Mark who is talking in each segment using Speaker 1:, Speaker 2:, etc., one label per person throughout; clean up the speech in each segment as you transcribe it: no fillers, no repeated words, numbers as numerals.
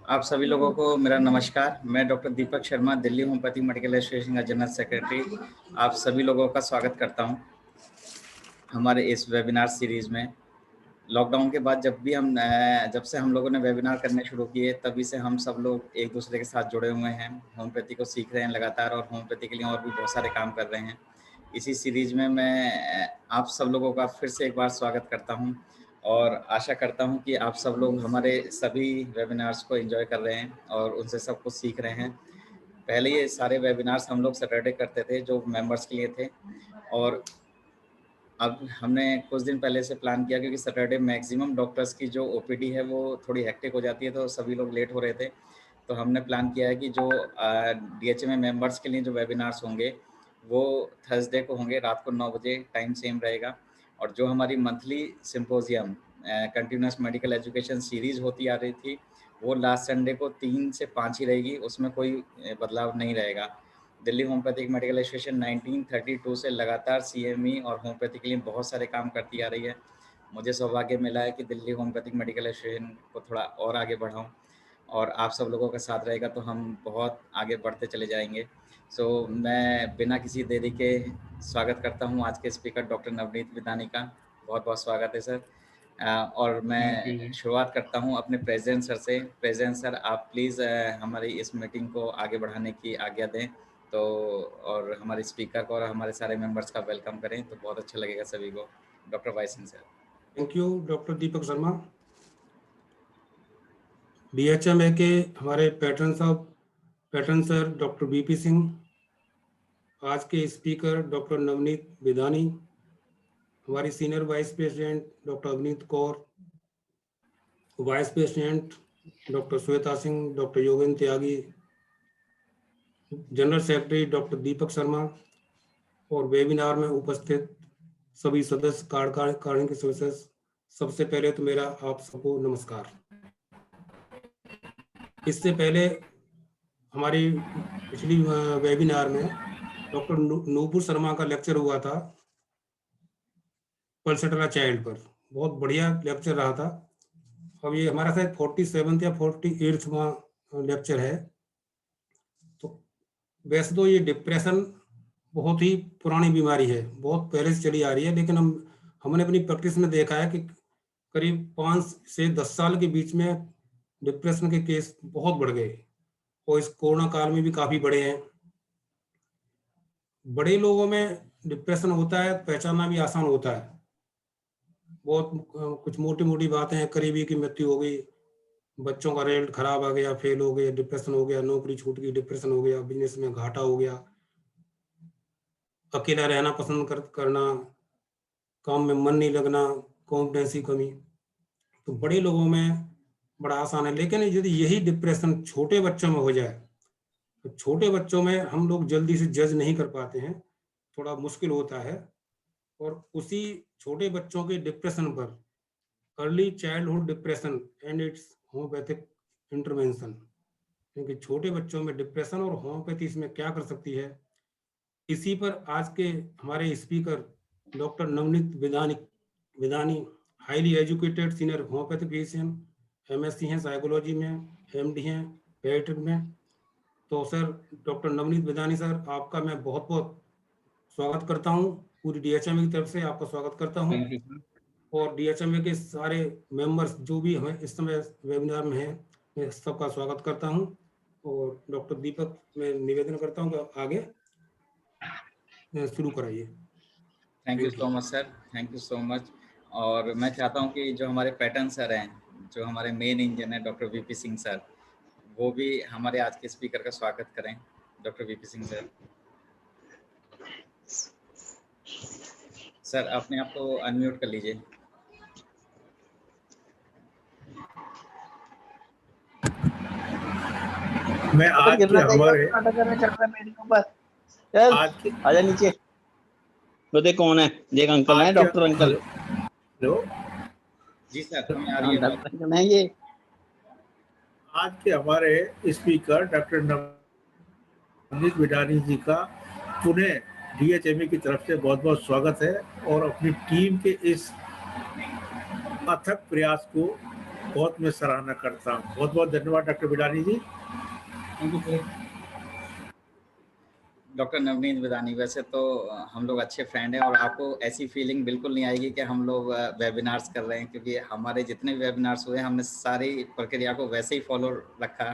Speaker 1: आप सभी लोगों को मेरा नमस्कार। मैं doctor Deepak Sharma, Delhi homeopathic medical association का जनरल सेक्रेटरी आप सभी लोगों का स्वागत करता हूं हमारे इस वेबिनार सीरीज़ में। लॉकडाउन के बाद जब से हम लोगों ने वेबिनार करने शुरू किए, तभी से हम सब लोग एक दूसरे के साथ जुड़े हुए हैं, होम्योपैथी को सीख रहे हैं लगातार और होम्योपैथी के लिए और भी बहुत सारे काम कर रहे हैं। इसी सीरीज़ में मैं आप सब लोगों का फिर से एक बार स्वागत करता हूं और आशा करता हूं कि आप सब लोग हमारे सभी वेबिनार्स को एंजॉय कर रहे हैं और उनसे सब कुछ सीख रहे हैं। पहले ये सारे वेबिनार्स हम लोग सैटरडे करते थे जो मेंबर्स के लिए थे, और अब हमने कुछ दिन पहले से प्लान किया क्योंकि सैटरडे मैक्सिमम डॉक्टर्स की जो ओपीडी है वो थोड़ी हेक्टिक हो जाती है, तो सभी लोग लेट हो रहे थे। तो हमने प्लान किया है कि जो डीएचएमए मेंबर्स के लिए जो वेबिनार्स होंगे वो थर्सडे को होंगे, रात को 9 बजे, टाइम सेम रहेगा। और जो हमारी monthly symposium continuous medical education series होती आ रही थी, वो लास्ट संडे को 3 से 5 ही रहेगी, उसमें कोई बदलाव नहीं रहेगा। दिल्ली होम्योपैथिक मेडिकल एसोसिएशन 1932 से लगातार सीएमई और होम्योपैथी के लिए बहुत सारे काम करती आ रही है। मुझे सौभाग्य मिला है कि दिल्ली होम्योपैथिक मेडिकल एसोसिएशन को थोड़ा और आगे बढ़ाऊं, और आप सब लोगों का साथ रहेगा तो हम बहुत आगे बढ़ते चले जाएंगे। मैं बिना किसी देरी के स्वागत करता हूं आज के स्पीकर डॉक्टर नवनीत विदानी का। बहुत बहुत स्वागत है सर। और मैं शुरुआत करता हूं अपने प्रेसिडेंट सर से। प्रेसिडेंट सर, आप प्लीज़ हमारी इस मीटिंग को आगे बढ़ाने की आज्ञा दें तो, और हमारे स्पीकर को और हमारे सारे मेंबर्स का वेलकम करें तो बहुत अच्छा लगेगा सभी को। Doctor Y Singh sir.
Speaker 2: Thank you doctor Deepak Sharma. DHMA के हमारे patron sir doctor BP Singh, आज के स्पीकर डॉक्टर नवनीत विदानी, हमारी senior vice president doctor Avneet Kaur, vice president doctor Shweta Singh, doctor Yogendra Tyagi, general secretary doctor Deepak Sharma और वेबिनार में उपस्थित सभी सदस्य, कार्यकारिणी के सदस्य, सबसे पहले तो मेरा आप सबको नमस्कार। इससे पहले हमारी पिछली वेबिनार में डॉक्टर नूपुर शर्मा का लेक्चर हुआ था पल्सेटरा चाइल्ड पर, बहुत बढ़िया लेक्चर रहा था। अब ये हमारा शायद 47 या 48वां लेक्चर है। तो वैसे तो ये डिप्रेशन बहुत ही पुरानी बीमारी है, बहुत पहले से चली आ रही है, लेकिन हमने अपनी प्रैक्टिस में देखा है कि करीब 5 से 10 साल के बीच में डिप्रेशन के केस बहुत बढ़ गए और इस कोरोना काल में भी काफी बढ़े हैं। बड़े लोगों में डिप्रेशन होता है, पहचानना भी आसान होता है। बहुत कुछ मोटी मोटी बातें हैं, करीबी की मृत्यु हो गई, बच्चों का रिजल्ट खराब आ गया, फेल हो गया, डिप्रेशन हो गया, नौकरी छूट गई, डिप्रेशन हो गया, बिजनेस में घाटा हो गया, अकेला रहना पसंद करना, काम में मन नहीं लगना, कॉन्फिडेंस की कमी। तो बड़े लोगों में बड़ा आसान है, लेकिन यदि यही डिप्रेशन छोटे बच्चों में हो जाए तो छोटे बच्चों में हम लोग जल्दी से जज नहीं कर पाते हैं, थोड़ा मुश्किल होता है। और उसी छोटे बच्चों के डिप्रेशन पर early childhood depression and it's homeopathic intervention, क्योंकि छोटे बच्चों में डिप्रेशन और होम्योपैथी इसमें क्या कर सकती है, इसी पर आज के हमारे speaker doctor Navneet Vidani highly educated senior homeopathic physician, MSc हैं साइकोलॉजी में, एमडी हैं पेडियाट्रिक में। तो sir doctor Navneet Vidani sir, आपका मैं बहुत बहुत स्वागत करता हूं, पूरी डीएचएमए की तरफ से आपका स्वागत करता हूं, और डीएचएमए के सारे मेंबर्स जो भी हमें इस समय वेबिनार में हैं, मैं सबका स्वागत करता हूं। और डॉक्टर दीपक, मैं निवेदन करता हूं कि आगे शुरू कराइए।
Speaker 1: Thank you so much sir, thank you so much. और मैं चाहता हूं कि जो हमारे पैटर्न सर हैं, जो हमारे मेन इंजन है डॉक्टर वीपी सिंह सर, वो भी हमारे आज के स्पीकर का स्वागत करें। Doctor VP Singh sir. Sir अपने आप को अनम्यूट कर लीजिए।
Speaker 3: मैं आज के हमारे
Speaker 4: आजा नीचे, तो देख कौन है, देख अंकल है, डॉक्टर अंकल।
Speaker 3: हेलो
Speaker 1: जी सर, हमें आ रही है
Speaker 4: डॉक्टर अंकल है ये।
Speaker 3: आज के हमारे स्पीकर डॉक्टर नवनीत विदानी जी का पुणे डीएचएमए की तरफ से बहुत बहुत स्वागत है, और अपनी टीम के इस अथक प्रयास को बहुत मैं सराहना करता हूँ। बहुत बहुत धन्यवाद doctor Bidani ji.
Speaker 2: Thank you sir.
Speaker 1: Doctor Navneet Bidani, वैसे तो हम लोग अच्छे फ्रेंड हैं और आपको ऐसी फीलिंग बिल्कुल नहीं आएगी कि हम लोग वेबिनार्स कर रहे हैं, क्योंकि हमारे जितने भी वेबिनार्स हुए हमने सारी प्रक्रिया को वैसे ही फॉलो रखा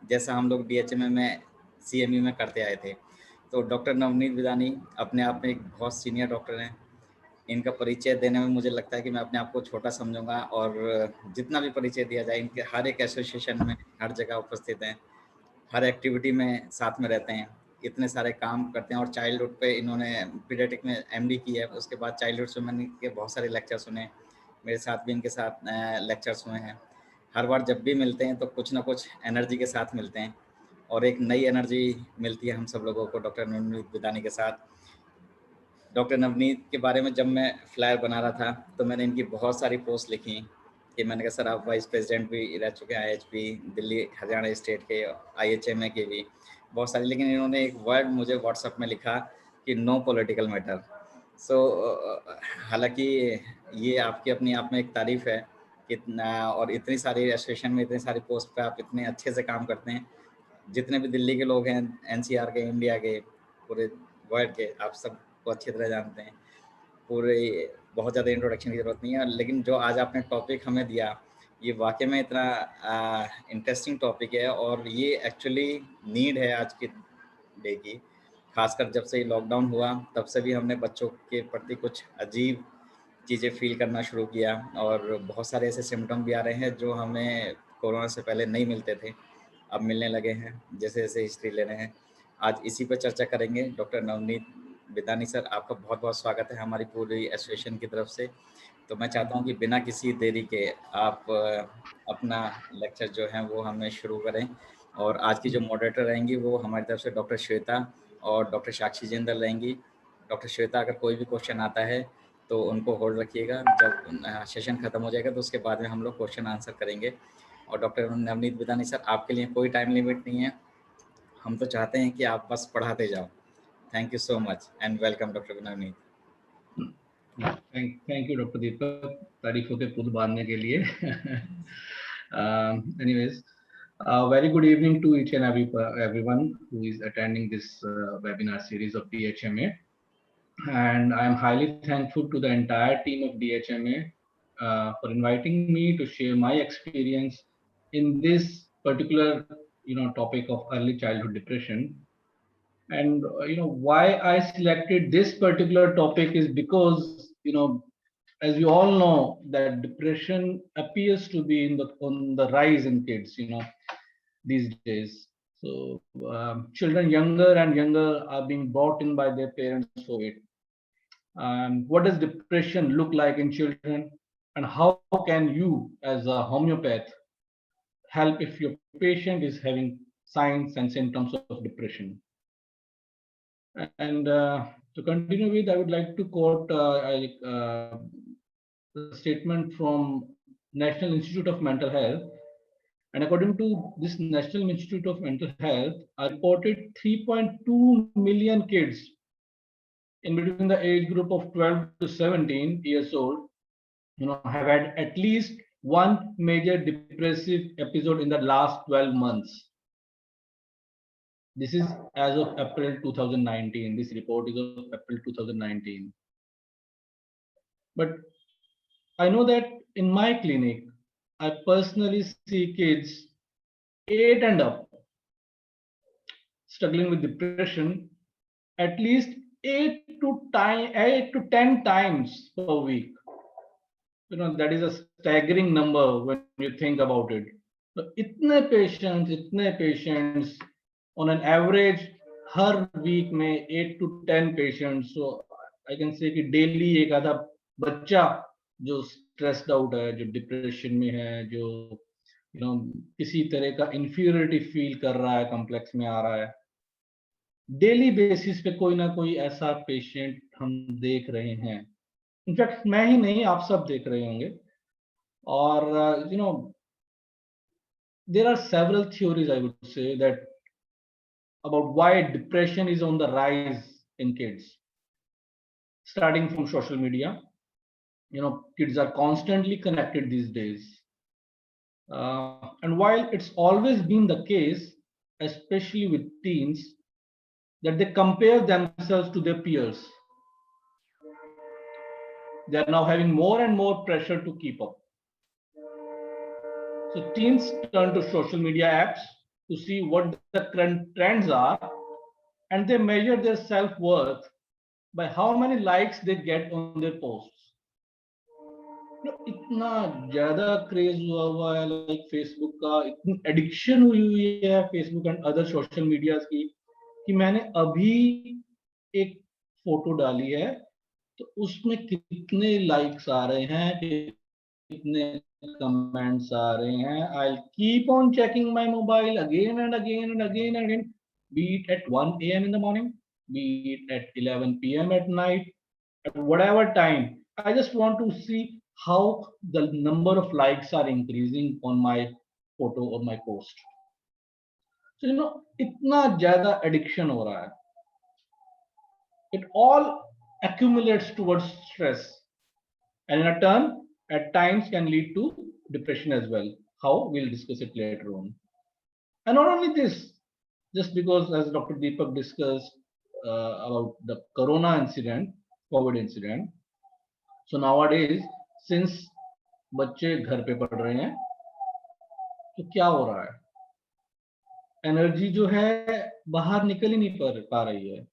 Speaker 1: जैसा हम लोग DHMA में CME में करते आए थे। तो डॉक्टर नवनीत बिदानी अपने आप में एक बहुत सीनियर डॉक्टर हैं। इनका परिचय देने में मुझे लगता है कि मैं अपने आप को छोटा समझूंगा, और जितना भी परिचय दिया जाए, इनके हर एक एसोसिएशन में हर जगह उपस्थित हैं, हर एक्टिविटी में साथ में रहते हैं, इतने सारे काम करते हैं। और चाइल्डहुड पे इन्होंने पीडियाट्रिक में MD की है, उसके बाद चाइल्डहुड वुमेन के बहुत सारे लेक्चर सुने, मेरे साथ भी इनके साथ लेक्चर्स हुए हैं। हर बार जब भी मिलते हैं तो कुछ ना कुछ एनर्जी के साथ मिलते हैं, और एक नई एनर्जी मिलती है हम सब लोगों को डॉक्टर नवनीत बिदानी के साथ। डॉक्टर नवनीत के बारे में जब मैं फ्लायर बना रहा था तो मैंने इनकी बहुत सारी पोस्ट लिखी कि मैंने कहा सर आप वाइस प्रेसिडेंट भी रह चुके हैं IHP दिल्ली हरियाणा स्टेट के, IHMA के भी बहुत सारी, लेकिन इन्होंने एक वर्ड मुझे व्हाट्सएप में लिखा कि नो पॉलिटिकल मैटर। सो हालांकि ये आपकी अपनी आप में एक तारीफ है कितना, और इतनी सारी एसोसिएशन में इतनी सारी पोस्ट पे आप इतने अच्छे से काम करते हैं। जितने भी दिल्ली के लोग हैं, NCR के, इंडिया के, पूरे वर्ल्ड के, आप सबको अच्छी तरह जानते हैं। पूरे बहुत ज़्यादा इंट्रोडक्शन की ज़रूरत नहीं है, लेकिन जो आज आपने टॉपिक हमें दिया ये वाकई में इतना इंटरेस्टिंग टॉपिक है, और ये एक्चुअली नीड है आज की डे की। खासकर जब से लॉकडाउन हुआ तब से भी हमने बच्चों के प्रति कुछ अजीब चीज़ें फील करना शुरू किया, और बहुत सारे ऐसे सिम्टम भी आ रहे हैं जो हमें कोरोना से पहले नहीं मिलते थे, अब मिलने लगे हैं जैसे जैसे हिस्ट्री ले रहे हैं। आज इसी पर चर्चा करेंगे। डॉक्टर नवनीत बिदानी सर, आपका बहुत बहुत स्वागत है हमारी पूरी एसोसिएशन की तरफ से। तो मैं चाहता हूं कि बिना किसी देरी के आप अपना लेक्चर जो है वो हमें शुरू करें, और आज की जो मॉडरेटर रहेंगी वो हमारी तरफ से डॉक्टर श्वेता और डॉक्टर साक्षी जिंदल रहेंगी। डॉक्टर श्वेता, अगर कोई भी क्वेश्चन आता है तो उनको होल्ड रखिएगा, जब सेशन खत्म हो जाएगा तो उसके बाद में हम लोग क्वेश्चन आंसर करेंगे। और डॉक्टर नवनीत बिदानी सर, आपके लिए कोई टाइम लिमिट नहीं है, हम तो चाहते हैं कि आप बस पढ़ाते जाओ। Thank you so much and welcome doctor Navneet.
Speaker 5: Thank you doctor Deepak, तारीफों के पुल बांधने के लिए। Anyways, very good evening to each and everyone who is attending this webinar series of DHMA, and I am highly thankful to the entire team of DHMA for inviting me to share my experience in this particular topic of early childhood depression. And why I selected this particular topic is because as we all know that depression appears to be on the rise in kids these days. So children younger and younger are being brought in by their parents for it. What does depression look like in children, and how can you as a homeopath help if your patient is having signs and symptoms of depression? And to continue with, I would like to quote a statement from National Institute of Mental Health. And according to this National Institute of Mental Health, are reported 3.2 million kids in between the age group of 12 to 17 years old, have had at least one major depressive episode in the last 12 months. This is as of April 2019. This report is of April 2019. But I know that in my clinic, I personally see kids 8 and up struggling with depression at least 8 to 10 times per week. That is a staggering number when you think about it. So, itne patients on an average हर week में 8 to 10 patients. So I can say कि daily एक आधा बच्चा जो stressed out है, जो depression में है, जो किसी तरह का इंफीरियरिटी फील कर रहा है, कॉम्प्लेक्स में आ रहा है, डेली बेसिस पे कोई ना कोई ऐसा पेशेंट हम देख रहे हैं. इनफैक्ट मैं ही नहीं, आप सब देख रहे होंगे. और there are several theories, I would say, that about why depression is on the rise in kids. Starting from social media, kids are constantly connected these days. And while it's always been the case, especially with teens, that they compare themselves to their peers, they are now having more and more pressure to keep up. So teens turn to social media apps to see what the current trends are, and they measure their self-worth by how many likes they get on their posts. इतना ज्यादा craze हुआ है like Facebook का, इतनी addiction हुई है Facebook and other social media की, कि मैंने अभी एक फोटो डाली है तो उसमें कितने लाइक्स आ रहे हैं, कितने कमेंट्स आ रहे हैं. I keep on checking my mobile again and again and again and again, be it at 1 a.m. in the morning, be it at 11 p.m. at night, at whatever time. I just want to see how the number of likes are increasing on my photo or my post. So इतना ज्यादा addiction हो रहा है. It all accumulates towards stress, and in a turn, at times can lead to depression as well. How? We'll discuss it later on. And not only this, just because as Dr. Deepak discussed about the Corona incident, COVID incident. So nowadays, since बच्चे घर पे पढ़ रहे हैं, तो क्या हो रहा है? एनर्जी जो है बाहर निकल ही नहीं पा रही है.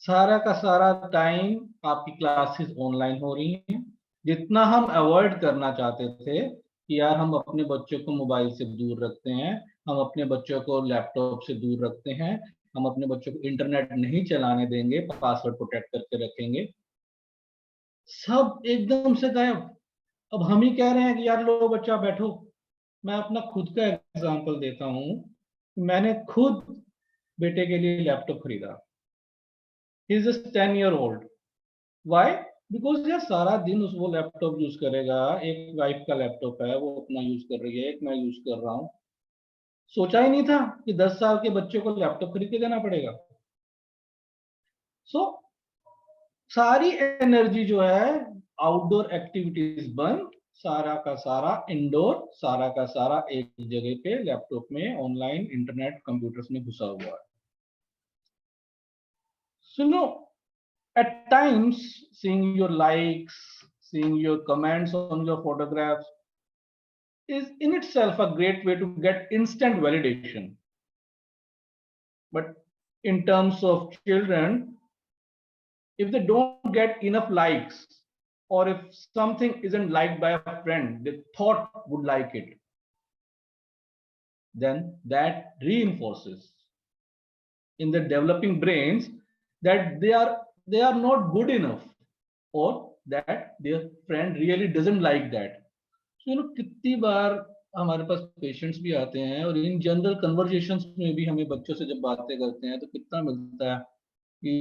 Speaker 5: सारा का सारा टाइम आपकी क्लासेस ऑनलाइन हो रही हैं. जितना हम अवॉइड करना चाहते थे कि यार हम अपने बच्चों को मोबाइल से दूर रखते हैं, हम अपने बच्चों को लैपटॉप से दूर रखते हैं, हम अपने बच्चों को इंटरनेट नहीं चलाने देंगे, पासवर्ड प्रोटेक्ट करके रखेंगे, सब एकदम से गायब. अब हम ही कह रहे हैं कि यार लो बच्चा बैठो. मैं अपना खुद का एग्जांपल देता हूँ. मैंने खुद बेटे के लिए लैपटॉप खरीदा. He is just 10 year old. Why? Because यार सारा दिन वो लैपटॉप यूज करेगा. एक वाइफ का लैपटॉप है, वो अपना यूज कर रही है, एक मैं यूज कर रहा हूँ. सोचा ही नहीं था कि 10 साल के बच्चे को लैपटॉप खरीद के देना पड़ेगा. सो सारी एनर्जी जो है आउटडोर एक्टिविटीज बंद, सारा का सारा इंडोर, सारा का सारा एक जगह पे लैपटॉप में ऑनलाइन इंटरनेट कंप्यूटर्स में घुसा हुआ है. सुनो, at times seeing your likes, seeing your comments on your photographs is in itself a great way to get instant validation. But in terms of children, if they don't get enough likes, or if something isn't liked by a friend they thought would like it, then that reinforces in the developing brains that they are not good enough, or that their friend really doesn't like that. So कितनी बार हमारे पास patients भी आते हैं और in general conversations में भी हमें बच्चों से जब बातें करते हैं तो कितना मिलता है कि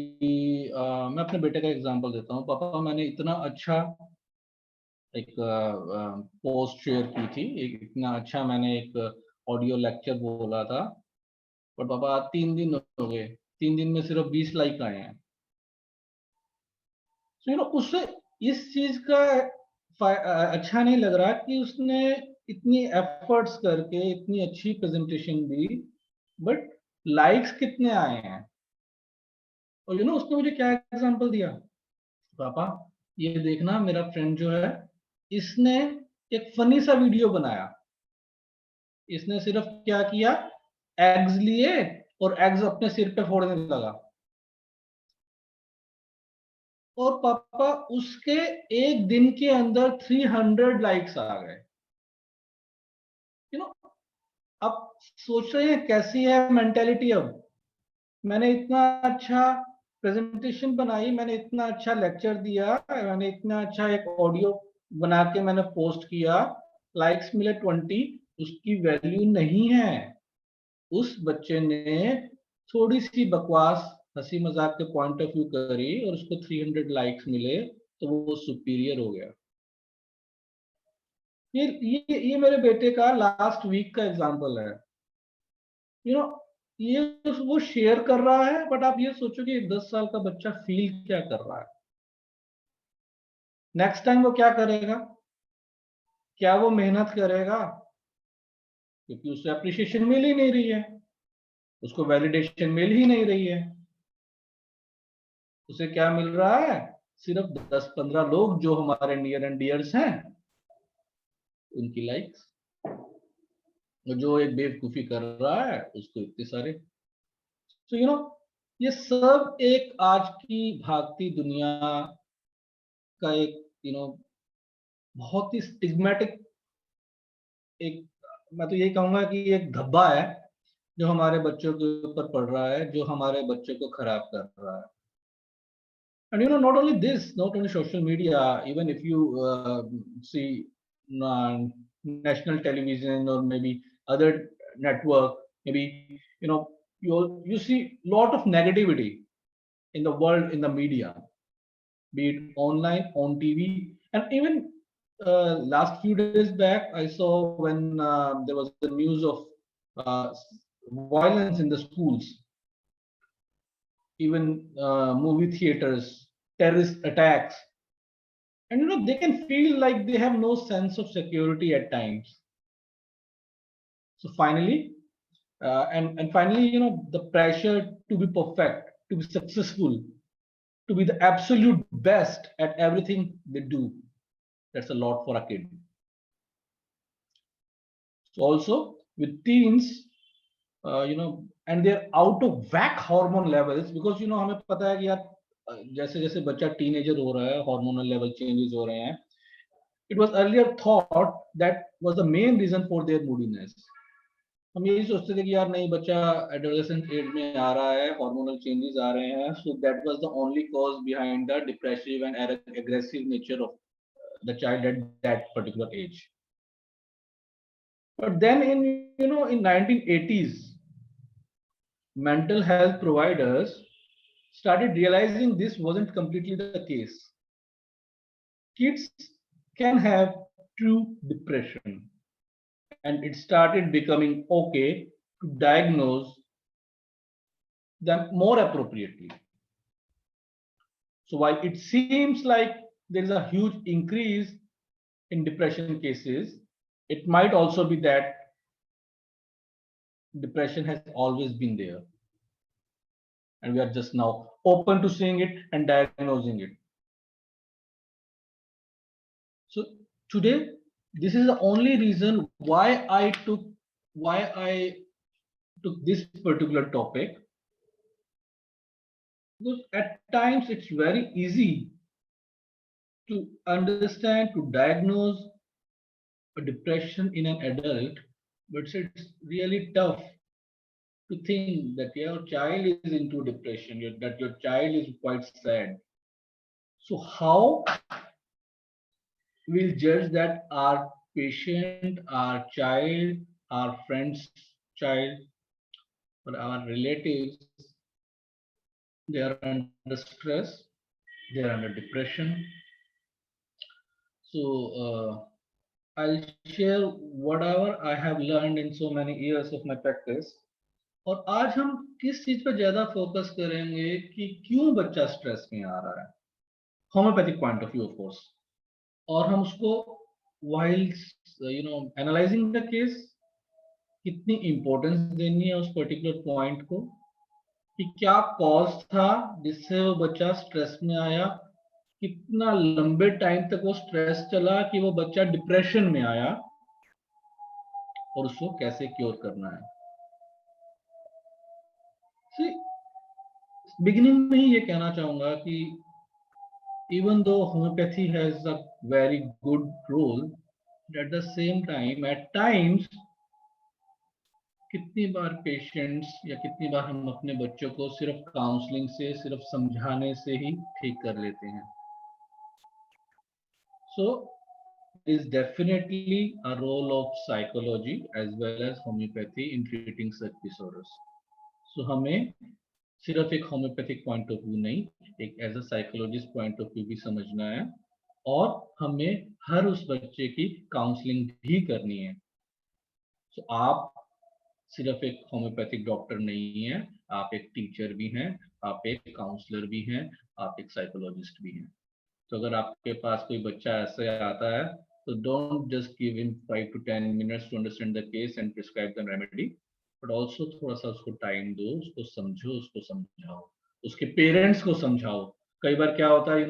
Speaker 5: मैं अपने बेटे का एग्जांपल देता हूँ. पापा मैंने इतना अच्छा एक पोस्ट शेयर की थी, इतना अच्छा मैंने एक ऑडियो लेक्चर बोला था, पर पापा 3 दिन हो गए, 3 दिन में सिर्फ 20 लाइक आए हैं. So उससे इस चीज का अच्छा नहीं लग रहा कि उसने इतनी एफर्ट्स करके इतनी अच्छी प्रेजेंटेशन दी, बट लाइक्स कितने आए हैं. और उसने मुझे क्या एग्जांपल दिया, पापा ये देखना मेरा फ्रेंड जो है इसने एक फनी सा वीडियो बनाया. इसने सिर्फ क्या किया, एग्स लिए और एग्स अपने सिर पे फोड़ने लगा. और पापा उसके एक दिन के अंदर 300 लाइक्स आ गए. अब सोच रहे हैं कैसी है मेंटेलिटी. अब मैंने इतना अच्छा प्रेजेंटेशन बनाई, मैंने इतना अच्छा लेक्चर दिया, मैंने इतना अच्छा एक ऑडियो बना के मैंने पोस्ट किया, लाइक्स मिले 20, उसकी वैल्यू नहीं है. उस बच्चे ने थोड़ी सी बकवास हंसी मजाक के पॉइंट ऑफ व्यू करी और उसको 300 लाइक्स मिले तो वो सुपीरियर हो गया. ये मेरे बेटे का लास्ट वीक का एग्जांपल है. ये वो शेयर कर रहा है, बट आप ये सोचो कि 10 साल का बच्चा फील क्या कर रहा है. नेक्स्ट टाइम वो क्या करेगा? क्या वो मेहनत करेगा? क्योंकि उसे अप्रिशिएशन मिल ही नहीं रही है, उसको वैलिडेशन मिल ही नहीं रही है। उसे क्या मिल रहा है? सिर्फ 10-15 लोग जो हमारे नियर एंड डियर्स हैं, उनकी लाइक्स। जो एक बेवकूफी कर रहा है उसको इतने सारे। तो ये सब एक आज की भागती दुनिया का एक बहुत ही स्टिग्मेटिक, एक, मैं तो यही कहूंगा कि एक धब्बा है जो हमारे बच्चों के ऊपर पड़ रहा है, जो हमारे बच्चों को खराब कर रहा है। And not only this, not only social media, even if you see national television or maybe other network, maybe you see lot of negativity in the world, in the media, be it online, on TV, and even last few days back, I saw when there was the news of violence in the schools, even movie theaters, terrorist attacks, and they can feel like they have no sense of security at times. So finally, and finally, the pressure to be perfect, to be successful, to be the absolute best at everything they do. That's a lot for a kid. So also with teens, and they're out of whack hormone levels, because हमें पता है कि यार जैसे जैसे बच्चा teenager हो रहा है, हार्मोनल लेवल चेंजेस हो रहे हैं. It was earlier thought that was the main reason for their moodiness. हम यही सोचते थे कि यार नहीं, बच्चा एडोलेसेंट एज में आ रहा है, हार्मोनल चेंजेस आ रहे हैं, so that was the only cause behind the depressive and aggressive nature of the child at that particular age. But then in 1980s, mental health providers started realizing this wasn't completely the case. Kids can have true depression, and it started becoming okay to diagnose them more appropriately. So while it seems like there is a huge increase in depression cases, it might also be that depression has always been there, and we are just now open to seeing it and diagnosing it. So today, this is the only reason why I took this particular topic, because at times it's very easy to understand, to diagnose a depression in an adult, but it's really tough to think that your child is into depression, that your child is quite sad. So how we'll judge that our patient, our child, our friend's child, or our relatives, they are under stress, they are under depression. So I'll share whatever I have learned in so many years of my practice. और आज हम किस चीज पर ज्यादा focus करेंगे कि क्यों बच्चा स्ट्रेस में आ रहा है, homeopathic point of view of course, और हम उसको व्हाइल एनालाइजिंग द केस कितनी इंपॉर्टेंस देनी है उस पर्टिकुलर पॉइंट को, कि क्या कॉज था जिससे वो बच्चा स्ट्रेस में आया, कितना लंबे टाइम तक वो स्ट्रेस चला कि वो बच्चा डिप्रेशन में आया, और उसको कैसे क्योर करना है. बिगिनिंग में ही ये कहना चाहूंगा कि even though homeopathy has a very good role, at the same time, at times, कितनी बार पेशेंट्स या कितनी बार हम अपने बच्चों को सिर्फ काउंसलिंग से, सिर्फ समझाने से ही ठीक कर लेते हैं. So is definitely a role of psychology as well as homeopathy in treating such disorders. So हमें सिर्फ एक होम्योपैथिक पॉइंट ऑफ व्यू नहीं, एक as a psychologist point of view भी समझना है, और हमें हर उस बच्चे की काउंसलिंग भी करनी है. So आप सिर्फ एक होम्योपैथिक डॉक्टर नहीं है, आप एक टीचर भी हैं, आप एक काउंसलर भी हैं, आप एक साइकोलॉजिस्ट भी हैं. तो अगर आपके पास कोई बच्चा ऐसे आता है So don't just give him 5 to 10 minutes to understand the case and prescribe the remedy, but also थोड़ा सा उसको टाइम दो, उसको समझो, उसको समझाओ, उसके पेरेंट्स को समझाओ। कई बार क्या होता है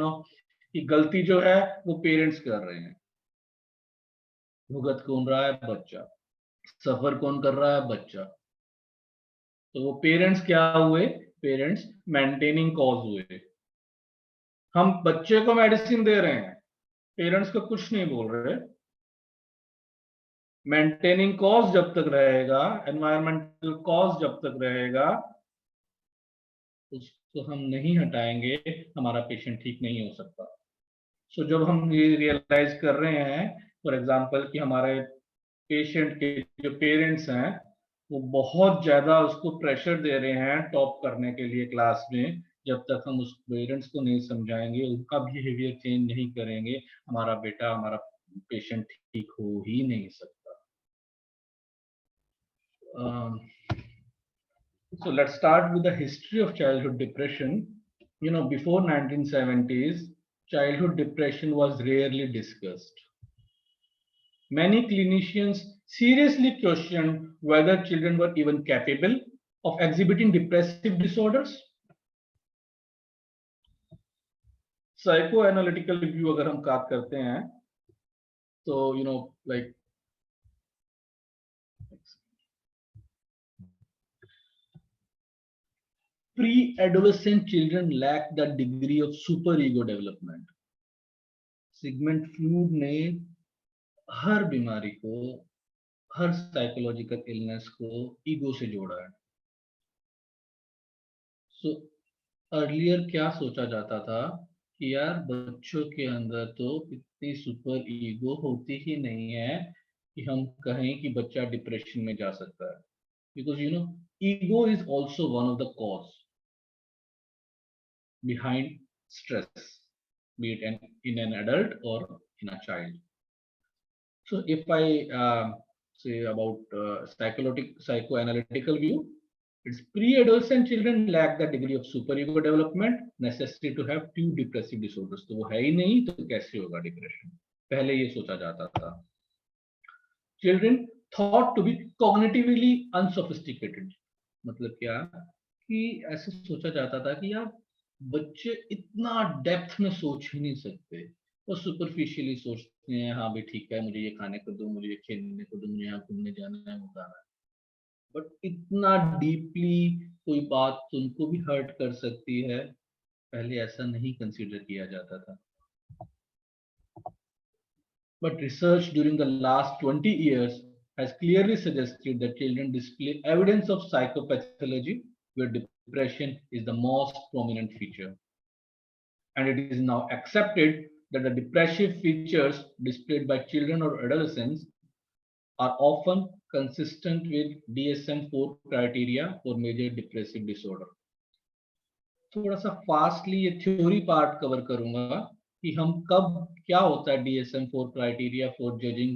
Speaker 5: कि गलती जो है वो पेरेंट्स कर रहे हैं, भुगत कौन रहा है? बच्चा। सफर कौन कर रहा है? बच्चा। तो वो पेरेंट्स क्या हुए? पेरेंट्स मेंटेनिंग कॉज हुए। हम बच्चे को मेडिसिन दे रहे हैं, पेरेंट्स को कुछ नहीं बोल रहे। मेंटेनिंग कॉज जब तक रहेगा, एनवायरमेंटल कॉज जब तक रहेगा, उसको हम नहीं हटाएंगे, हमारा पेशेंट ठीक नहीं हो सकता। सो जब हम ये रियलाइज कर रहे हैं, फॉर एग्जांपल कि हमारे पेशेंट के जो पेरेंट्स हैं वो बहुत ज्यादा उसको प्रेशर दे रहे हैं टॉप करने के लिए क्लास में, जब तक हम उस पेरेंट्स को नहीं समझाएंगे, उनका बिहेवियर चेंज नहीं करेंगे, हमारा बेटा, हमारा पेशेंट ठीक हो ही नहीं सकता। So let's start with the history of childhood depression. Before 1970s, childhood depression was rarely discussed. Many clinicians seriously questioned whether children were even capable of exhibiting depressive disorders. Psychoanalytical review अगर हम बात करते हैं तो like pre-adolescent children lack the degree of superego development. Sigmund Freud ने हर बीमारी को, हर psychological illness को ईगो से जोड़ा है। सो अर्लियर क्या सोचा जाता था कि यार बच्चों के अंदर तो इतनी सुपर ईगो होती ही नहीं है कि हम कहें कि बच्चा डिप्रेशन में जा सकता है, because ego is also one of the cause behind stress, be it in an adult or in a child. So if I say about psychoanalytical view, it's pre-adolescent children lack the degree of superego development necessary to have two depressive disorders. तो वो है ही नहीं तो कैसे होगा depression? पहले ये सोचा जाता था। Children thought to be cognitively unsophisticated. मतलब क्या कि ऐसे सोचा जाता था कि यार बच्चे इतना डेप्थ में सोच ही नहीं सकते, वो सुपरफिशियली सोचते हैं, हाँ भाई ठीक है, मुझे ये खाने को दो, मुझे ये खेलने को दो, मुझे यहाँ घूमने जाना है, वो जाना है, बट इतना डीपली कोई बात उनको भी हर्ट कर सकती है, पहले ऐसा नहीं कंसीडर किया जाता था। But research during the last 20 years has clearly suggested that children display evidence of psychopathology, where depression is the most prominent feature. And it is now accepted that the depressive features displayed by children or adolescents are often consistent with DSM-4 criteria for major depressive disorder. थोड़ा सा fastly ये theory part cover करूंगा कि हम कब, क्या होता है DSM-4 criteria for judging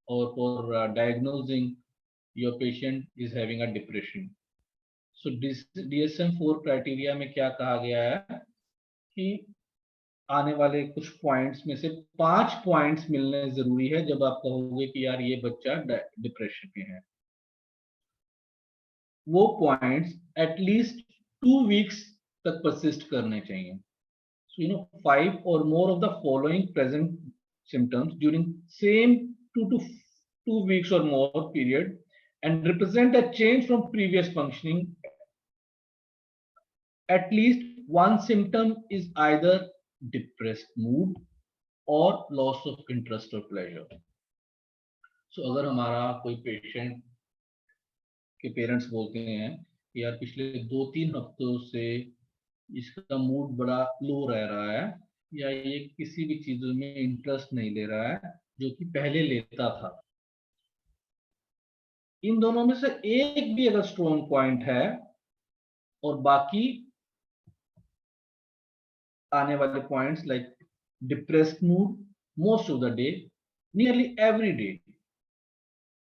Speaker 5: or for diagnosing your patient is having a depression. So DSM-4 criteria में क्या कहा गया है कि आने वाले कुछ पॉइंट्स में से 5 पॉइंट्स मिलने जरूरी है जब आप कहोगे कि यार ये बच्चा डिप्रेशन में है। वो पॉइंट्स एटलीस्ट 2 वीक्स तक परसिस्ट करने चाहिए। So 5 or more of the following present symptoms during same 2 weeks or more period and represent a change from previous functioning. At least one symptom is either depressed mood or loss of interest or pleasure. So अगर हमारा कोई patient के parents बोलते हैं कि यार पिछले 2-3 हफ्तों से इसका मूड बड़ा लो रह रहा है या ये किसी भी चीजों में इंटरेस्ट नहीं ले रहा है जो कि पहले लेता था, इन दोनों में से एक भी अगर स्ट्रॉन्ग पॉइंट है और बाकी आने वाले points like depressed mood most of the day, nearly every day,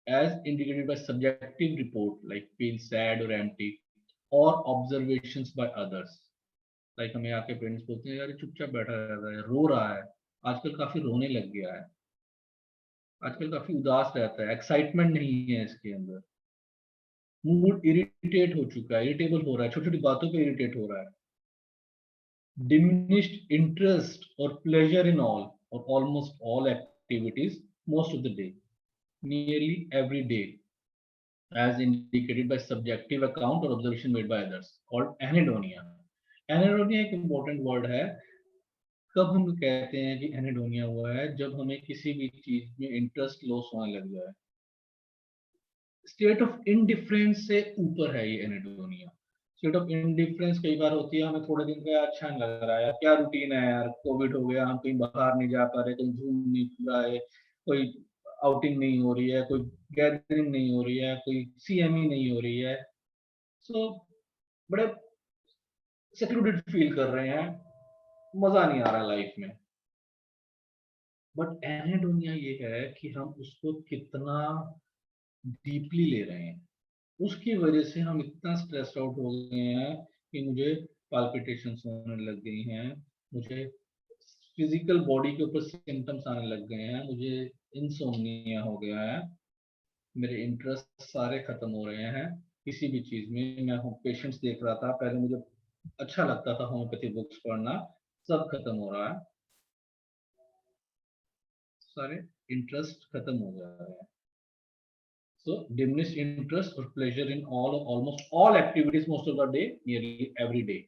Speaker 5: as indicated by subjective report like feel sad or empty or observations by others. Like हमें आके पेरेंट्स बोलते हैं यार चुपचाप बैठा रहता है, रो रहा है, आजकल काफी रोने लग गया है, आजकल काफी उदास रहता है, एक्साइटमेंट नहीं है इसके अंदर, मूड इरिटेट हो चुका है, इरिटेबल हो रहा है, छोटी छोटी बातों पे इरिटेट हो रहा है, diminished interest or pleasure in all or almost all activities most of the day, nearly every day, as indicated by subjective account or observation made by others, called anhedonia. Anhedonia एक important word है. कब हम कहते हैं कि एनेडोनिया हुआ है? जब हमें किसी भी चीज में इंटरेस्ट लॉस होने लग जाए. स्टेट ऑफ इनडिफरेंस से ऊपर है ये एनेडोनिया. स्टेट ऑफ इनडिफरेंस कई बार होती है, हमें थोड़े दिन का अच्छा नहीं लग रहा है, यार क्या रूटीन है यार, कोविड हो गया, हम कहीं बाहर नहीं जा पा रहे, कहीं घूम नहीं रहा है, कोई आउटिंग नहीं हो रही है, कोई गैदरिंग नहीं हो रही है, कोई सीएमई नहीं हो रही है, सो बड़े सेक्लूडेड फील कर रहे हैं, मजा नहीं आ रहा लाइफ में. बट एनेडोनिया ये है कि हम उसको कितना डीपली ले रहे हैं, उसकी वजह से हम इतना स्ट्रेस आउट हो गए हैं कि मुझे पाल्पिटेशंस होने लग गई हैं, मुझे फिजिकल बॉडी के ऊपर सिम्टम्स आने लग गए हैं, मुझे इंसोम्निया हो गया है, मेरे इंटरेस्ट सारे खत्म हो रहे हैं किसी भी चीज में. मैं पेशेंट्स देख रहा था, पहले मुझे अच्छा लगता था होम्योपैथी बुक्स पढ़ना, सब खत्म हो रहा है, सारे इंटरेस्ट खत्म हो जा रहे हैं. So diminished interest or pleasure in all or almost all activities most of the day, nearly every day.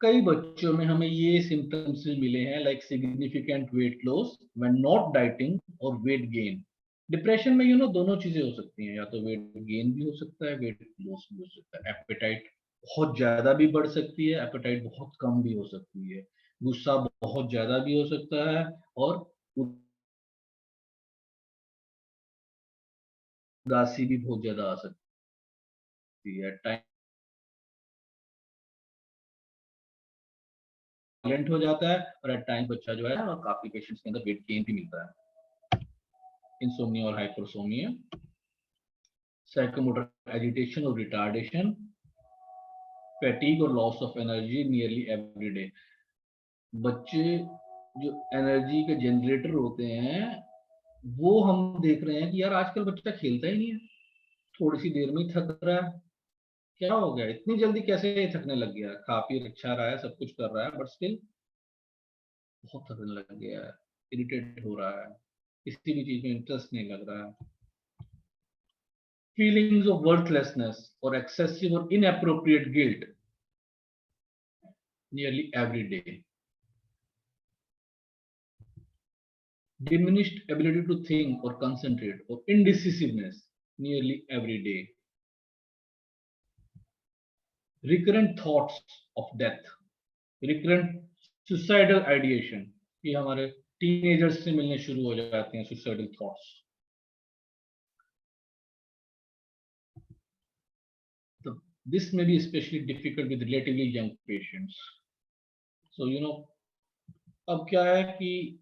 Speaker 5: कई बच्चों में हमें ये सिम्टम्स मिले हैं, like significant weight loss when not dieting और वेट गेन. डिप्रेशन में दोनों चीजें हो सकती हैं, या तो वेट गेन भी हो सकता है, वेट लॉस भी हो सकता है, एपेटाइट बहुत ज्यादा भी बढ़ सकती है, एपेटाइट बहुत कम भी हो सकती है, गुस्सा बहुत ज्यादा भी हो सकता है, और उदासी भी बहुत ज्यादा आ सकती है. टाइम हो जाता है, और एट टाइम बच्चा जो है, और काफी पेशेंट्स के अंदर वेट गेन भी मिलता है. इंसोम्निया और हाइपरसोम्निया, साइकोमोटर एजिटेशन और रिटार्डेशन, फैटीग और loss of energy nearly every day. बच्चे जो एनर्जी के जनरेटर होते हैं, वो हम देख रहे हैं कि यार आजकल बच्चा खेलता ही नहीं है, थोड़ी सी देर में ही थक रहा है. क्या हो गया, इतनी जल्दी कैसे थकने लग गया? खा पी अच्छा रहा है, सब कुछ कर रहा है, बट स्टिल बहुत थकने लग गया है, इरिटेट हो रहा है, किसी भी चीज में इंटरेस्ट नहीं लग रहा है. फीलिंग्स ऑफ वर्थलेसनेस और एक्सेसिव और inappropriate guilt nearly every day. Diminished ability to think or concentrate or indecisiveness nearly every day. Recurrent thoughts of death, recurrent suicidal ideation, ये हमारे टीनेजर्स से मिलने शुरू हो जाते हैं suicidal thoughts. So this may be especially difficult with relatively young patients. So अब क्या है कि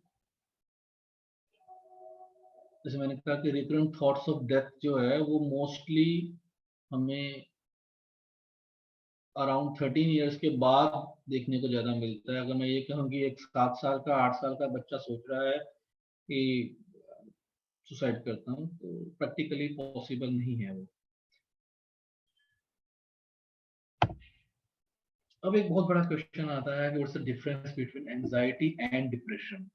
Speaker 5: जैसे मैंने कहा कि रिकरेंट थॉट्स ऑफ डेथ जो है वो मोस्टली हमें अराउंड 13 इयर्स के बाद देखने को ज्यादा मिलता है. अगर मैं ये कहूँ कि एक 7 साल का 8 साल का बच्चा सोच रहा है कि सुसाइड करता हूँ, तो प्रैक्टिकली पॉसिबल नहीं है वो. अब एक बहुत बड़ा क्वेश्चन आता है कि what's the difference between anxiety and depression.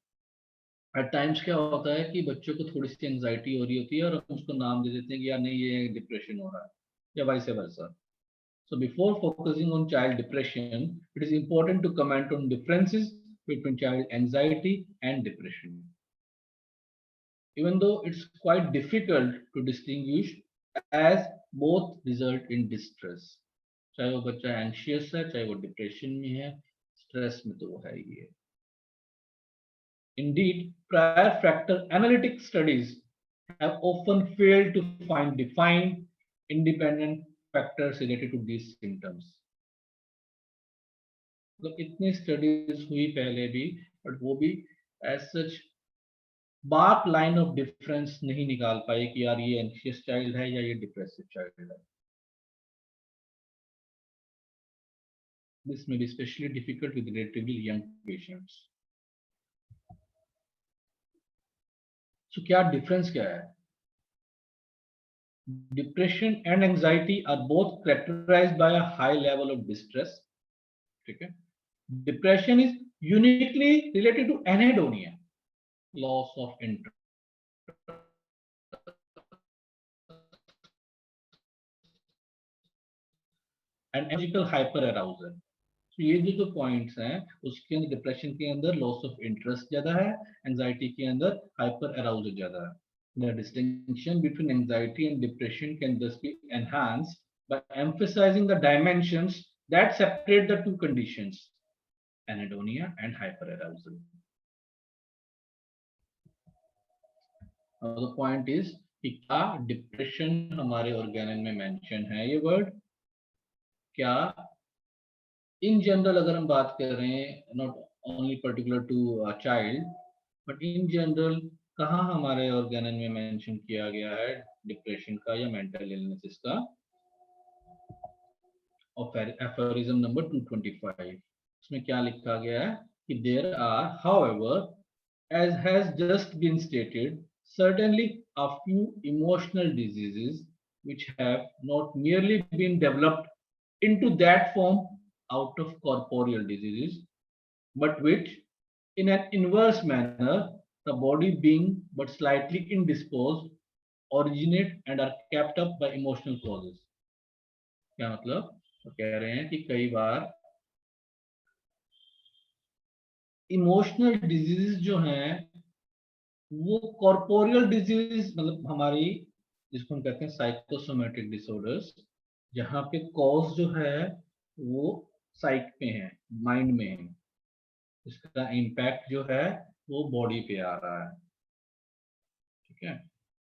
Speaker 5: At times क्या होता है कि बच्चों को थोड़ी सी एंजाइटी हो रही होती है और हम उसको नाम दे देते हैं कि यार नहीं ये डिप्रेशन हो रहा है, या vice versa. So before focusing on child depression, it is important to comment on differences between child anxiety and depression. Even though it's quite difficult to distinguish, as both result in distress. चाहे वो बच्चा anxious है, चाहे वो depression में है, stress में तो वो है ही है. Indeed, prior factor analytic studies have often failed to find defined independent factors related to these symptoms. मतलब इतनी स्टडीज हुई पहले भी, बट वो भी as such bark line of difference नहीं निकाल पाई कि यार ये एंशियस चाइल्ड है या ये डिप्रेसिव चाइल्ड है. This may be especially difficult with relatively young patients. So क्या difference क्या है? Depression and anxiety are both characterized by a high level of distress. ठीक है? Depression is uniquely related to anhedonia, loss of interest, and energetic hyperarousal. तो ये जो points हैं उसके अंदर डिप्रेशन के अंदर लॉस ऑफ इंटरेस्ट ज्यादा है, एंजाइटी के अंदर हाइपर अराउजल ज्यादा है. The distinction between anxiety and depression can thus be enhanced by emphasizing the dimensions that separate the two conditions, anhedonia and hyperarousal. The point is कि क्या depression हमारे organelle में मेंशन है ये वर्ड? क्या in general अगर हम बात कर रहे हैं, not only particular to child, but in general कहाँ हमारे ऑर्गेनल में मेंशन किया गया है डिप्रेशन का या मेंटल इलनेसेस का? एफोरिज्म नंबर 225, इसमें क्या लिखा गया है कि there are however as has just been stated, certainly a few emotional diseases which have not merely been developed into that form out of corporeal diseases, but which, in an inverse manner, the body being but slightly indisposed, originate and are kept up by emotional causes. क्या मतलब? तो कह रहे हैं कि कई बार emotional disease जो हैं वो कॉर्पोरियल डिजीज, मतलब हमारी जिसको हम कहते हैं साइकोसोमेटिक डिसऑर्डर्स, जहाँ पे कॉज जो है वो साइक पे है, माइंड में है, इसका इम्पैक्ट जो है वो बॉडी पे आ रहा है. ठीक है,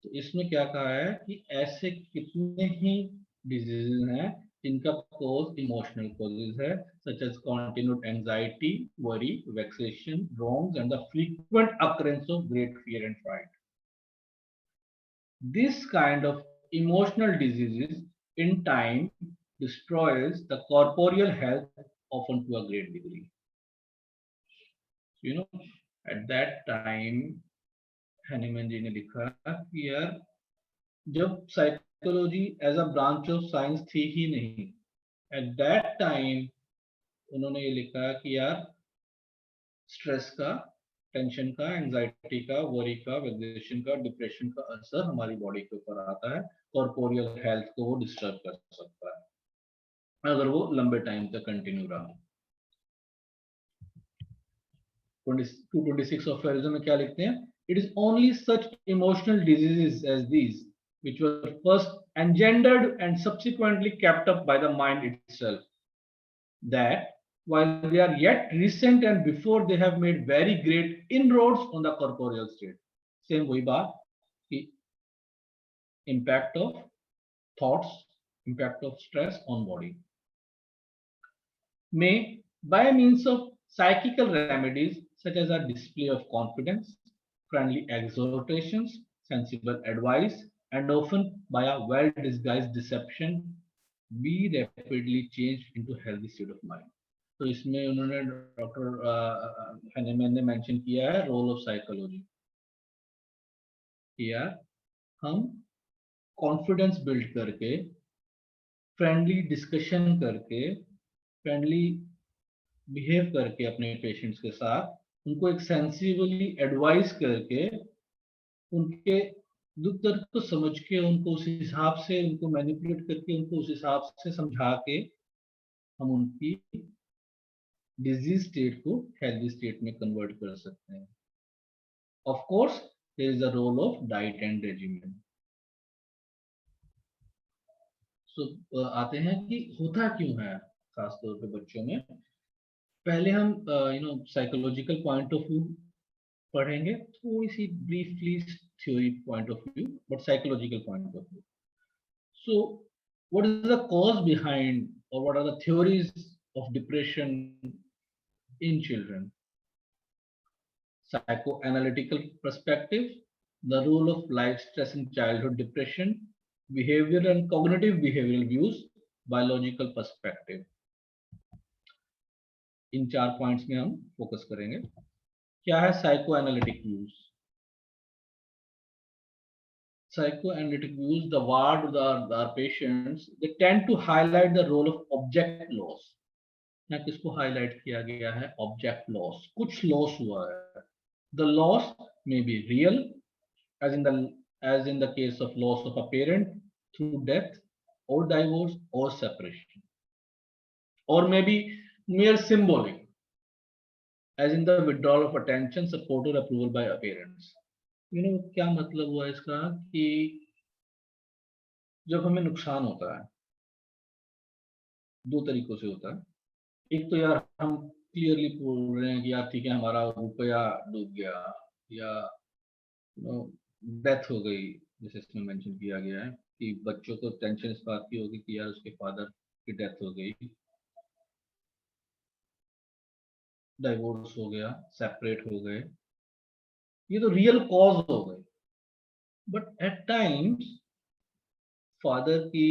Speaker 5: तो इसमें क्या कहा है कि ऐसे कितने ही डिजीज हैं जिनका कॉज इमोशनल कॉजेज है, such as continued anxiety, worry, vexation, wrongs, and the frequent occurrence of great fear and fright. This kind of emotional diseases in time destroys the corporeal health, often to a great degree. You know, at that time, Hahnemann ji ने लिखा कि यार जब psychology as a branch of science थी ही नहीं, eight that time उन्होंने ये लिखा कि यार स्ट्रेस का, टेंशन का, एंजाइटी का, वरी का, वेक्सेशन का, डिप्रेशन का असर हमारी बॉडी के ऊपर आता है, कॉर्पोरियल हेल्थ को वो डिस्टर्ब कर सकता है अगर वो लंबे टाइम तक कंटिन्यू रहा. 226 ऑफ एरिज्म में क्या लिखते हैं? It is only such emotional diseases as these which were first engendered and subsequently kept up by the mind itself, that while they are yet recent and before they have made very great inroads on the corporeal state. Same वही बात कि impact of thoughts, impact of stress on body, may by means of psychical remedies such as a display of confidence, friendly exhortations, sensible advice, and often by a well-disguised deception, be rapidly changed into healthy state of mind. तो इसमें उन्होंने doctor Hahnemann ने mention किया है role of psychology. यार हम confidence build करके, friendly discussion करके, फ्रेंडली बिहेव करके अपने पेशेंट्स के साथ, उनको एक सेंसिबली एडवाइस करके, उनके दुख दर्द को समझ के, उनको उस हिसाब से, उनको मैनिपुलेट करके, उनको उस हिसाब से समझा के हम उनकी डिजीज स्टेट को हेल्दी स्टेट में कन्वर्ट कर सकते हैं. Of course there is a role of diet and regiment. So आते हैं कि होता क्यों है खासतौर पे बच्चों में. पहले हम साइकोलॉजिकल पॉइंट ऑफ व्यू पढ़ेंगे, थोड़ी सी briefly theory point of view, but psychological point of view. So what is the cause behind और what are the theories of depression in children? Psychoanalytical perspective, the role of life stress in childhood depression, behavioral and cognitive behavioral views, biological perspective. In 4 points में हम focus करेंगे। क्या है psycho analytic views? Psychoanalytic views, the ward, the patients, they tend to highlight the role of object loss. यहाँ किसको highlight किया गया है? Object loss. कुछ लॉस हुआ है। The loss may be real, as in the case of loss of a parent through death or divorce or separation, or maybe mere symbolic, as in the withdrawal of attention, support or approval by a parents. क्या मतलब हुआ इसका कि जब हमें नुकसान होता है, 2 तरीकों से होता है। एक तो यार हम क्लियरली बोल रहे हैं कि यार ठीक है हमारा रुपया डूब गया या डेथ हो गई, जैसे इसमें मेंशन किया गया है कि बच्चों को टेंशन इस बात की होगी कि यार उसके फादर की डेथ हो गई, डाइवोर्स हो गया, सेपरेट हो गए, ये तो रियल कॉज हो गए। बट एट टाइम्स फादर की,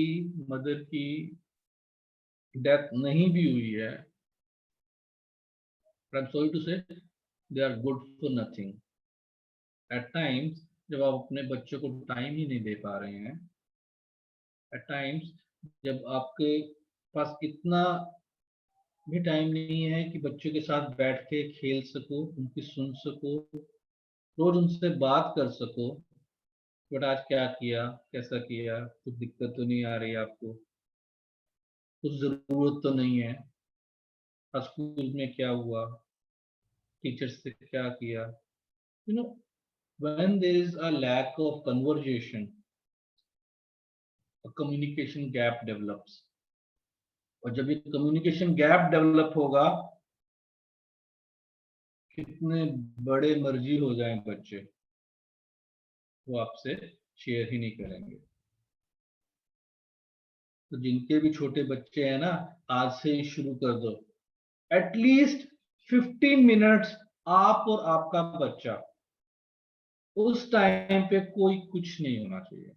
Speaker 5: मदर की डेथ नहीं भी हुई है, I'm sorry to say, they are good for nothing. At times, जब आप अपने बच्चों को टाइम ही नहीं दे पा रहे हैं, at times जब आपके पास इतना भी टाइम नहीं है कि बच्चों के साथ बैठ के खेल सको, उनकी सुन सको, रोज उनसे बात कर सको, बट आज क्या किया, कैसा किया, कुछ दिक्कत तो नहीं आ रही आपको, कुछ जरूरत तो नहीं है, आज स्कूल में क्या हुआ, टीचर्स से क्या किया, when there is a lack of conversation, a communication gap develops. और जब ये communication gap develop होगा, कितने बड़े मर्जी हो जाएं बच्चे, वो आपसे शेयर ही नहीं करेंगे। तो जिनके भी छोटे बच्चे हैं ना, आज से ही शुरू कर दो, एटलीस्ट 15 मिनट्स आप और आपका बच्चा, उस टाइम पे कोई कुछ नहीं होना चाहिए।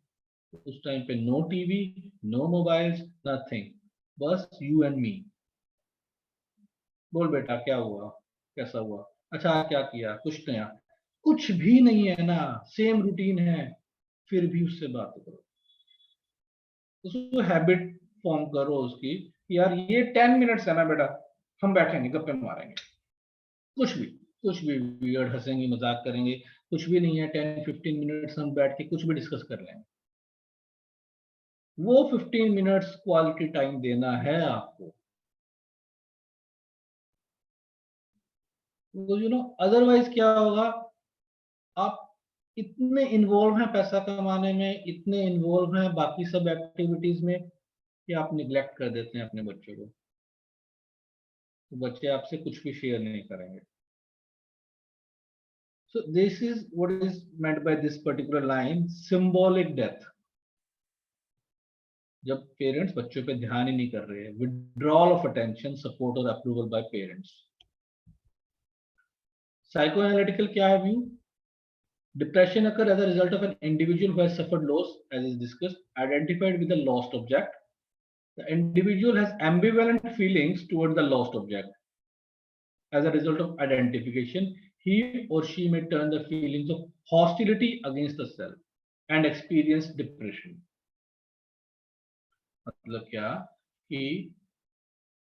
Speaker 5: उस टाइम पे no TV, no mobiles, nothing, बस यू एंड मी। बोल बेटा क्या हुआ, कैसा हुआ, अच्छा क्या किया, कुछ नया, कुछ भी नहीं है ना, सेम रूटीन है, फिर भी उससे बात करो, उसको हैबिट फॉर्म करो उसकी, यार ये 10 मिनट्स है ना बेटा, हम बैठेंगे गप्पे मारेंगे, कुछ भी वियर्ड हंसेंगे, मजाक करेंगे, कुछ भी नहीं है, 10-15 मिनट्स हम बैठ के कुछ भी डिस्कस कर लेंगे। वो 15 मिनट्स क्वालिटी टाइम देना है आपको। अदरवाइज क्या होगा, आप इतने इन्वॉल्व हैं पैसा कमाने में, इतने इन्वॉल्व हैं बाकी सब एक्टिविटीज में कि आप निग्लेक्ट कर देते हैं अपने बच्चों को, तो बच्चे आपसे कुछ भी शेयर नहीं करेंगे। So this is what is meant by this particular line, symbolic death. जब पेरेंट्स बच्चों पे ध्यान ही नहीं कर रहे हैं, withdrawal of attention, support और approval by parents. Psychoanalytical क्या है view? Depression occurs as a result of an individual who has suffered loss, as is discussed, identified with the lost object. The individual has ambivalent feelings toward the lost object. As a result of identification, he or she may turn the feelings of hostility against the self and experience depression. मतलब क्या कि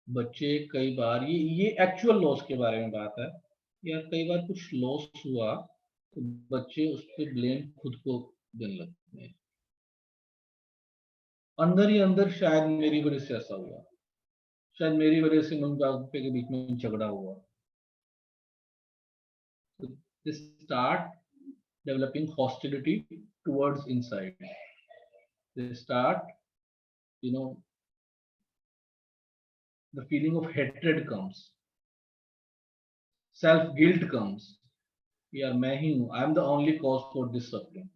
Speaker 5: बच्चे कई बार ये actual loss के बारे में बात है, या कई बार कुछ लॉस हुआ तो बच्चे उस पर ब्लेम खुद को देने लगते हैं, अंदर ही अंदर शायद मेरी वजह से ऐसा हुआ, शायद मेरी वजह से मम्मी पापा के बीच में झगड़ा हुआ। So they start developing hostility towards inside. They start, the feeling of hatred comes, self guilt comes, यार मैं ही हूं, I am the only cause for this suffering.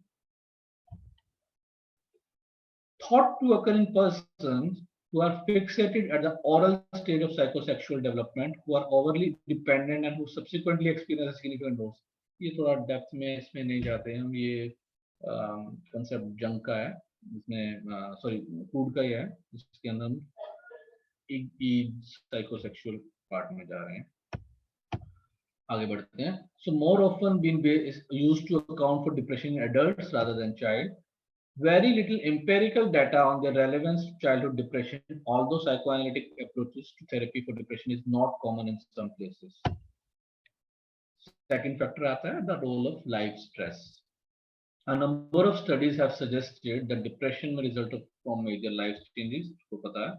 Speaker 5: Thought to occur in persons who are fixated at the oral stage of psychosexual development, who are overly dependent and who subsequently experience significant loss. ये थोड़ा depth में इसमें नहीं जाते हम, ये concept जंग का है, इसमें सॉरी फूड का ही है, जिसके अंदर हम साइकोसेक्सुअल पार्ट में जा रहे हैं। आगे बढ़ते हैं. So more often been used to account for depression in adults rather than child. Very little empirical data on the relevance to childhood depression, although psychoanalytic approaches to therapy for depression is not common in some places. Second factor आता है the role of life stress. A number of studies have suggested that depression may result from major life changes. को पता है.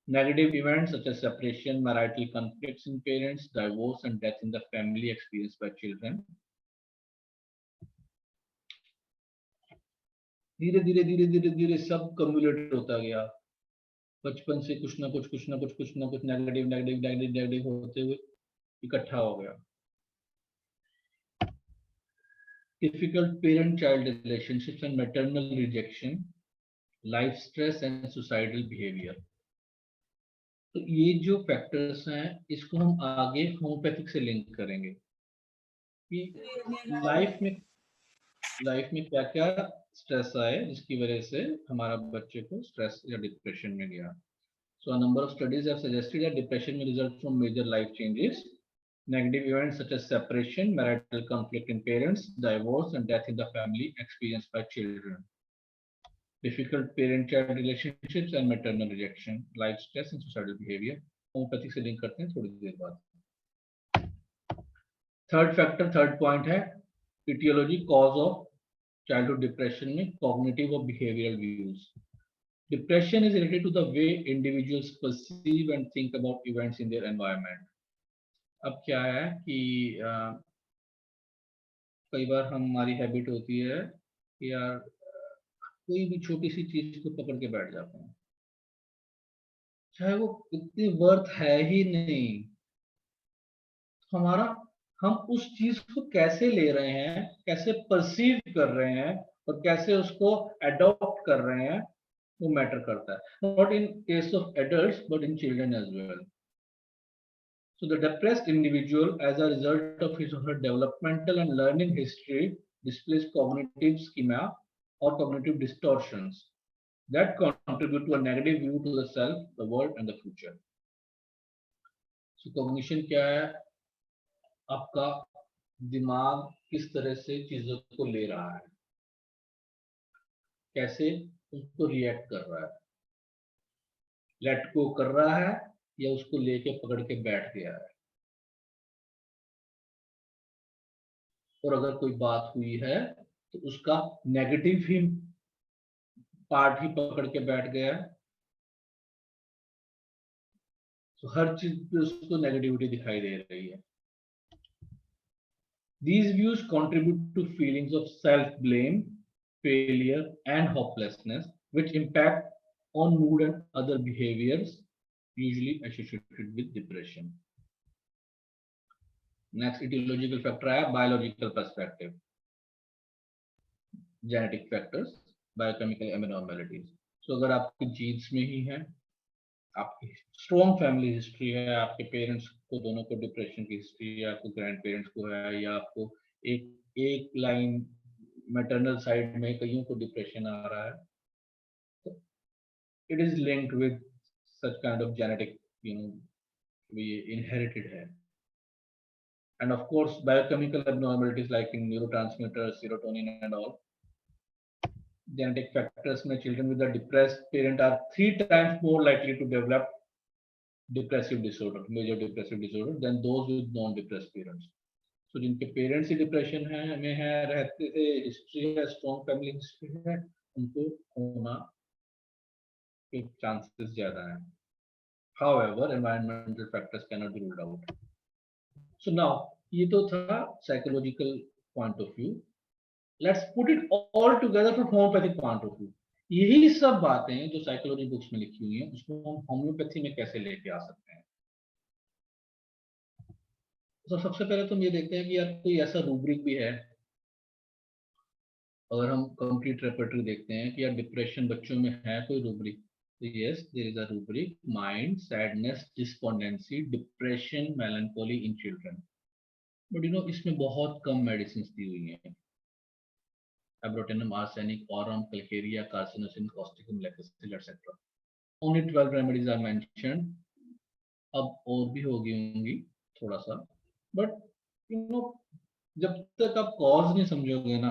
Speaker 5: Negative events such as separation, marital conflicts in parents, divorce, and death in the family experienced by children. धीरे धीरे धीरे धीरे धीरे सब कम्युलेट होता गया. बचपन से कुछ ना कुछ नेगेटिव होते हुए इकट्ठा हो गया. Difficult parent-child relationships and maternal rejection, life stress and suicidal behavior. तो ये जो फैक्टर्स हैं इसको हम आगे होम्योपैथिक से लिंक करेंगे कि लाइफ में क्या क्या स्ट्रेस आए जिसकी वजह से हमारा बच्चे को स्ट्रेस या डिप्रेशन में गया. So a number of studies have suggested that depression may result from major life changes, negative events such as separation, marital conflict in parents, divorce, and death in the family experienced by children. Difficult parent-child relationships and maternal rejection, life stress and suicidal behavior. Homeopathic से link करते हैं थोड़ी देर बाद. Third point है etiology, cause of childhood depression में cognitive or behavioral views. Depression is related to the way individuals perceive and think about events in their environment. अब क्या है कि कई बार हमारी हैबिट होती है कि यार कोई भी छोटी सी चीज को पकड़ के बैठ जाते हैं, चाहे वो इतनी वर्थ है ही नहीं. हम उस चीज को कैसे ले रहे हैं, कैसे परसीव कर रहे हैं और कैसे उसको अडॉप्ट कर रहे हैं वो मैटर करता है. Not in case of adults but in children as well. So the depressed individual, as a result of his or her developmental and learning history, displays cognitive schema or cognitive distortions that contribute to a negative view to the self, the world, and the future. So cognition क्या है? आपका दिमाग किस तरह से चीजों को ले रहा है, कैसे उसको रिएक्ट कर रहा है, लेट गो कर रहा है या उसको लेके पकड़ के बैठ गया है. और अगर कोई बात हुई है तो उसका नेगेटिव ही पार्ट ही पकड़ के बैठ गया है. तो हर चीज पे उसको नेगेटिविटी दिखाई दे रही है. These views contribute to feelings of self-blame, failure, and hopelessness, which impact on mood and other behaviors, usually associated with depression. Next etiological factor है biological perspective. Genetic factors, biochemical abnormalities. So अगर आपकी jeans में ही है, आपकी strong family history है, आपके parents को दोनों को डिप्रेशन की हिस्ट्री है, आपको ग्रैंड पेरेंट्स को है, या आपको एक लाइन मैटरनल साइड में कईयों को डिप्रेशन आ रहा है, तो it is linked with such kind of genetic inherited है. And of course biochemical abnormalities like in neurotransmitters, serotonin and all. Genetic factors में children with a depressed parent are 3 times more likely to develop depressive disorder, major depressive disorder, than those with non-depressed parents. So जिनके parents ही depression में है, रहते थे, history है, strong family history है, उनको होना के chances ज़्यादा हैं. However, environmental factors cannot be ruled out. So now ये तो था psychological point of view. Let's put it all together from homeopathic point of view. यही सब बातें जो साइकोलॉजी बुक्स में लिखी हुई हैं उसको हम होम्योपैथी में कैसे लेके आ सकते हैं. तो सबसे पहले तो हम ये देखते हैं कि यार कोई ऐसा रूब्रिक भी है. अगर हम कंप्लीट रेपर्टरी देखते हैं कि यार डिप्रेशन बच्चों में है कोई रूब्रिक, तो yes there is a rubric, mind, sadness, despondency, depression, melancholy in children. But इसमें बहुत कम मेडिसिन दी हुई हैं. Abrotinum, arsenic, aurum, calcarea, carcinosin, causticum, lactacil, etc. Only 12 remedies are mentioned. अब और भी होगी थोड़ा सा, but जब तक आप कॉज नहीं समझोगे ना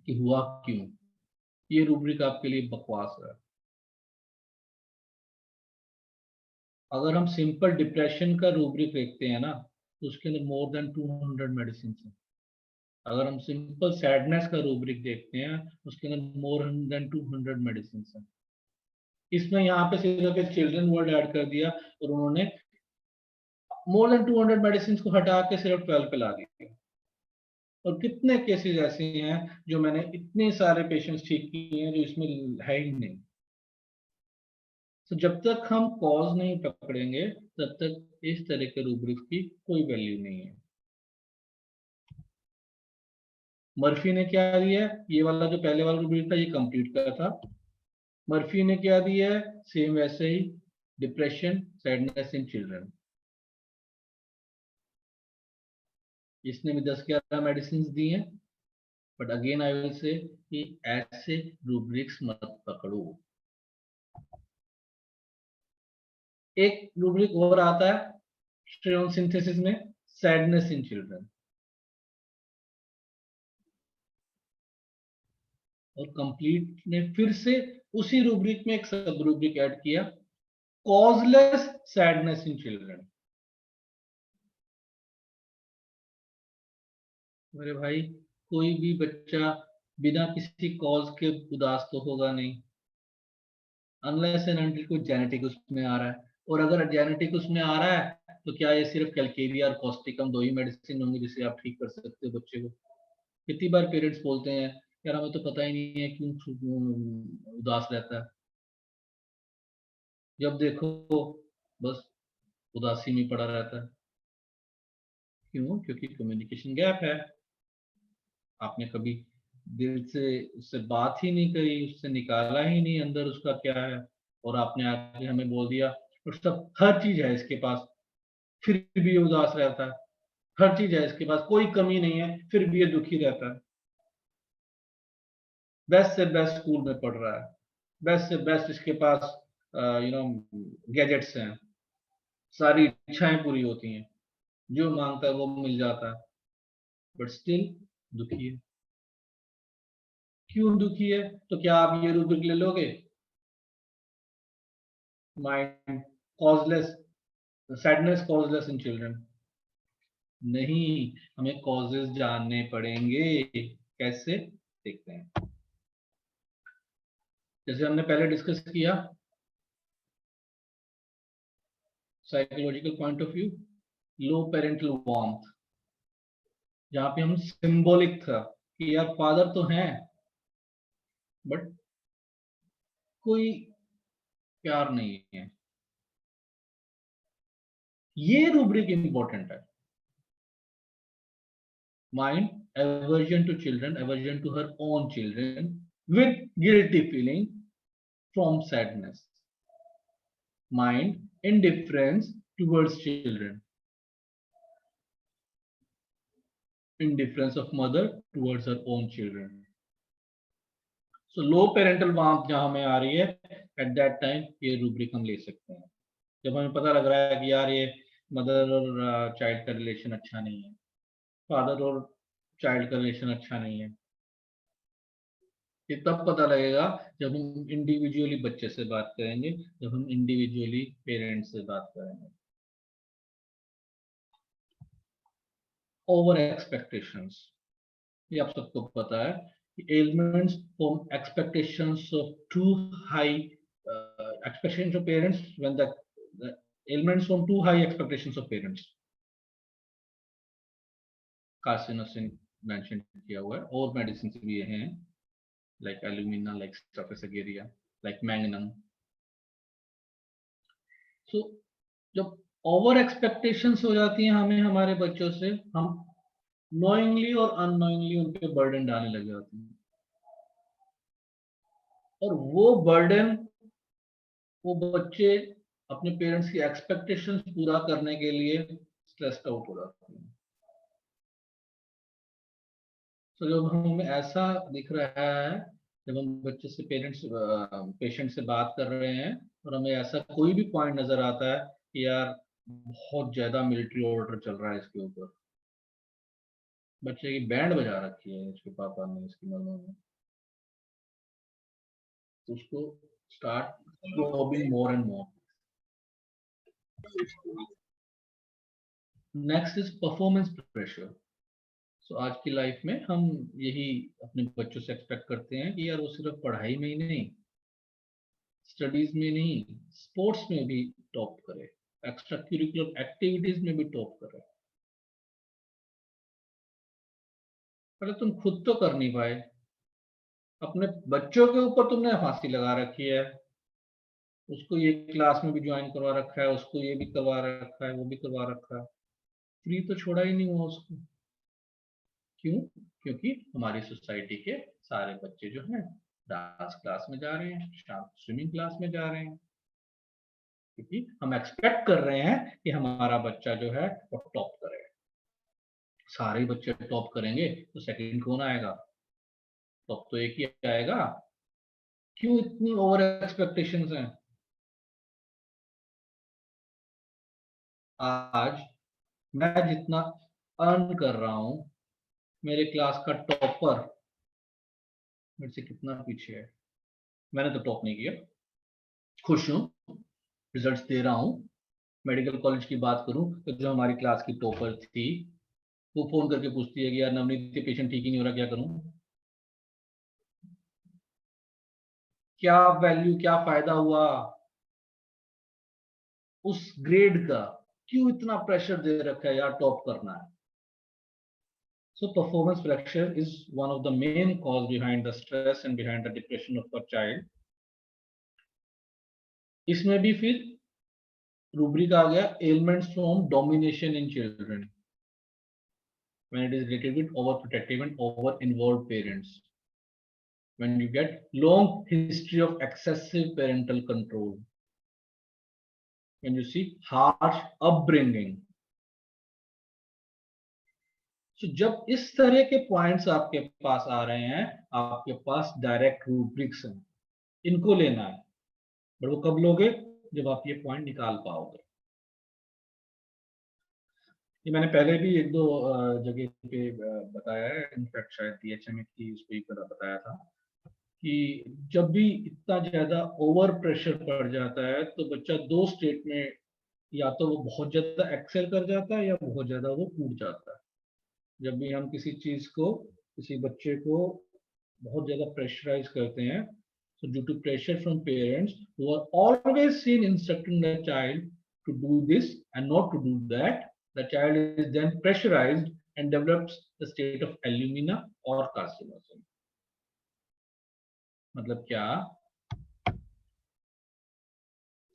Speaker 5: कि हुआ क्यों, ये रूब्रिक आपके लिए बकवास है। अगर हम सिंपल डिप्रेशन का रूब्रिक देखते हैं ना, तो उसके अंदर मोर देन 200 मेडिसिन है। अगर हम सिंपल सैडनेस का रूब्रिक देखते हैं, उसके अंदर मोर देन 200 मेडिसिन है। इसमें यहाँ पे सिर्फ एक चिल्ड्रन वर्ड ऐड कर दिया और उन्होंने मोर देन 200 मेडिसिन को हटा के सिर्फ 12 पे ला दिया। और कितने केसेस ऐसे हैं जो मैंने इतने सारे पेशेंट्स ठीक किए हैं जो इसमें है ही नहीं। तो जब तक हम कॉज नहीं पकड़ेंगे तब तक इस तरह के रूब्रिक की कोई वैल्यू नहीं है। मर्फी ने क्या दिया, ये वाला जो पहले वाला रूब्रिक था ये कंप्लीट का था। मर्फी ने क्या दिया है, सेम वैसे ही, डिप्रेशन, सैडनेस इन चिल्ड्रन। इसने भी 10-11 मेडिसिन दी हैं, but again I will say कि ऐसे रूब्रिक्स मत पकड़ो। एक रूब्रिक और आता है स्ट्रेन सिंथेसिस में, सैडनेस इन चिल्ड्रन। और कंप्लीट ने फिर से उसी रूब्रिक में एक सब रूब्रिक ऐड किया, कॉजलेस सैडनेस इन चिल्ड्रन। मेरे भाई, कोई भी बच्चा बिना किसी कॉज के उदास तो होगा नहीं, अनलेस एंड अनटिल कोई जेनेटिक उसमें आ रहा है। और अगर जेनेटिक उसमें आ रहा है तो क्या ये सिर्फ कैलकेरिया और कॉस्टिकम 2 ही मेडिसिन होंगी जिससे आप ठीक कर सकते हो बच्चे को? कितनी बार पेरेंट्स बोलते हैं यार हमें तो पता ही नहीं है क्यों उदास रहता है, जब देखो बस उदासी में पड़ा रहता है। क्यों? क्योंकि कम्युनिकेशन गैप है। आपने कभी दिल से उससे बात ही नहीं करी, उससे निकाला ही नहीं अंदर उसका क्या है, और आपने आके हमें बोल दिया और सब हर चीज है इसके पास फिर भी ये उदास रहता है, हर चीज है इसके पास, कोई कमी नहीं है फिर भी ये दुखी रहता है। बेस्ट से बेस्ट स्कूल में पढ़ रहा है, बेस्ट से बेस्ट इसके पास गैजेट्स हैं, सारी इच्छाएं पूरी होती हैं, जो मांगता है वो मिल जाता है, बट स्टिल दुखी है। क्यों दुखी है? तो क्या आप ये रूब्रिक ले लोगे, mind causeless sadness causeless in children? नहीं, हमें कॉजेस जानने पड़ेंगे। कैसे? देखते हैं। जैसे हमने पहले डिस्कस किया, psychological point of view, low parental warmth, जहां पे हम सिंबॉलिक था कि यार फादर तो हैं बट कोई प्यार नहीं है। ये रूब्रिक इंपॉर्टेंट है। Mind, aversion to children, aversion to her own children with guilty feeling from sadness. Mind, indifference towards children, indifference of mother towards her own children. So low parental warmth जहां हमें आ रही है, at that time ये rubric हम ले सकते हैं। जब हमें पता लग रहा है कि यार ये मदर और चाइल्ड का रिलेशन अच्छा नहीं है, फादर और चाइल्ड का रिलेशन अच्छा नहीं है, ये तब पता लगेगा जब हम इंडिविजुअली बच्चे से बात करेंगे, जब हम इंडिविजुअली पेरेंट्स से बात करेंगे। ओवर एक्सपेक्टेशंस, ये आप सबको पता है कि ailments from expectations of too high expectations of parents, when the ailments from too high expectations of parents, Carcinosin mention किया हुआ है, और मेडिसिन भी हैं like alumina, like Staphylococcus, like manganum. So जब ओवर एक्सपेक्टेशंस हो जाती हैं हमें हमारे बच्चों से, हम नोइंगली और अननोइंगली उन पे बर्डन डालने लग जाते हैं, और वो बर्डन वो बच्चे अपने पेरेंट्स की एक्सपेक्टेशंस पूरा करने के लिए स्ट्रेस्ड आउट हो जाते हैं। तो जब हमें ऐसा दिख रहा है, जब हम बच्चे से पेशेंट से बात कर रहे हैं और हमें ऐसा कोई भी पॉइंट नजर आता है कि यार बहुत ज्यादा मिलिट्री ऑर्डर चल रहा है इसके ऊपर, बच्चे की बैंड बजा रखी है इसके पापा ने, इसकी मम्मी ने, तो उसको start probing more and more. Next is performance pressure. So आज की लाइफ में हम यही अपने बच्चों से एक्सपेक्ट करते हैं कि यार वो सिर्फ पढ़ाई में ही नहीं, स्टडीज में नहीं, स्पोर्ट्स में भी टॉप करे, एक्स्ट्रा करिकुलर एक्टिविटीज में भी टॉप करे। पहले तुम खुद तो कर नहीं पाए, अपने बच्चों के ऊपर तुमने फांसी लगा रखी है। उसको ये क्लास में भी ज्वाइन करवा रखा है, उसको ये भी करवा रखा है, वो भी करवा रखा है, फ्री तो छोड़ा ही नहीं हुआ उसको। क्यों? क्योंकि हमारी सोसाइटी के सारे बच्चे जो हैं डांस क्लास में जा रहे हैं, स्विमिंग क्लास में जा रहे हैं, क्योंकि हम एक्सपेक्ट कर रहे हैं कि हमारा बच्चा जो है वो टॉप करे। सारे बच्चे टॉप करेंगे तो सेकंड कौन आएगा? टॉप तो एक ही आएगा। क्यों इतनी ओवर एक्सपेक्टेशंस हैं? आज मैं जितना अर्न कर रहा हूं, मेरे क्लास का टॉपर मेरे से कितना पीछे है। मैंने तो टॉप नहीं किया, खुश हूं, रिजल्ट्स दे रहा हूं। मेडिकल कॉलेज की बात करूं तो जो हमारी क्लास की टॉपर थी वो फोन करके पूछती है कि यार नवनीत, ये पेशेंट ठीक ही नहीं हो रहा, क्या करूं? क्या वैल्यू, क्या फायदा हुआ उस ग्रेड का? क्यों इतना प्रेशर दे रखा है यार, टॉप करना है? So performance pressure is one of the main cause behind the stress and behind the depression of a child. इसमें भी फिर रूब्रिक आ गया ailments from domination in children when it is related with overprotective and over involved parents, when you get long history of excessive parental control, when you see harsh upbringing. So जब इस तरह के points आपके पास आ रहे हैं, आपके पास direct rubrics हैं, इनको लेना है। पर वो कब लोगे? जब आप ये पॉइंट निकाल पाओगे। ये मैंने पहले भी एक दो जगह पे बताया है, इनफैक्ट शायद DHMA की उस पर बताया था कि जब भी इतना ज्यादा ओवर प्रेशर पड़ जाता है तो बच्चा दो स्टेट में, या तो वो बहुत ज्यादा एक्सेल कर जाता है या बहुत ज्यादा वो टूट जाता है। जब भी हम किसी चीज को, किसी बच्चे को बहुत ज्यादा प्रेशराइज करते हैं, so due to pressure from parents who are always seen instructing the child to do this and not to do that, the child is then pressurized and develops the state of alumina or carcinosin. मतलब क्या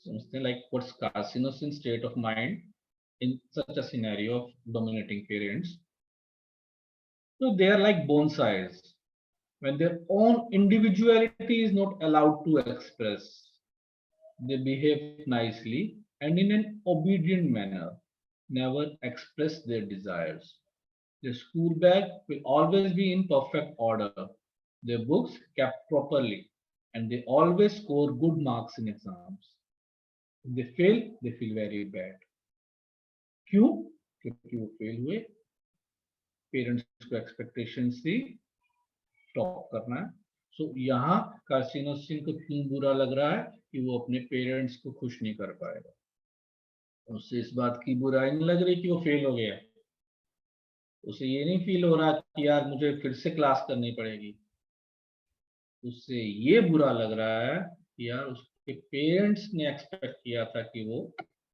Speaker 5: समझते हैं? like what's carcinosin state of mind in such a scenario of dominating parents? So they are like bonsais. When their own individuality is not allowed to express, they behave nicely and in an obedient manner, never express their desires. Their school bag will always be in perfect order, their books kept properly, and they always score good marks in exams. If they fail, they feel very bad. क्यों? क्योंकि वो fail हुए, parents को expectations थी top करना है। सो यहाँ carcinosin को क्यों बुरा लग रहा है कि वो अपने पेरेंट्स को खुश नहीं कर पाएगा। उससे इस बात की बुराई नहीं लग रही कि वो फेल हो गया, उसे ये नहीं फील हो रहा कि यार मुझे फिर से क्लास करनी पड़ेगी, उससे ये बुरा लग रहा है कि यार उसके पेरेंट्स ने एक्सपेक्ट किया था कि वो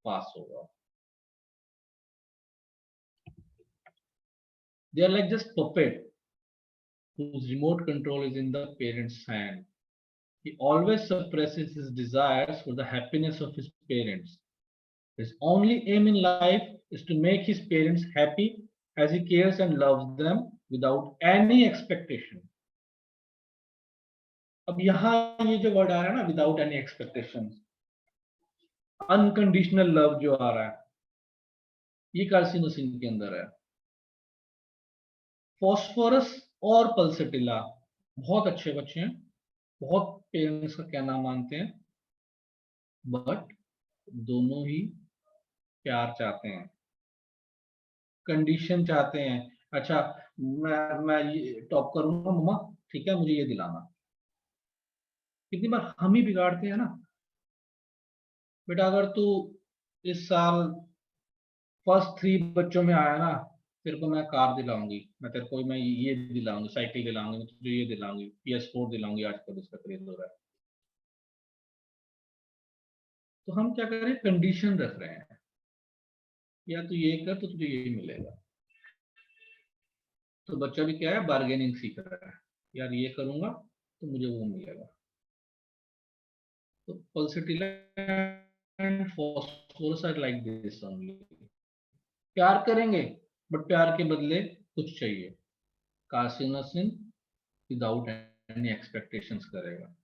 Speaker 5: पास होगा। They are like just puppet whose remote control is in the parent's hand. He always suppresses his desires for the happiness of his parents. His only aim in life is to make his parents happy as he cares and loves them without any expectation. अब यहाँ ये जो word आ रहा है ना, without any expectation, unconditional love जो आ रहा है, ये कार्सिनोसिन के अंदर है। फॉस्फोरस और पल्सेटिला बहुत अच्छे बच्चे हैं, बहुत पेरेंट्स का कहना मानते हैं, बट दोनों ही प्यार चाहते हैं, कंडीशन चाहते हैं। अच्छा, मैं ये टॉप करूंगा मम्मा, ठीक है, मुझे ये दिलाना। कितनी बार हम ही बिगाड़ते हैं ना। बेटा अगर तू इस साल फर्स्ट 3 बच्चों में आया ना, तेरे को मैं कार दिलाऊंगी, मैं तेरे को मैं ये दिलाऊंगी, साइकिल दिलाऊंगी, मैं तुझे ये दिलाऊंगी, PS4 दिलाऊंगी, आजकल इसका क्रेज हो रहा है। तो हम क्या कर रहे हैं, कंडीशन रख रहे हैं, या तू ये कर तो तुझे ये मिलेगा। तो बच्चा भी क्या है, बार्गेनिंग सीख रहा है, यार ये करूंगा तो मुझे वो मिलेगा। तो pulsatilla and phosphorus are like this only. प्यार करेंगे बट प्यार के बदले कुछ चाहिए। कार्सिनोसिन विदाउट एनी एक्सपेक्टेशंस करेगा।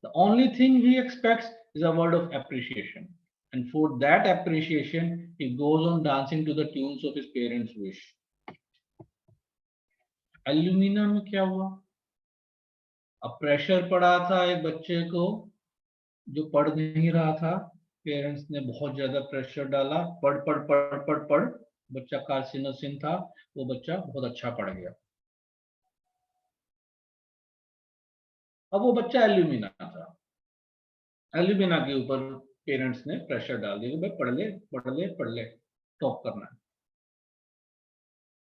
Speaker 5: The only thing he expects is a word of appreciation, and for that appreciation he goes on dancing to the tunes of his parents' wish. Alumina में क्या हुआ, अब प्रेशर पड़ा था एक बच्चे को जो पढ़ नहीं रहा था, पेरेंट्स ने बहुत ज्यादा प्रेशर डाला, पढ़ पढ़ पढ़ पढ़ पढ़, बच्चा कार्सिनोसिन था, वो बच्चा बहुत अच्छा पढ़ गया। अब वो बच्चा एल्यूमिना था, एल्यूमिना के ऊपर पेरेंट्स ने प्रेशर डाल दिया, भाई पढ़ ले पढ़ ले पढ़ ले, टॉप करना है।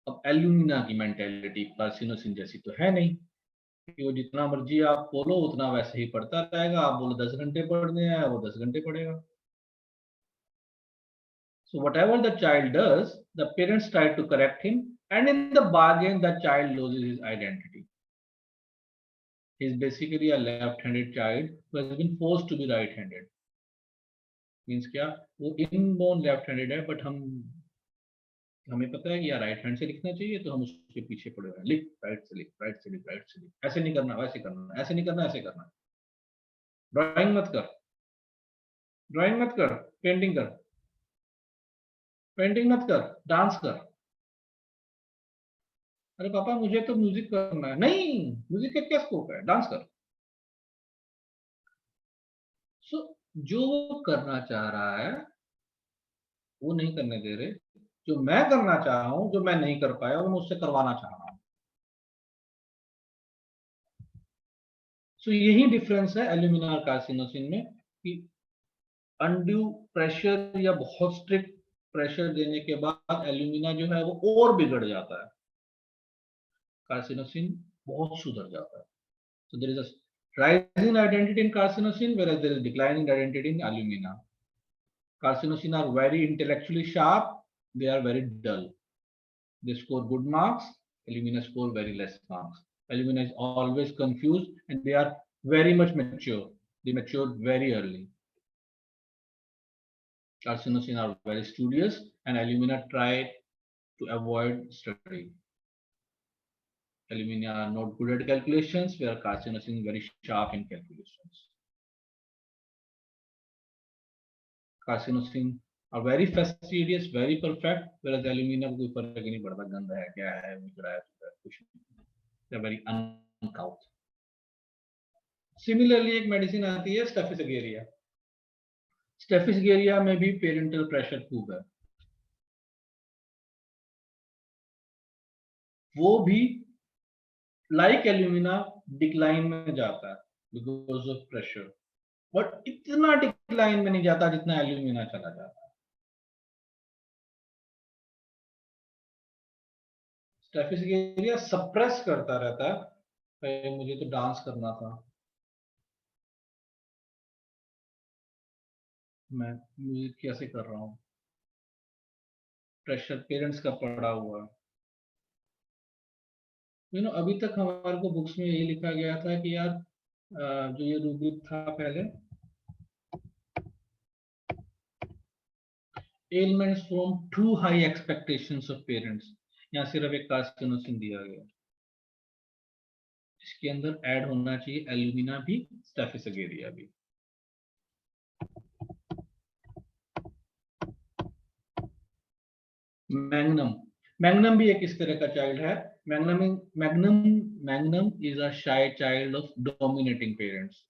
Speaker 5: अब एल्यूमिना की मेंटेलिटी कार्सिनोसिन जैसी तो है नहीं कि वो जितना मर्जी आप बोलो उतना वैसे ही पढ़ता रहेगा। आप बोलो 10 घंटे पढ़ने हैं, वो 10 घंटे पढ़ेगा। So whatever the child does, the parents try to correct him, and in the bargain the child loses his identity. He is basically a left-handed child who has been forced to be right-handed. Means क्या, वो inborn left-handed है, but हमें पता है कि यार right hand से लिखना चाहिए, तो हम उसके पीछे पड़े हुए हैं, लिख राइट से लिख, राइट से लिख, राइट से लिख, ऐसे नहीं करना वैसे करना, ऐसे नहीं करना ऐसे करना, ड्राइंग मत कर, ड्राइंग मत कर, पेंटिंग कर, पेंटिंग मत कर, डांस कर। अरे पापा मुझे तो म्यूजिक करना है, नहीं म्यूजिक का क्या स्कोप है, डांस कर। सो जो वो करना चाह रहा है वो नहीं करने दे रहे, जो मैं करना चाह रहा हूं, जो मैं नहीं कर पाया वो मैं उससे करवाना चाह रहा हूं। सो यही डिफरेंस है एल्यूमिना और कार्सिनोसिन में, कि अनड्यू प्रेशर या बहुत स्ट्रिक्ट प्रेशर देने के बाद एल्यूमिना जो है वो और बिगड़ जाता है, कार्सिनोसिन बहुत सुधर जाता है। So there is a rise in identity in carcinosin, whereas there is decline in identity in alumina. Carcinosin are very intellectually sharp, they are very dull. They score good marks, alumina score very less marks. Alumina is always confused and they are very much mature. They matured very early. Carcinosin are very studious and alumina try to avoid study. Alumina are not good at calculations, where carcinosin is very sharp in calculations. Carcinosin are very fastidious, very perfect, whereas alumina कोई फर्क ही नहीं पड़ता, गंदा है क्या है, बिगड़ा है कुछ नहीं, they are very uncouth. Similarly एक मेडिसिन आती है स्टेफिसगेरिया, स्टेफिसगेरिया में भी पेरेंटल प्रेशर खूब है, वो भी लाइक एल्यूमिना डिक्लाइन में जाता है बिकॉज ऑफ प्रेशर, बट इतना डिक्लाइन में नहीं जाता जितना एल्यूमिना चला जाता है। स्टेफिसगेरिया सप्रेस करता रहता है, मुझे तो डांस करना था, मैं म्यूजिक कैसे कर रहा हूँ, प्रेशर पेरेंट्स का पड़ा हुआ है। अभी तक हमारे को बुक्स में यही लिखा गया था कि यार जो ये रूब्रिक था पहले, ailments from too high expectations of parents, यहाँ सिर्फ एक कार्सिनोसिन दिया गया, इसके अंदर ऐड होना चाहिए एल्यूमिना भी, स्टेफिसगेरिया भी। मैग्नम भी एक इस तरह का चाइल्ड है। Magnum is a shy child of dominating parents.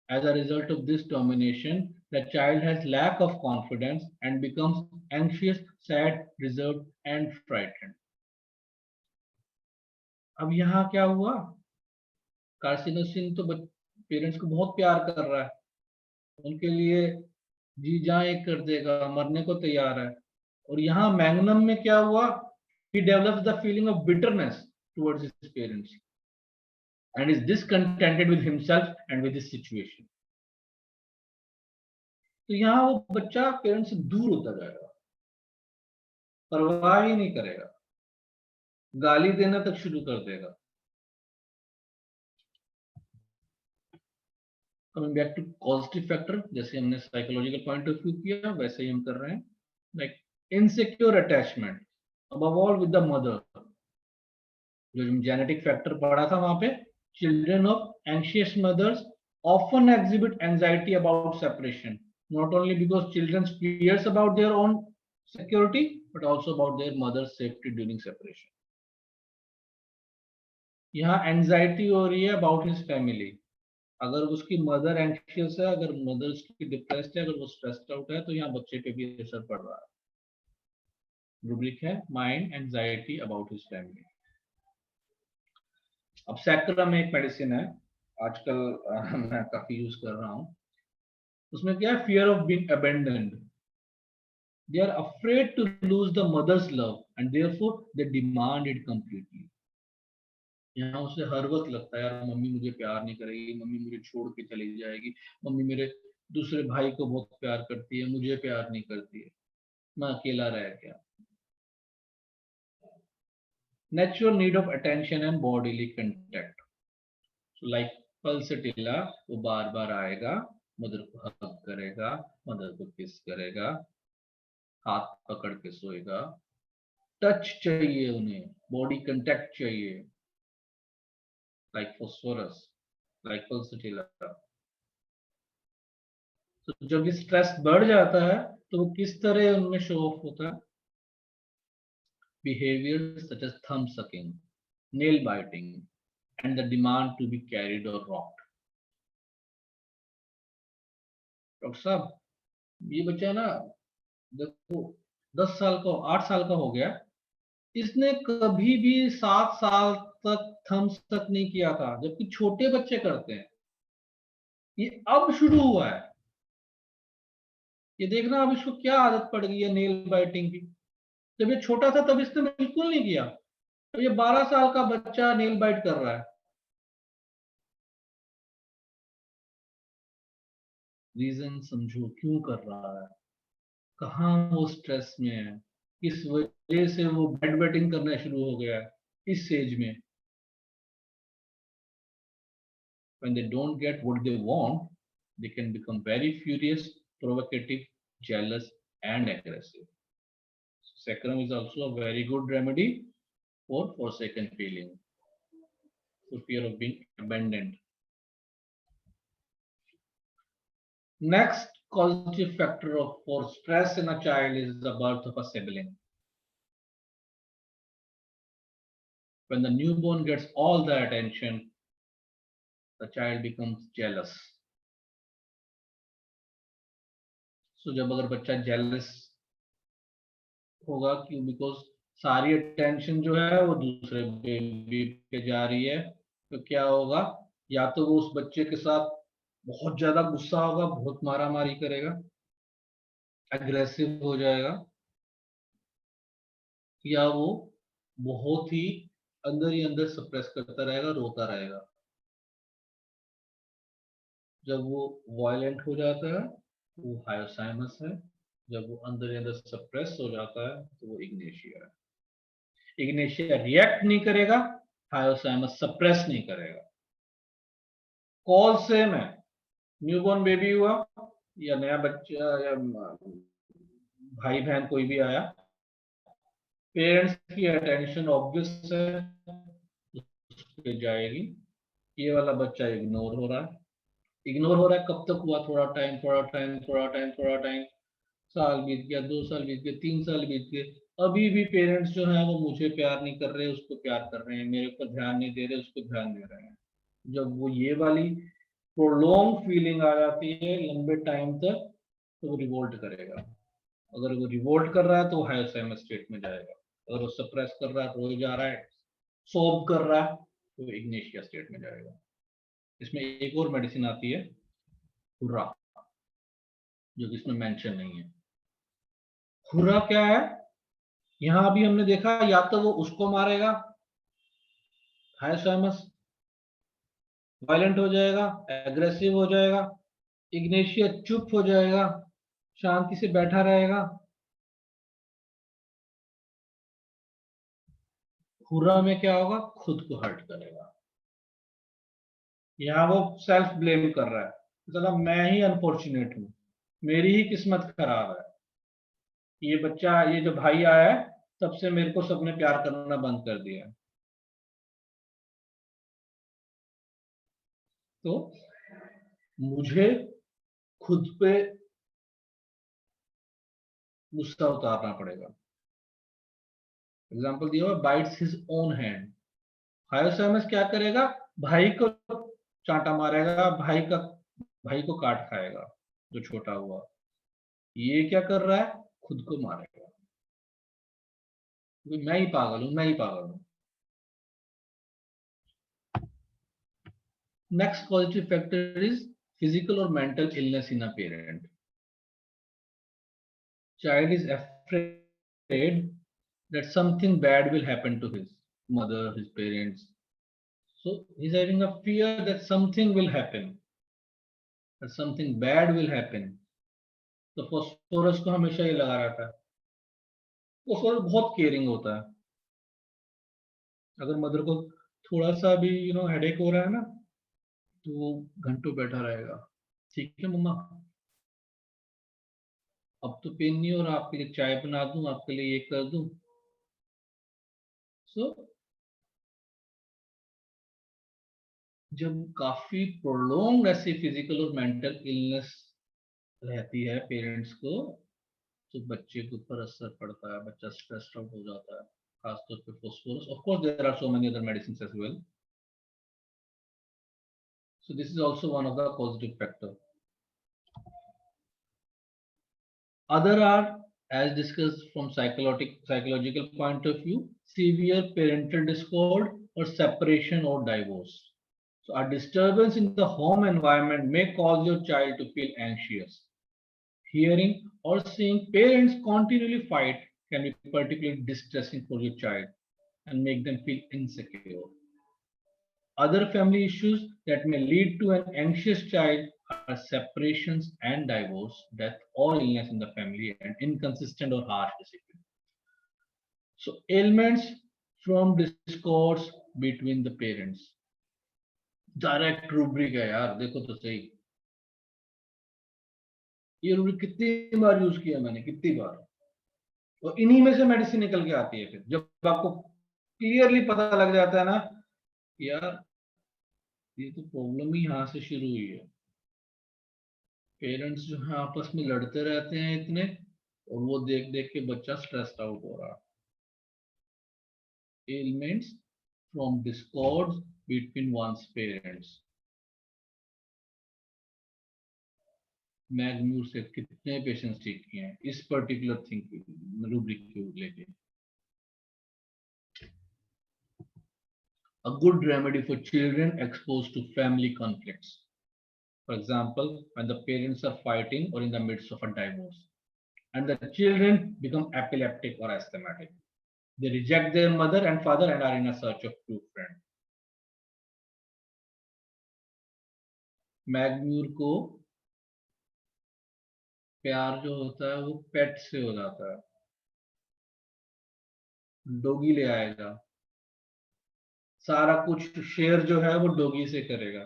Speaker 5: As a result of this domination, the child has lack of confidence and becomes anxious, sad, reserved, and frightened. अब यहाँ क्या हुआ, कार्सिनोसिन तो पेरेंट्स को बहुत प्यार कर रहा है, उनके लिए जी जाए कर देगा, मरने को तैयार है। और यहाँ मैग्नम में क्या हुआ, he develops the feeling of bitterness towards his parents and is discontented with himself and with his situation. तो यहाँ वो बच्चा पेरेंट्स से दूर होता जाएगा, परवाह ही नहीं करेगा, गाली देना तक शुरू कर देगा। Coming back to positive factor, जैसे हमने साइकोलॉजिकल पॉइंट ऑफ व्यू किया वैसे ही हम कर रहे हैं। Like insecure attachment above all with the mother, जो जेनेटिक फैक्टर पढ़ा था वहां पे, children of anxious mothers often exhibit anxiety about separation, not only because children fears about their own security but also about their mother's safety during separation. यहाँ anxiety हो रही है about his family. अगर उसकी मदर एंशियस है, अगर mother उसकी depressed है, अगर वो स्ट्रेस्ड आउट है, तो यहाँ बच्चे पे भी असर पड़ रहा है। रूब्रिक है mind anxiety about his family. अब सैक्रम एक मेडिसिन है, आजकल मैं काफी यूज कर रहा हूँ। उसमें क्या है, fear of being abandoned. They are afraid to lose the mother's love and therefore they demand it completely. यहाँ उसे हर वक्त लगता है यार मम्मी मुझे प्यार नहीं करेगी, मम्मी मुझे छोड़ के चली जाएगी, मम्मी मेरे दूसरे भाई को बहुत प्यार करती है, मुझे प्यार नहीं करती है, मैं अकेला रह गया। Natural need of attention and bodily contact. So like Pulsatilla, वो बार बार आएगा, मदर को हग करेगा, मदर को किस करेगा, हाथ पकड़ के सोएगा, टच चाहिए उन्हें, बॉडी कंटेक्ट चाहिए, like phosphorus, like pulsatilla. तो जब ये स्ट्रेस बढ़ जाता है तो वो किस तरह उनमें शो ऑफ होता है? Behaviors such as thumb sucking, nail biting, and the demand to be carried or rocked. Doctor साहब, ये बच्चा ना देखो 10 साल का 8 साल का हो गया, इसने कभी भी 7 साल तक थम्स तक नहीं किया था, जबकि छोटे बच्चे करते हैं। ये अब शुरू हुआ है, ये देखना अब इसको क्या आदत पड़ गई है नेल बाइटिंग की। जब ये छोटा था तब इसने बिल्कुल नहीं किया, तो ये 12 साल का बच्चा नेल बाइट कर रहा है। रीजन समझो क्यों कर रहा है, कहाँ वो स्ट्रेस में है, किस वजह से वो बेड वेटिंग करना शुरू हो गया है इस एज में। When they don't get what they want, they can become very furious, provocative, jealous, and aggressive. Sacrum is also a very good remedy for forsaken feeling, for fear of being abandoned. Next causative factor for stress in a child is the birth of a sibling. When the newborn gets all the attention, the child becomes jealous. So जब अगर बच्चा jealous होगा, क्यों? Because सारी attention जो है वो दूसरे बेबी पे जा रही है, तो क्या होगा, या तो वो उस बच्चे के साथ बहुत ज्यादा गुस्सा होगा, बहुत मारा मारी करेगा, एग्रेसिव हो जाएगा, या वो बहुत ही अंदर सप्रेस करता रहेगा, रोता रहेगा। जब वो वायलेंट हो जाता है वो हायोसाइमस है, जब वो अंदर सप्रेस हो जाता है तो वो इग्नेशिया है। इग्नेशिया रिएक्ट नहीं करेगा, हायोसाइमस सप्रेस नहीं करेगा। कॉल सेम है, न्यूबॉर्न बेबी हुआ या नया बच्चा या भाई बहन कोई भी आया, पेरेंट्स की अटेंशन ऑब्वियस है उस पे जाएगी। ये वाला बच्चा इग्नोर हो रहा है, कब तक हुआ, थोड़ा टाइम, साल बीत गया, 2 साल बीत गए, 3 साल बीत गए, अभी भी पेरेंट्स जो है वो मुझे प्यार नहीं कर रहे, उसको प्यार कर रहे हैं, मेरे ऊपर ध्यान नहीं दे रहे, उसको ध्यान दे रहे हैं। जब वो ये वाली प्रोलॉन्ग फीलिंग आ जाती है लंबे टाइम तक, तो वो रिवोल्ट करेगा। अगर वो रिवोल्ट कर रहा है तो हायोसाइमस स्टेट में जाएगा, अगर वो सप्रेस कर रहा है, रोए जा रहा है, सोब कर रहा है तो इग्नेशिया स्टेट में जाएगा। इसमें एक और मेडिसिन आती है हुर्रा, जो कि इसमें मेंशन नहीं है। हुर्रा क्या है, यहां अभी हमने देखा या तो वो उसको मारेगा, हाइपोथैलेमस वायलेंट हो जाएगा, एग्रेसिव हो जाएगा, इग्नेशिया चुप हो जाएगा, शांति से बैठा रहेगा। हुर्रा में क्या होगा, खुद को हर्ट करेगा। यहाँ वो सेल्फ ब्लेम कर रहा है, चला मैं ही अनफॉर्चुनेट हूं, मेरी ही किस्मत खराब है, ये बच्चा, ये जो भाई आया है तब से मेरे को सबने प्यार करना बंद कर दिया। तो मुझे खुद पे गुस्सा उतारना पड़ेगा। एग्जाम्पल दिया हुआ, bytes his own hand. Hypothalamus क्या करेगा, भाई को चांटा मारेगा, भाई को काट खाएगा जो छोटा हुआ। ये क्या कर रहा है, खुद को मारेगा, मैं ही पागल हूं, मैं ही पागल हूं। Next causative factor is physical or mental illness in a parent. Child is afraid that something bad will happen to his mother, his parents. So he's having a fear that something will happen, that something bad will happen. तो phosphorus को हमेशा ये लगा रहता है। Phosphorus बहुत caring होता है। अगर मदर को थोड़ा सा भी हेडेक हो रहा है ना, तो वो घंटों बैठा रहेगा, ठीक है मम्मा अब तो पेन नहीं हो रहा, आपके लिए चाय बना दूं, आपके लिए ये कर दूं। सो जब काफी प्रोलॉन्ग ऐसी फिजिकल और मेंटल इलनेस रहती है पेरेंट्स को, तो बच्चे के ऊपर असर पड़ता है, बच्चा स्ट्रेस्ड आउट हो जाता है, खासतौर पे phosphorus. Of course there are so many other medicines as well, so this is also one of the causative factor. Other are, as discussed from psychological point of view, severe parental discord or separation or divorce. So a disturbance in the home environment may cause your child to feel anxious. Hearing or seeing parents continually fight can be particularly distressing for your child and make them feel insecure. Other family issues that may lead to an anxious child are separations and divorce, death or illness in the family, and inconsistent or harsh discipline. So ailments from discords between the parents. Direct rubric है यार, देखो तो सही, ये rubric कितनी बार use किया मैंने, कितनी बार, और इन्हीं में से मेडिसिन निकल के आती है। फिर जब आपको क्लियरली पता लग जाता है ना, यार ये तो प्रॉब्लम ही यहाँ से शुरू हुई है। पेरेंट्स जो है आपस में लड़ते रहते हैं इतने, और वो देख देख के बच्चा स्ट्रेस्ड आउट हो रहा है। Elements from discord between one's parents. मैग्म्यूर से कितने पेशेंट्स ठीक किए हैं इस पर्टिकुलर थिंग रूब्रिक को लेके। A good remedy for children exposed to family conflicts. For example, when the parents are fighting or in the midst of a divorce, and the children become epileptic or asthmatic. They reject their mother and father and are in a search of true friend. मैग्म्यूर को प्यार जो होता है वो पेट से हो जाता है। डॉगी ले आएगा, सारा कुछ शेयर जो है वो डॉगी से करेगा,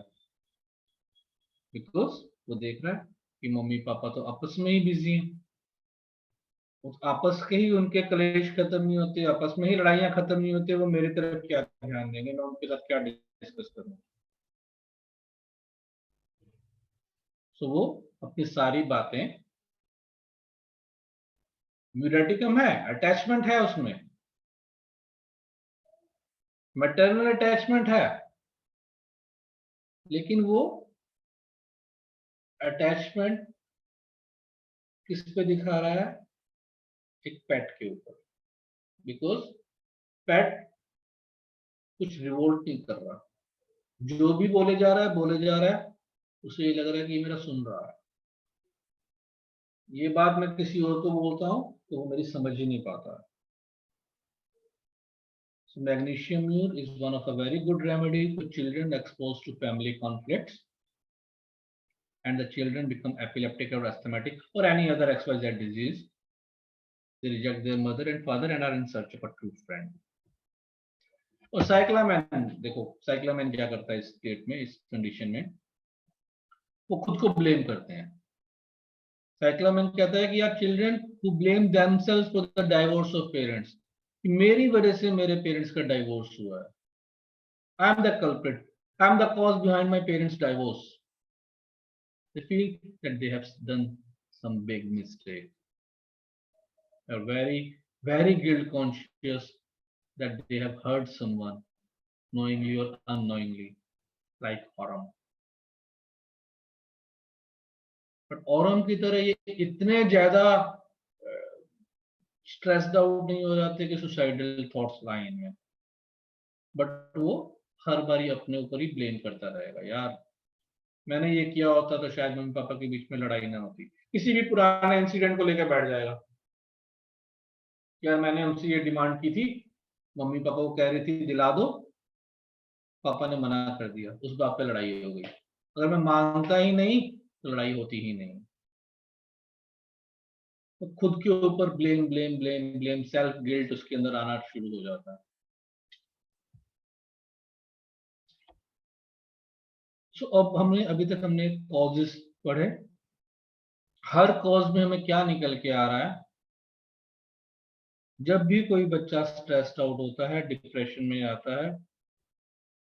Speaker 5: बिकॉज वो देख रहा है कि मम्मी पापा तो आपस में ही बिजी हैं, उस आपस के ही उनके कलेश खत्म नहीं होते, आपस में ही लड़ाइयां खत्म नहीं होती, वो मेरी तरफ क्या ध्यान देंगे, मैं उनके साथ क्या डिस्कस करूं। सो वो अपनी सारी बातें, म्यूरेटिकम है, अटैचमेंट है उसमें, मैटरनल अटैचमेंट है, लेकिन वो अटैचमेंट किस पे दिखा रहा है, एक पेट के ऊपर, बिकॉज पेट कुछ रिवोल्ट नहीं कर रहा, जो भी बोले जा रहा है, उसे ये लग रहा है कि ये मेरा सुन रहा है। ये बात मैं किसी और को बोलता हूँ तो वो मेरी समझ ही नहीं पाता। So magnesium mure is one of a very good remedy for children exposed to family conflicts, and the children become epileptic or asthmatic or any other XYZ disease. They reject their mother and father and are in search of a true friend. और साइक्लामेन, देखो साइक्लामेन क्या करता है इस state में, इस condition में, वो खुद को ब्लेम करते हैं। साइक्लामेन कहता है कि यार children who blame themselves for the divorce of parents, मेरी वजह से मेरे पेरेंट्स का डाइवोर्स हुआ है, I am the culprit, I am the cause behind my parents divorce. They feel that they have done some big mistake. They are very, very guilt conscious that they have hurt someone knowingly or unknowingly, like Aurum. But Aurum की तरह ये इतने ज्यादा stressed out नहीं हो जाते कि suicidal thoughts लाए इनमें, बट वो हर बारी अपने ऊपर ही ब्लेम करता रहेगा, यार मैंने ये किया होता तो शायद मम्मी पापा के बीच में लड़ाई ना होती। किसी भी पुराने इंसिडेंट को लेकर बैठ जाएगा, यार मैंने उनसे ये डिमांड की थी, मम्मी पापा को कह रही थी दिला दो, पापा ने मना कर दिया, उस बात पे लड़ाई हो गई। अगर मैं मानता ही नहीं तो लड़ाई होती ही नहीं। तो खुद के ऊपर blame blame blame blame, self guilt उसके अंदर आना शुरू हो जाता है। सो अब अभी तक हमने कॉजेस पढ़े। हर कॉज में हमें क्या निकल के आ रहा है, जब भी कोई बच्चा स्ट्रेस्ड आउट होता है, डिप्रेशन में आता है,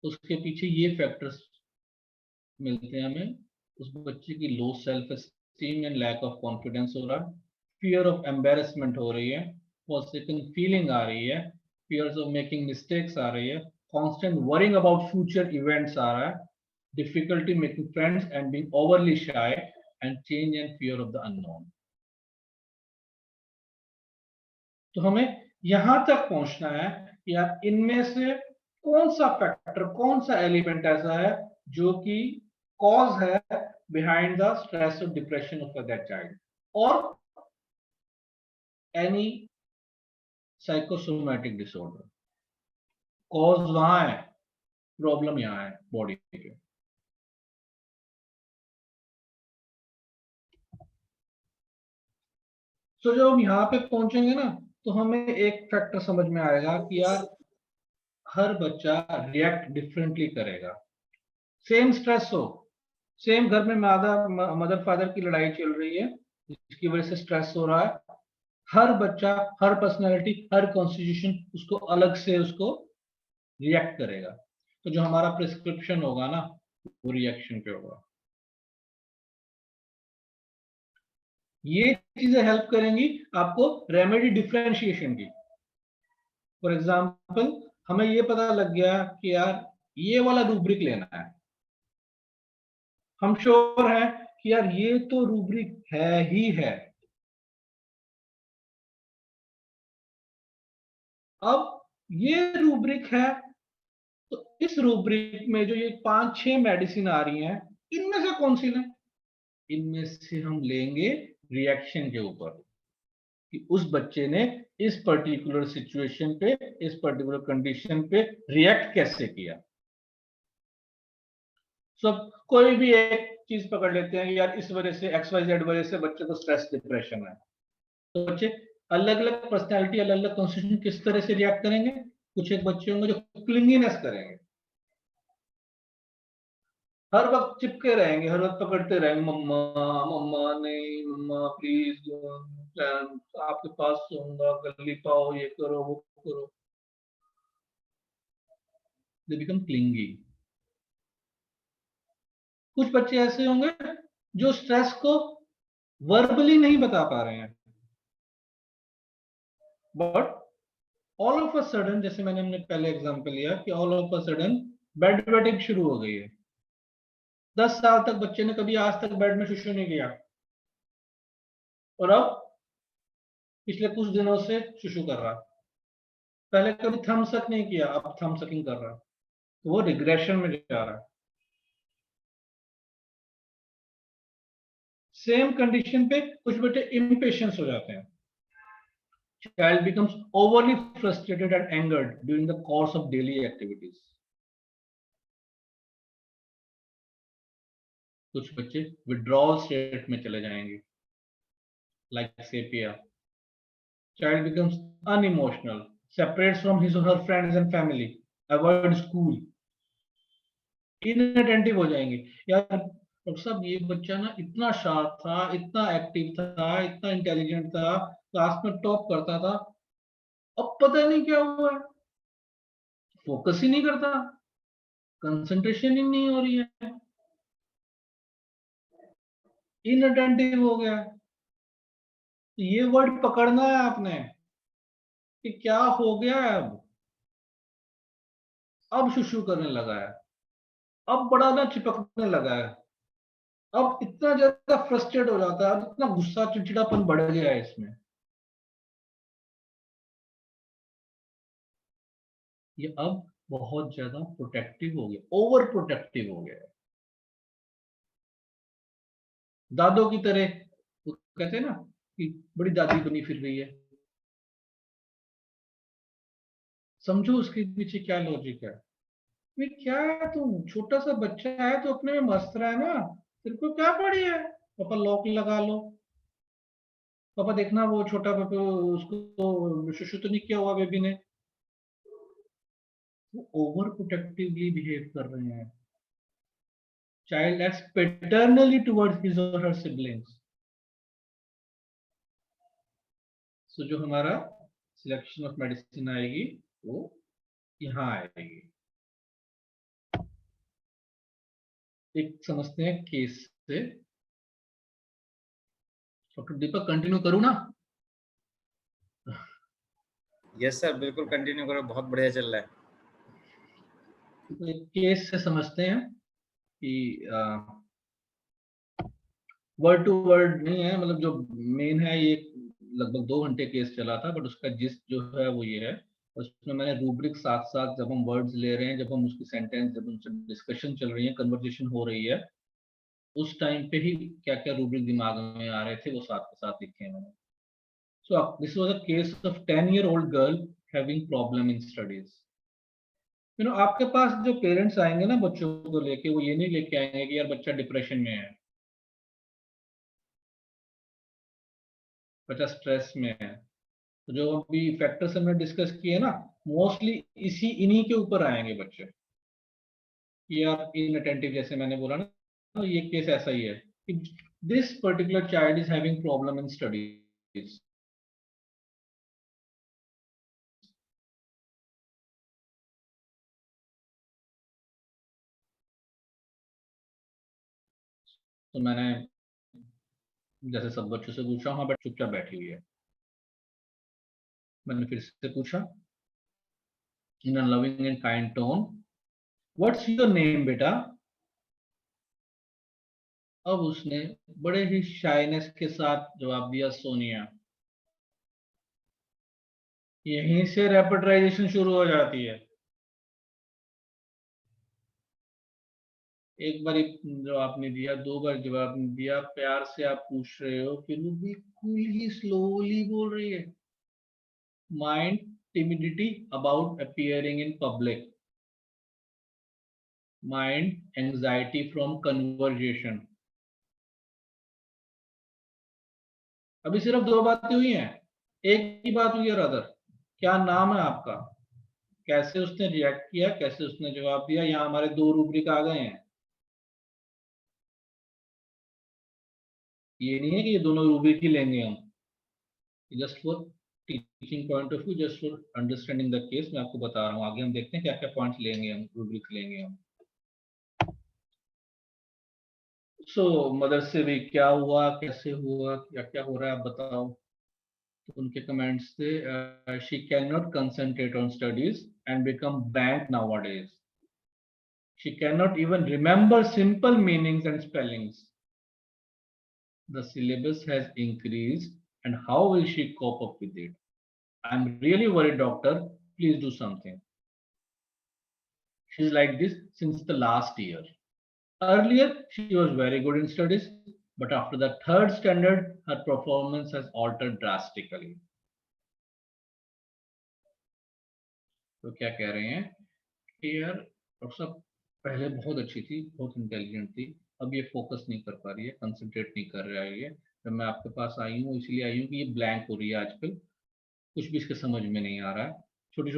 Speaker 5: उसके पीछे ये फैक्टर्स मिलते हैं हमें। उस बच्चे की low self esteem and lack of confidence हो रहा है, फियर ऑफ एम्बेरसमेंट हो रही है, पॉजिटिव फीलिंग आ रही है, फियर्स ऑफ मेकिंग मिस्टेक्स आ रही है, constant worrying about future events आ रहा है, difficulty making friends and being overly shy, and change and fear of the unknown. तो हमें यहां तक पहुंचना है कि यार इनमें से कौन सा फैक्टर, कौन सा एलिमेंट ऐसा है जो कि कॉज है बिहाइंड द स्ट्रेस और डिप्रेशन ऑफ दैट चाइल्ड, और एनी साइकोसोमैटिक डिसऑर्डर। कॉज वहां है, प्रॉब्लम यहां है बॉडी के। तो जब हम यहाँ पे पहुंचेंगे ना, तो हमें एक फैक्टर समझ में आएगा कि यार हर बच्चा रिएक्ट डिफरेंटली करेगा। सेम स्ट्रेस हो, सेम घर में मदर फादर की लड़ाई चल रही है जिसकी वजह से स्ट्रेस हो रहा है, हर बच्चा, हर पर्सनालिटी, हर कॉन्स्टिट्यूशन उसको अलग से उसको रिएक्ट करेगा। तो जो हमारा प्रिस्क्रिप्शन होगा ना, वो रिएक्शन पे होगा। ये चीजें हेल्प करेंगी आपको रेमेडी डिफरेंशिएशन की। फॉर एग्जांपल, हमें ये पता लग गया कि यार ये वाला रूब्रिक लेना है, हम श्योर हैं कि यार ये तो रूब्रिक है ही है। अब ये रूब्रिक है तो इस रूब्रिक में जो ये 5-6 मेडिसिन आ रही हैं, इनमें से कौन सी लें? इनमें से हम लेंगे रिएक्शन के ऊपर कि उस बच्चे ने इस पर्टिकुलर सिचुएशन पे, इस पर्टिकुलर कंडीशन पे रिएक्ट कैसे किया। सब कोई भी एक चीज पकड़ लेते हैं कि यार इस वजह से XYZ वजह से बच्चे को स्ट्रेस डिप्रेशन है, तो बच्चे अलग अलग पर्सनैलिटी, अलग अलग कॉन्स्टिट्यूशन किस तरह से रिएक्ट करेंगे। कुछ एक बच्चे होंगे जो क्लिंगीनेस करेंगे, हर वक्त चिपके रहेंगे, हर वक्त पकड़ते रहेंगे, मम्मा मम्मा नहीं, मम्मा प्लीज आपके पास सोऊंगा, गली पाओ, ये करो वो करो। They become clingy. कुछ बच्चे ऐसे होंगे जो स्ट्रेस को वर्बली नहीं बता पा रहे हैं, but all of a sudden, जैसे हमने पहले एग्जांपल लिया कि all of a sudden bed wetting शुरू हो गई है। 10 साल तक बच्चे ने कभी आज तक बेड में शुशु नहीं किया, और अब पिछले कुछ दिनों से शुशु कर रहा। पहले कभी थम्स अप नहीं किया, अब थम्स अपिंग कर रहा है, तो वो रिग्रेशन में जा रहा है। सेम कंडीशन पे कुछ बच्चे इम्पेशेंस हो जाते हैं। Child becomes overly frustrated and angered during the course of daily activities. कुछ बच्चे withdrawal state में चले जाएंगे, like sepia. Child becomes unemotional, separates from his or her friends and family, avoids school. Inattentive हो जाएंगे। यार डॉक्टर साहब ये बच्चा ना इतना शार्प था, इतना एक्टिव था, इतना इंटेलिजेंट था, क्लास में टॉप करता था, अब पता नहीं क्या हुआ है, फोकस ही नहीं करता, कंसंट्रेशन ही नहीं हो रही है, इनअटेंटिव हो गया। ये वर्ड पकड़ना है आपने कि क्या हो गया है। अब शुशु करने लगा है, अब बड़ा ना चिपकने लगा है, अब इतना ज्यादा फ्रस्ट्रेट हो जाता है, अब इतना गुस्सा चिड़चिड़ापन बढ़ गया है इसमें। ये अब बहुत ज्यादा प्रोटेक्टिव हो गया, ओवर प्रोटेक्टिव हो गया, दादों की तरह। वो कहते हैं ना कि बड़ी दादी बनी फिर रही है। समझो उसके पीछे क्या लॉजिक है। ये क्या है, तुम छोटा सा बच्चा है तो अपने में मस्त रहा है ना, तेरे को क्या पड़ी है, पापा लॉक लगा लो, पापा देखना वो छोटा पापा उसको शुशु तो नहीं किया हुआ बेबी ने। वो ओवर प्रोटेक्टिवली बिहेव कर रहे हैं। चाइल्ड एक्ट्स पैटर्नली टुवर्ड्स हिज और हर सिबलिंग्स। सो जो हमारा सिलेक्शन ऑफ मेडिसिन आएगी वो यहाँ आएगी। एक समझते हैं केस से। डॉक्टर दीपक कंटिन्यू करूँ ना?
Speaker 1: यस सर, बिल्कुल कंटिन्यू करो, बहुत बढ़िया चल रहा है।
Speaker 5: तो एक केस से समझते हैं कि वर्ड टू वर्ड नहीं है, मतलब जो मेन है ये लगभग 2 घंटे केस चला था, बट उसका जिस्ट जो है वो ये है। उसमें मैंने रूब्रिक साथ साथ, जब हम वर्ड्स ले रहे हैं, जब हम उसकी सेंटेंस, जब उनसे डिस्कशन चल रही है, कन्वर्सेशन हो रही है, उस टाइम पे ही क्या क्या रूब्रिक दिमाग में आ रहे थे वो साथ के साथ लिखे हैं मैंने। So this was a case of 10-year-old girl having problem in studies. आपके पास जो पेरेंट्स आएंगे ना बच्चों को लेके, वो ये नहीं लेके आएंगे कि यार बच्चा डिप्रेशन में है, बच्चा स्ट्रेस में है। तो जो अभी फैक्टर्स हमने डिस्कस किए ना, मोस्टली इन्हीं के ऊपर आएंगे बच्चे। यार इनअटेंटिव, जैसे मैंने बोला ना, तो ये केस ऐसा ही है कि this particular child is having problem in studies. तो मैंने जैसे सब बच्चों से पूछा, हाँ बट चुपचाप बैठी हुई है। मैंने फिर से पूछा in a loving and kind tone, what's your name बेटा? अब उसने बड़े ही शाइनेस के साथ जवाब दिया, सोनिया। यहीं से रेपर्टराइजेशन शुरू हो जाती है। एक बार जवाब नहीं दिया, 2 बार जवाब नहीं दिया, प्यार से आप पूछ रहे हो, फिर वो बिल्कुल ही स्लोली बोल रही है। Mind timidity about appearing in public, mind anxiety from conversation. अभी सिर्फ 2 बातें हुई हैं, एक ही बात हुई है रादर, क्या नाम है आपका, कैसे उसने रिएक्ट किया, कैसे उसने जवाब दिया। यहाँ हमारे 2 रूब्रिक आ गए हैं। ये नहीं है कि ये दोनों रूब्रिक ही लेंगे हम, just for teaching point of view, just for understanding the case मैं आपको बता रहा हूँ। आगे हम देखते हैं क्या क्या पॉइंट्स लेंगे हम, रूब्रिक लेंगे हम। सो मदर से भी क्या हुआ, कैसे हुआ, क्या क्या हो रहा है, आप बताओ। तो उनके कमेंट्स थे, she can not concentrate on studies and become blank nowadays, she can not even remember simple meanings and spellings, the syllabus has increased and how will she cope up with it? I'm really worried, doctor. please do something. She's like this since the last year. Earlier, she was very good in studies, but after the third standard, her performance has altered drastically. तो क्या कह रहे हैं कि यार doctor साहब पहले बहुत अच्छी थी, बहुत इंटेलिजेंट थी, अब ये फोकस नहीं कर पा रही है, कंसंट्रेट नहीं कर रहा है ये। जब मैं आपके पास आई हूँ इसलिए आई हूँ कि ये ब्लैंक हो रही है आजकल, कुछ भी इसके समझ में नहीं आ रहा है, छोटी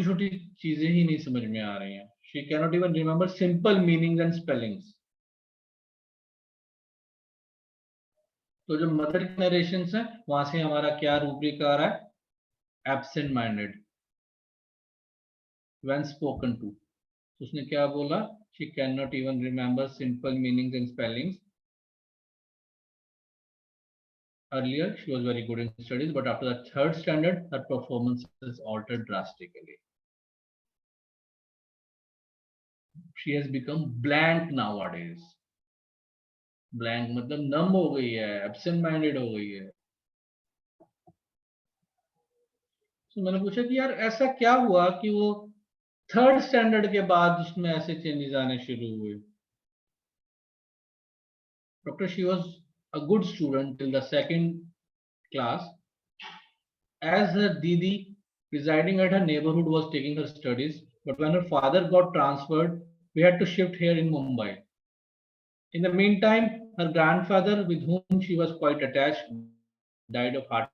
Speaker 5: छोटी चीजें ही नहीं समझ में आ रही हैं। She cannot even remember simple meanings and spellings. तो जो मदर नरेशंस है वहां से हमारा क्या रूब्रिक आ रहा है? Absent minded when spoken to. तो उसने क्या बोला? She can not even remember simple meanings and spellings. Earlier, she was very good in studies, but after the third standard, her performance has altered drastically. She has become blank nowadays. Blank मतलब नम हो गई है, absent minded हो गई है। तो मैंने पूछा कि यार ऐसा क्या हुआ कि वो थर्ड स्टैंडर्ड के बाद उसमें ऐसे चेंजेस आने शुरू हुए? Doctor she was a good student till the second class. As her didi residing at her neighborhood was taking her studies, but when her father got transferred, we had to shift here in Mumbai. In the meantime, her grandfather, with whom she was quite attached, died of heart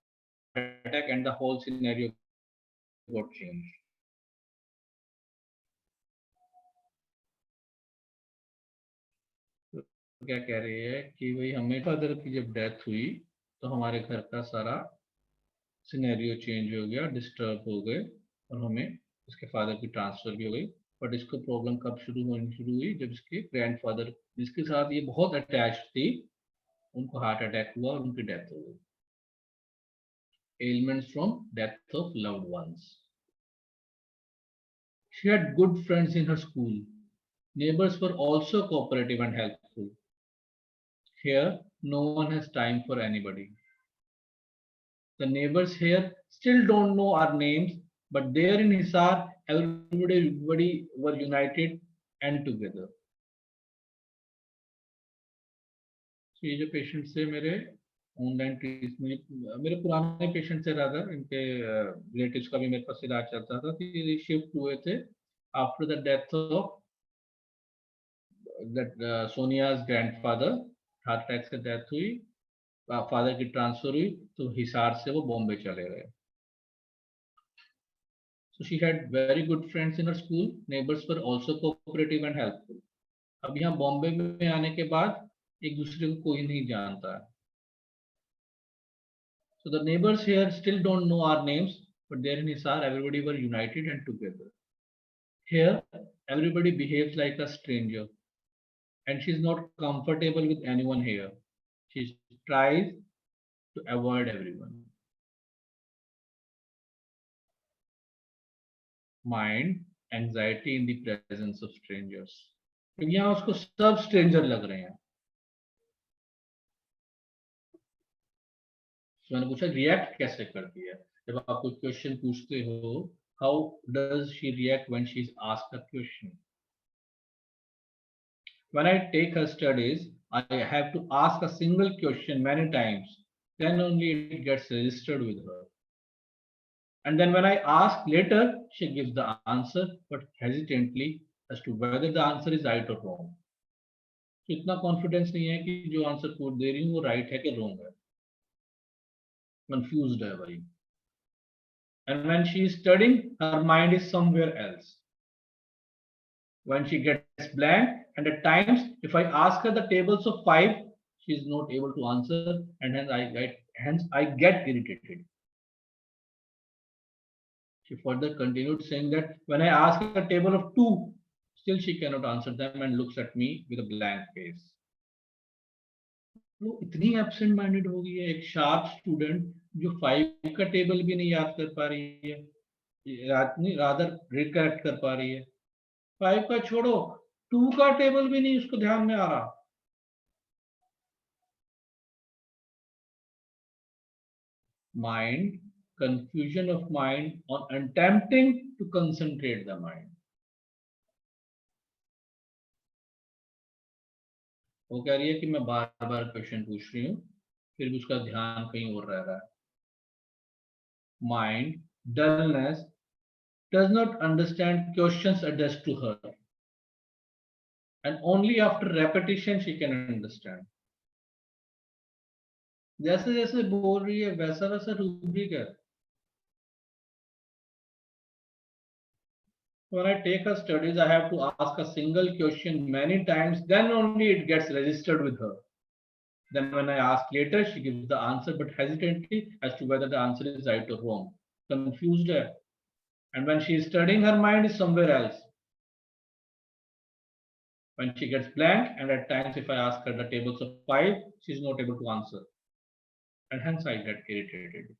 Speaker 5: attack, and the whole scenario got changed. क्या कह रही है कि भाई हमें father की जब death हुई तो हमारे घर का सारा सिनेरियो चेंज हो गया, डिस्टर्ब हो गए, और हमें इसके फादर की ट्रांसफर भी हो गई। बट इसको प्रॉब्लम कब शुरू हुई? जब इसके ग्रैंडफादर जिसके साथ ये बहुत अटैच थी, उनको हार्ट अटैक हुआ और उनकी डेथ हो गई। Ailments from death of loved ones. She had good friends in her school. Neighbors were also cooperative and helpful. Here, no one has time for anybody. The neighbors here still don't know our names, but there in Hisar, everybody were united and together. So ये जो patient से मेरे online treatment, मेरे पुराने patient से rather इनके relatives का भी मेरे पास इलाज चलता था कि शिफ्ट हुए थे after the death of that सोनियाज grandfather. Heart attack से डेथ हुई, फादर की ट्रांसफर हुई, तो हिसार से वो बॉम्बे चले गए। So she had very good friends in her school. Neighbors were also cooperative and helpful. अब यहाँ बॉम्बे में आने के बाद एक दूसरे को कोई नहीं जानता है। So the neighbors here still don't know our names, but there in Hisar, everybody were united and together. Here, everybody behaves like a stranger, and she's not comfortable with anyone here. She tries to avoid everyone. Mind, anxiety in the presence of strangers. क्योंकि यहाँ उसको सब stranger लग रहे हैं। तो मैंने पूछा रिएक्ट कैसे करती है जब आप कोई क्वेश्चन पूछते हो? How does she react when she is asked a question? When I take her studies, I have to ask a single question many times. Then only it gets registered with her. And then when I ask later, she gives the answer, but hesitantly as to whether the answer is right or wrong. तो इतना confidence नहीं है कि जो answer code दे रही हूँ वो right है कि रॉन्ग है। Confused है भाई। And when she is studying, her mind is somewhere else. When she gets blank, and at times, if I ask her the tables of 5, she is not able to answer, and hence I get irritated. She further continued saying that when I ask her a table of 2, still she cannot answer them and looks at me with a blank face. वो इतनी absent minded हो गई है एक sharp student जो 5 का table भी नहीं याद कर पा रही है, रादर रिकलेक्ट कर पा रही है। 5 का छोड़ो, 2 का टेबल भी नहीं उसको ध्यान में आ रहा। Mind, confusion of mind on attempting to concentrate the mind. वो कह रही है कि मैं बार बार क्वेश्चन पूछ रही हूँ, फिर भी उसका ध्यान कहीं और रह रहा है. Mind dullness does not understand questions addressed to her, and only after repetition she can understand. जैसे जैसे बोल रही है वैसा वैसा रूब्रिक है. When I take her studies, I have to ask a single question many times, then only it gets registered with her. Then when I ask later, she gives the answer, but hesitantly as to whether the answer is right or wrong. Confused hai. And when she is studying, her mind is somewhere else. When she gets blank, and at times if I ask her the tables of 5, she is not able to answer. And hence I get irritated.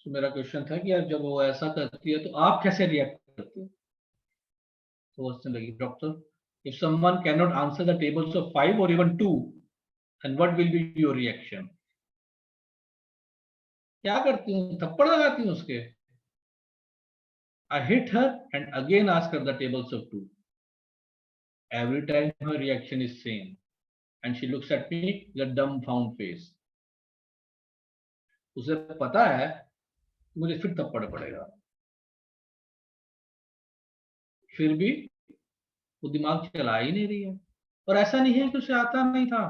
Speaker 5: So मेरा question था कि यार जब वो ऐसा करती है तो आप कैसे रिएक्ट करते हो? सोचने लगी, doctor, if someone cannot answer the tables of 5 or even 2, then what will be your reaction? क्या करती हूँ? थप्पड़ लगाती हूँ उसके. I hit her and again ask her the tables of 2. Every time her reaction is same, and she looks at me with a dumbfound face. उसे पता है मुझे फिर थप्पड़ पड़ेगा, फिर भी वो दिमाग चला ही नहीं रही है. और ऐसा नहीं है कि उसे आता नहीं था.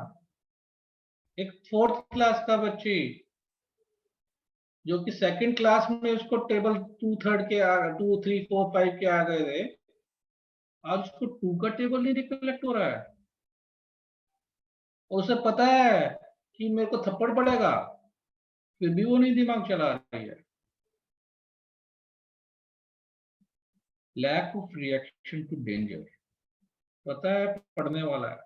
Speaker 5: एक 4th क्लास का बच्ची जो कि 2nd क्लास में उसको टेबल 2 3 के 2 3 4 5 के आ गए थे, आज उसको 2 का टेबल नहीं रिकलेक्ट हो रहा है. और उसे पता है कि मेरे को थप्पड़ पड़ेगा, फिर भी वो नहीं दिमाग चला रही है. Lack of reaction to danger. पता है पढ़ने वाला है,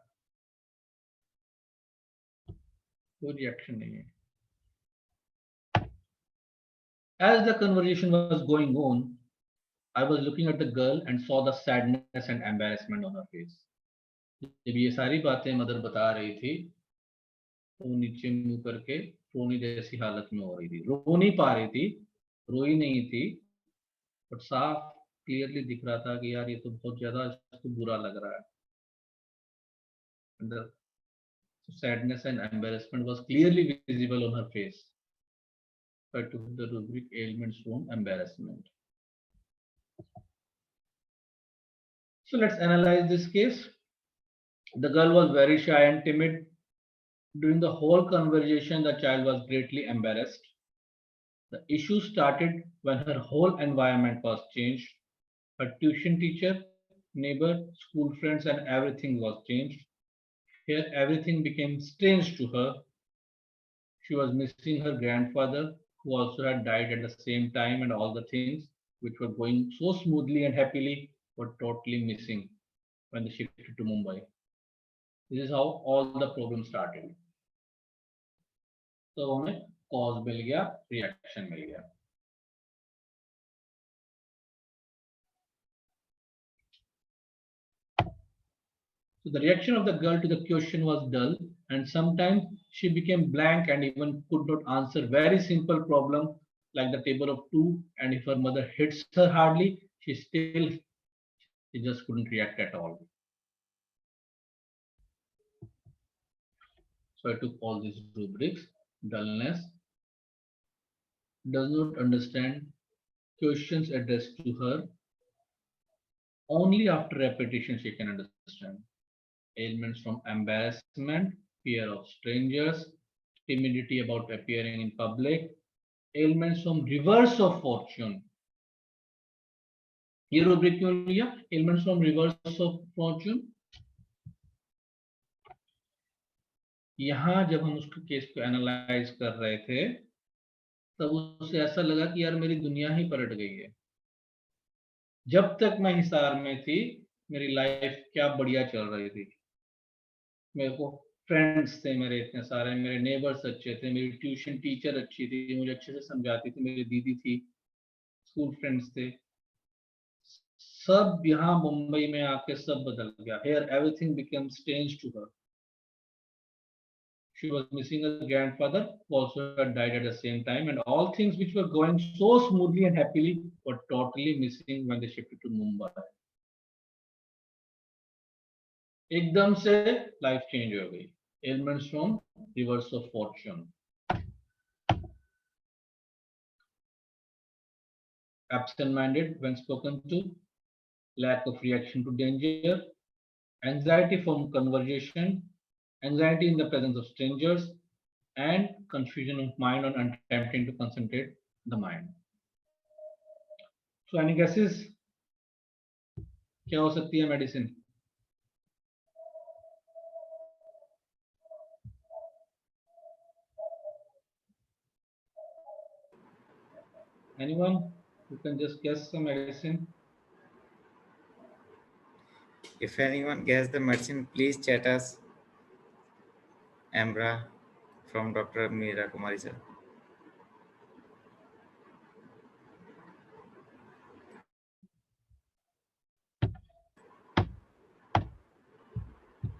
Speaker 5: कोई रिएक्शन नहीं है. As the conversation was going on, I was looking at the girl and saw the sadness and embarrassment on her face. जब ये सारी बातें मदर बता रही थी तो नीचे मुंह करके रोनी जैसी हालत में हो रही थी. रो नहीं पा रही थी, रोई नहीं थी, बट साफ क्लियरली दिख रहा था कि यार ये तो बहुत ज्यादा इसको बुरा लग रहा है. And the sadness and embarrassment was clearly visible on her face. So I took the rubric ailments from embarrassment. So let's analyze this case. The girl was very shy and timid. During the whole conversation, the child was greatly embarrassed. The issue started when her whole environment was changed. Her tuition teacher, neighbor, school friends, and everything was changed. Here, everything became strange to her. She was missing her grandfather, who also had died at the same time, and all the things which were going so smoothly and happily were totally missing when they shifted to Mumbai. This is how all the problems started. So हमें cause मिल गया, reaction मिल गया. So the reaction of the girl to the question was dull, and sometimes she became blank and even could not answer very simple problem like the table of 2. And if her mother hits her hardly, she just couldn't react at all. So I took all these rubrics. Dullness, does not understand questions addressed to her. Only after repetition she can understand. Ailments from embarrassment, fear of strangers, timidity about appearing in public, ailments from reverse of fortune. ये rubric क्यों लिया? Ailments from reverse of fortune. यहाँ जब हम उसके case को analyse कर रहे थे तब उसे ऐसा लगा कि यार मेरी दुनिया ही पलट गई है. जब तक मैं हिसार में थी मेरी लाइफ क्या बढ़िया चल रही थी. मेरे को फ्रेंड्स थे मेरे इतने सारे, मेरे नेबर्स अच्छे थे, मेरी ट्यूशन टीचर अच्छी थी, मुझे अच्छे से समझाती थी, मेरी दीदी थी, स्कूल फ्रेंड्स थे. सब यहाँ मुंबई में आके सब बदल गया. Here everything became strange to her. She was missing her grandfather, who also had died at the same time, and all things which were going so smoothly and happily were totally missing when they shifted to Mumbai. एकदम से life change हो गई. Ailments from reverse of fortune. Absent-minded when spoken to, lack of reaction to danger, anxiety from conversation, anxiety in the presence of strangers, and confusion of mind on attempting to concentrate the mind. So any guesses? क्या हो सकती है medicine? Anyone who can just guess some medicine?
Speaker 1: If anyone guess the medicine, please chat us. Ambra from Dr. Meera Kumari sir.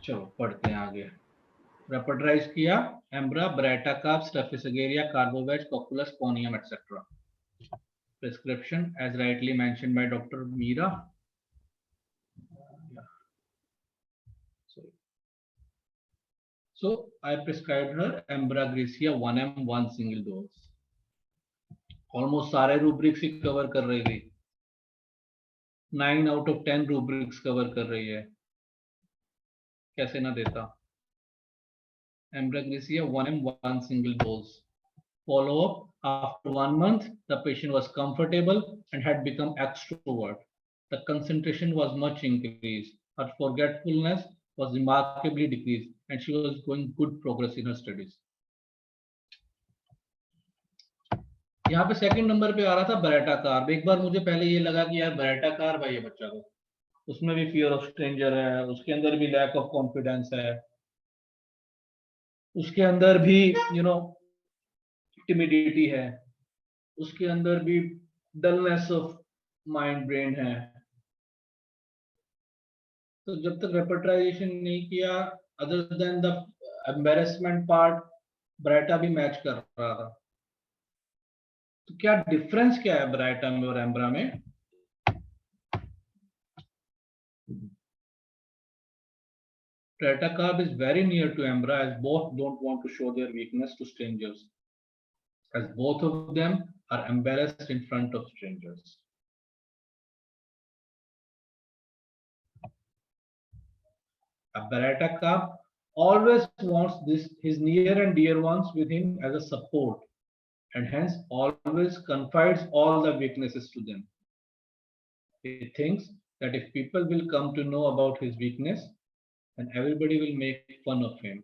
Speaker 5: चलो पढ़ते हैं आगे. Rapidarize किया Ambra, Bratacarb, Staphylococcus, Carbovex, Cocculus, Ponium, etc. Prescription, as rightly mentioned by Dr. Meera. So I prescribed her Ambragracia 1M 1 single dose. Almost सारे rubrics ही cover कर रही थी. 9 out of 10 rubrics cover कर रही है. कैसे ना देता? Ambragracia 1M 1 single dose. Follow up after 1 month, the patient was comfortable and had become extrovert. The concentration was much increased. Her forgetfulness was remarkably decreased, and she was going good progress in her studies. यहाँ पे second number पे आ रहा था ब्रेटाकार्ब. एक बार मुझे पहले ये लगा कि यार ब्रेटाकार्ब है ये बच्चा को, उसमें भी फियर ऑफ स्ट्रेंजर है, उसके अंदर भी लैक ऑफ कॉन्फिडेंस है, उसके अंदर भी टिमिडिटी है, उसके अंदर भी डलनेस ऑफ माइंड ब्रेन है. तो जब तक रेपर्टाइजेशन नहीं किया, other than the embarrassment part, baryta भी मैच कर रहा था. तो क्या डिफरेंस क्या है ब्राइटा में और एम्ब्रा में? Bratacarb is very near to Ambra, as both don't want to show their weakness to strangers, as both of them are embarrassed in front of strangers. A Bratacarb always wants his near and dear ones with him as a support, and hence always confides all the weaknesses to them. He thinks that if people will come to know about his weakness, then everybody will make fun of him,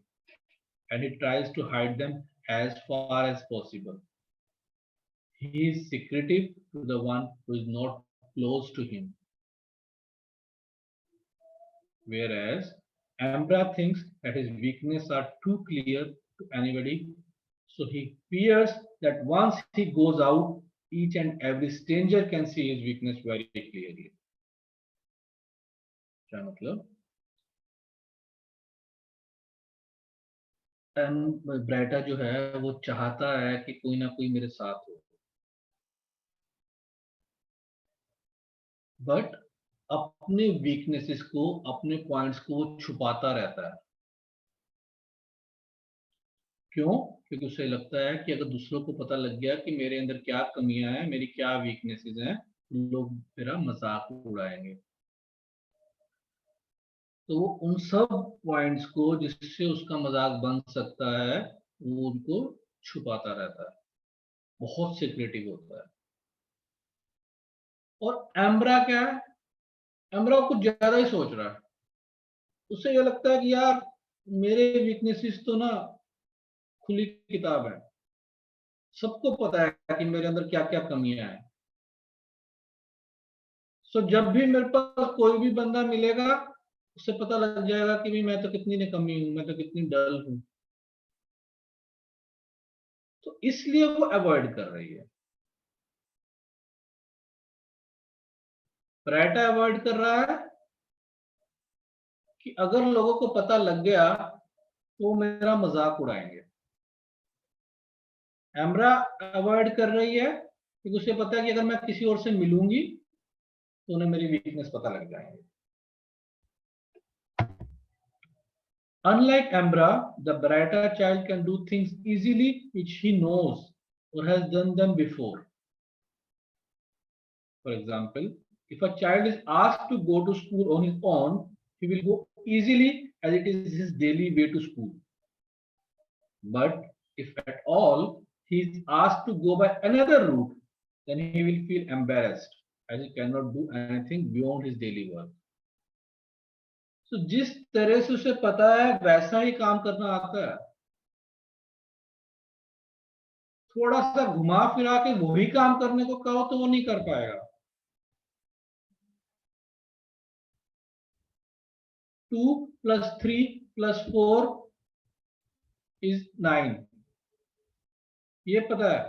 Speaker 5: and he tries to hide them as far as possible. He is secretive to the one who is not close to him. Whereas Ambra thinks that his weaknesses are too clear to anybody, so he fears that once he goes out, each and every stranger can see his weakness very clearly. क्या मतलब? Baryta जो है वो चाहता है कि कोई ना कोई मेरे साथ हो, बट अपने वीकनेसेस को, अपने पॉइंट्स को वो छुपाता रहता है. क्यों? क्योंकि उसे लगता है कि अगर दूसरों को पता लग गया कि मेरे अंदर क्या कमियां हैं, मेरी क्या वीकनेसेस हैं, लोग मेरा मजाक उड़ाएंगे. तो वो उन सब पॉइंट्स को जिससे उसका मजाक बन सकता है वो उनको छुपाता रहता है, बहुत सीक्रेटिव होता है. और एम्ब्रा क्या है? एम्ब्रा कुछ ज्यादा ही सोच रहा है. उसे ये लगता है कि यार मेरे वीकनेसेस तो ना खुली किताब है, सबको पता है कि मेरे अंदर क्या क्या कमियां हैं. सो जब भी मेरे पास कोई भी बंदा मिलेगा उसे पता लग जाएगा कि भी मैं तो कितनी निकम्मी हूं, मैं तो कितनी डल हूं. तो इसलिए वो अवॉइड कर रही है. ब्राइटा अवॉइड कर रहा है कि अगर लोगों को पता लग गया तो मेरा मजाक उड़ाएंगे। एम्ब्रा अवॉइड कर रही है क्योंकि उसे पता है कि अगर मैं किसी और से मिलूंगी तो उन्हें मेरी वीकनेस पता लग जाएंगे। Unlike Ambra, the brighter child can do things easily which he knows or has done them before. For example, if a child is asked to go to school on his own, he will go easily as it is his daily way to school. But if at all he is asked to go by another route, then he will feel embarrassed as he cannot do anything beyond his daily work. So जिस तरह से उसे पता है वैसा ही काम करना आता है, थोड़ा सा घुमा फिरा के वही काम करने को कहो तो वो नहीं कर पाएगा। 2 plus 3 plus 4 is 9, ये पता है,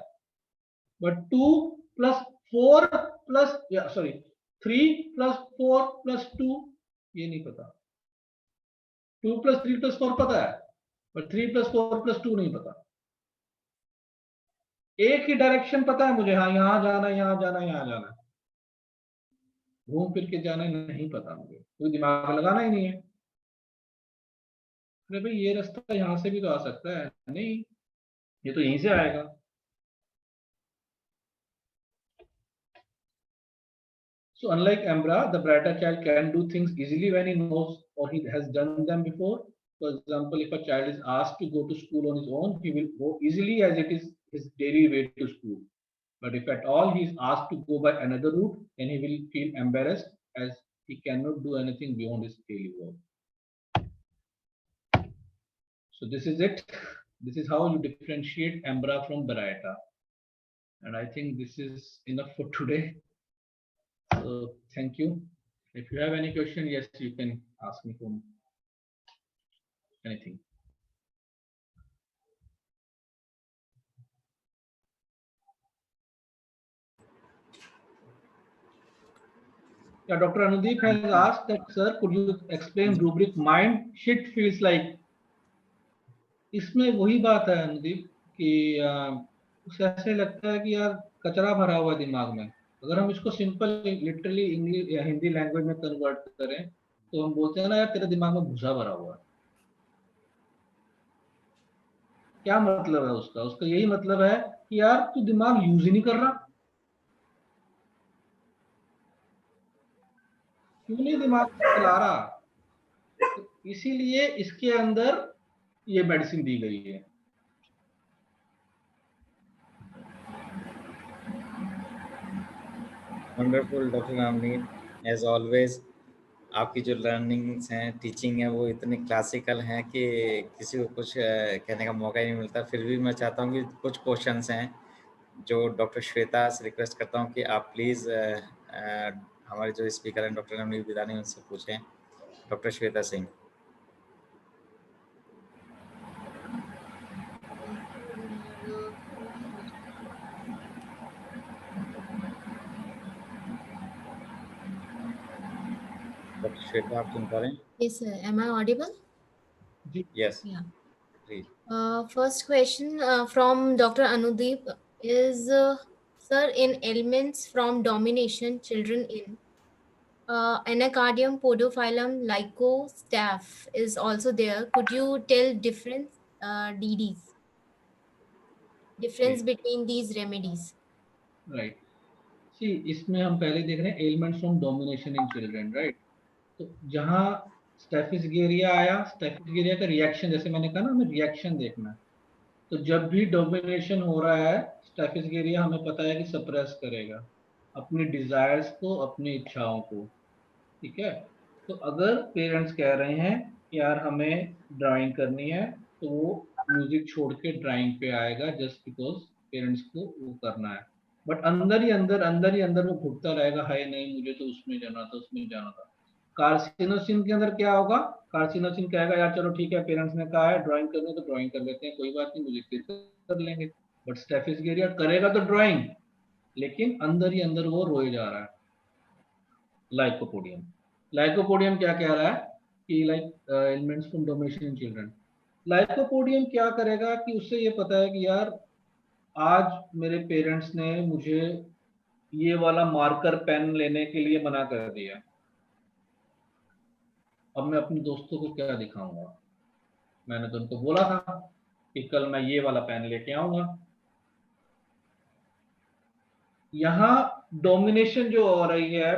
Speaker 5: but 2 plus 4 plus 3 plus 4 plus 2 ये नहीं पता। 2 plus 3 plus 4 पता है, but 3 plus 4 plus 2 नहीं पता। एक ही डायरेक्शन पता है मुझे, हाँ यहाँ जाना है, यहाँ जाना है, यहाँ जाना है, घूम फिर के जाना नहीं पता मुझे, कोई दिमाग लगाना ही नहीं है। अरे भाई ये रास्ता यहाँ से भी तो आ सकता है, नहीं ये तो यहीं से आएगा। So unlike Ambra, the brighter child can do things easily when he knows or he has done them before. For example, if a child is asked to go to school on his own, he will go easily as it is his daily way to school. But if at all he is asked to go by another route, then he will feel embarrassed as he cannot do anything beyond his daily work. So this is it. This is how you differentiate Ambra from Baraita. And I think this is enough for today. So thank you. If you have any question, yes, you can ask me from anything. Yeah, Dr. Anudeep has asked that, sir, could you explain rubric mind shit feels like? इसमें वही बात है अनुदीप कि उसे ऐसे लगता है कि यार कचरा भरा हुआ दिमाग में। अगर हम इसको सिंपल लिटरली इंग्लिश या हिंदी लैंग्वेज में कन्वर्ट करें तो हम बोलते हैं ना यार तेरे दिमाग में भूसा भरा हुआ है। क्या मतलब है उसका? उसका यही मतलब है कि यार तू दिमाग यूज ही नहीं कर रहा, क्यों नहीं दिमाग चला रहा? तो इसीलिए इसके अंदर ये मेडिसिन दी गई है।
Speaker 1: वंडरफुल डॉक्टर रामनीत, एज ऑलवेज आपकी जो लर्निंग्स हैं, टीचिंग है, वो इतनी क्लासिकल हैं कि किसी को कुछ कहने का मौका ही नहीं मिलता। फिर भी मैं चाहता हूँ कि कुछ क्वेश्चंस हैं जो डॉक्टर श्वेता से रिक्वेस्ट करता हूँ कि आप प्लीज़ हमारे जो स्पीकर हैं डॉक्टर रामनीत बिदानी, उनसे पूछें। डॉक्टर श्वेता सिंह। डॉक्टर श्वेता, आप सुन पा रहे हैं?
Speaker 6: Yes, sir. Am I audible?
Speaker 1: Yes.
Speaker 6: Yeah.
Speaker 1: Please.
Speaker 6: First question from Dr. Anudeep is, sir, in elements from domination, children in Anacardium, Podophyllum, Lyco, staph is also there. Could you tell difference, DDs? Difference between these remedies?
Speaker 5: Right. See, इसमें हम पहले देख रहे हैं elements from domination in children, right? तो जहाँ स्टेफिसगेरिया आया, स्टेफिसगेरिया का रिएक्शन, जैसे मैंने कहा ना, हमें रिएक्शन देखना है। तो जब भी डोमिनेशन हो रहा है, स्टेफिसगेरिया हमें पता है कि सप्रेस करेगा अपनी डिजायर्स को, अपनी इच्छाओं को, ठीक है? तो अगर पेरेंट्स कह रहे हैं कि यार हमें ड्राइंग करनी है, तो वो म्यूजिक छोड़ के ड्राइंग पे आएगा जस्ट बिकॉज पेरेंट्स को वो करना है। बट अंदर ही अंदर वो घुटता रहेगा, हाय नहीं मुझे तो उसमें जाना था, उसमें जाना था। कार्सिनोसिन के अंदर क्या होगा? कार्सिनोसिन कहेगा यार चलो ठीक है, पेरेंट्स ने कहा है ड्राइंग करनी तो ड्राइंग कर लेते हैं, कोई बात नहीं, म्यूजिक फिर कर लेंगे। बट स्टेफिसगेरिया करेगा तो ड्राइंग, लेकिन अंदर ही अंदर वो रोए जा रहा है। लाइकोपोडियम क्या कह रहा है कि like elements from domination in children, lycopodium क्या करेगा कि उससे ये पता है कि यार आज मेरे पेरेंट्स ने मुझे ये वाला मार्कर पेन लेने के लिए मना कर दिया, अब मैं अपने दोस्तों को क्या दिखाऊंगा, मैंने तो उनको बोला था कि कल मैं ये वाला पेन लेके आऊंगा। यहाँ डोमिनेशन जो हो रही है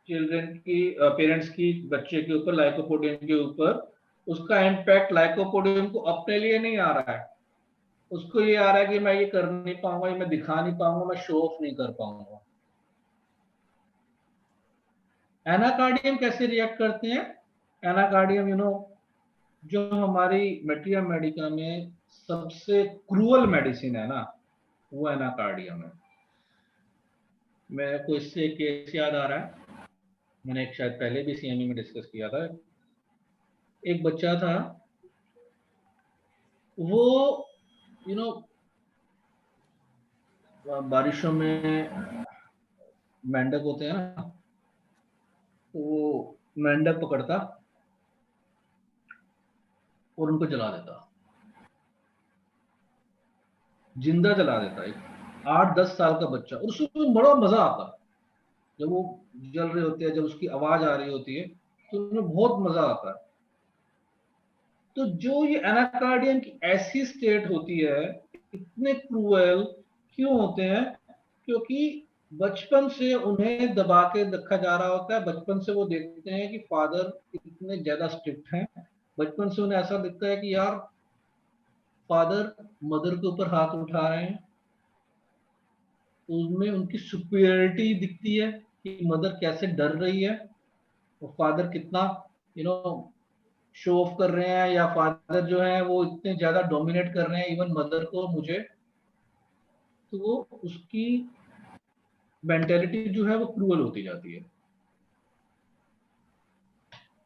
Speaker 5: चिल्ड्रन की, पेरेंट्स की बच्चे के ऊपर, लाइकोपोडियम के ऊपर, उसका इम्पैक्ट लाइकोपोडियम को अपने लिए नहीं आ रहा है, उसको ये आ रहा है कि मैं ये कर नहीं पाऊंगा, ये मैं दिखा नहीं पाऊंगा, मैं शो ऑफ नहीं कर पाऊंगा। एनाकार्डियम कैसे रिएक्ट करते हैं? एनाकार्डियम जो हमारी मेट्रिया मेडिका में सबसे क्रूअल मेडिसिन है ना, वो एनाकार्डियम है। मेरे को इससे एक केस याद आ रहा है, मैंने एक शायद पहले भी सीएमई में डिस्कस किया था। एक बच्चा था, वो बारिशों में मेंढक होते हैं ना, तो वो मेंढक पकड़ता और उनको जला देता, जिंदा जला देता। एक 8-10 साल का बच्चा, और उसमें बड़ा मजा आता जब वो जल रहे होते हैं, जब उसकी आवाज आ रही होती है तो उसमें बहुत मजा आता है। तो जो ये एनाकार्डियम की ऐसी स्टेट होती है, इतने क्रूएल क्यों होते हैं? क्योंकि बचपन से उन्हें दबा के रखा जा रहा होता है। बचपन से वो देखते हैं कि फादर इतने ज्यादा स्ट्रिक्ट हैं, बचपन से उन्हें ऐसा दिखता है कि यार फादर मदर के ऊपर हाथ उठा रहे हैं, तो उसमें उनकी सुपीरियरिटी दिखती है कि मदर कैसे डर रही है और फादर कितना शो ऑफ कर रहे हैं, या फादर जो है वो इतने ज्यादा डोमिनेट कर रहे हैं इवन मदर को, मुझे। तो वो उसकी मेंटेलिटी जो है वो क्रूअल होती जाती है।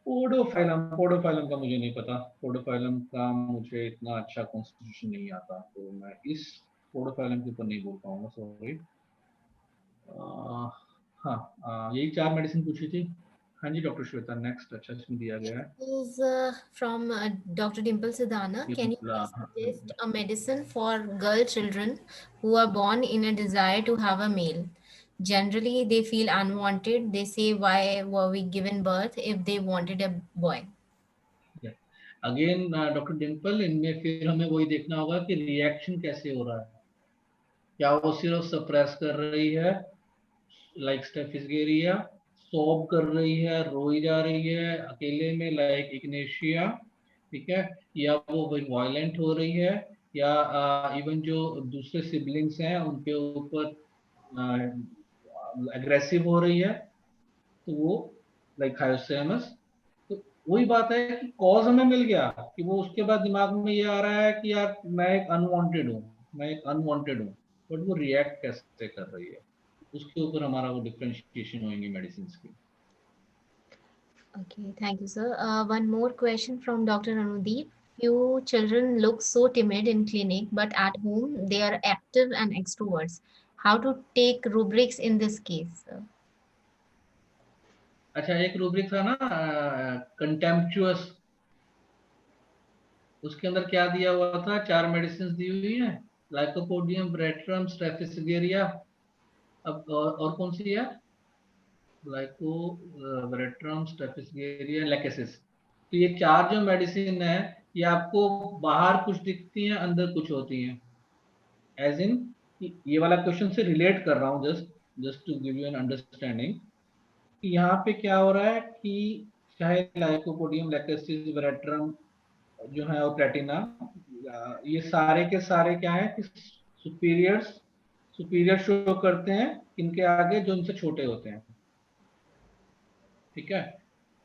Speaker 5: पोडोफाइलम का मुझे नहीं पता, पोडोफाइलम का मुझे इतना अच्छा कॉन्स्टिट्यूशन नहीं आता, तो मैं इस पोडोफाइलम के ऊपर नहीं बोल पाऊंगा, सॉरी। हाँ, यही 4 मेडिसिन पूछी थी। हाँ जी डॉक्टर श्वेता, नेक्स्ट। अच्छा, इसमें दिया गया है
Speaker 6: Is from Dr. Dimple Sidana. Can you please suggest a medicine for girl children who are born in a desire to have a male? Generally, they feel unwanted. They say, "Why were we given birth if they wanted a boy?"
Speaker 5: Again doctor Dimple, इनमें फिर हमें वही देखना होगा कि reaction कैसे हो रहा है। क्या वो सिर्फ सप्रेस कर रही है, लाइक स्टेफिसगेरिया, सॉब कर रही है, रोई जा रही है अकेले में, लाइक इग्नेशिया, ठीक है, या वो वायलेंट हो रही है, या इवन जो दूसरे सिबलिंग्स हैं उनके ऊपर एग्रेसिव हो रही है, तो वो लाइक हायोसेमस। तो वही बात है कि कॉज हमें मिल गया कि वो उसके बाद दिमाग में ये आ रहा है कि यार मैं एक अनवांटेड हूँ, मैं एक अनवांटेड हूँ, बट वो रिएक्ट कैसे कर रही है, उसके ऊपर हमारा वो डिफरेंशिएशन होंगी मेडिसिन की।
Speaker 6: Okay, thank you, sir. One more question from Dr. Anudeep. Few children look so timid in clinic, but at home they are active and extroverts. How to take rubrics in this case, sir?
Speaker 5: अच्छा, एक rubric था ना contemptuous, उसके अंदर क्या दिया हुआ था? 4 मेडिसिन दी हुई है, लाइकोपोडियम, ब्रेट्रम, स्टेफिसगेरिया, अब और कौन सी है? लाइको, ब्रेट्रम, स्टेफिसगेरिया, लैकेसिस। तो ये 4 जो मेडिसिन है, ये आपको बाहर कुछ दिखती हैं, अंदर कुछ होती हैं। एज इन ये वाला क्वेश्चन से रिलेट कर रहा हूँ, just to give you an understanding कि यहाँ पे क्या हो रहा है कि चाहे लाइकोपोडियम, लैकेसिस, ब्रेट्रम जो है, और प्लेटिना, ये सारे के सारे क्या है कि सुपीरियर शो करते हैं इनके आगे जो इनसे छोटे होते हैं, ठीक है।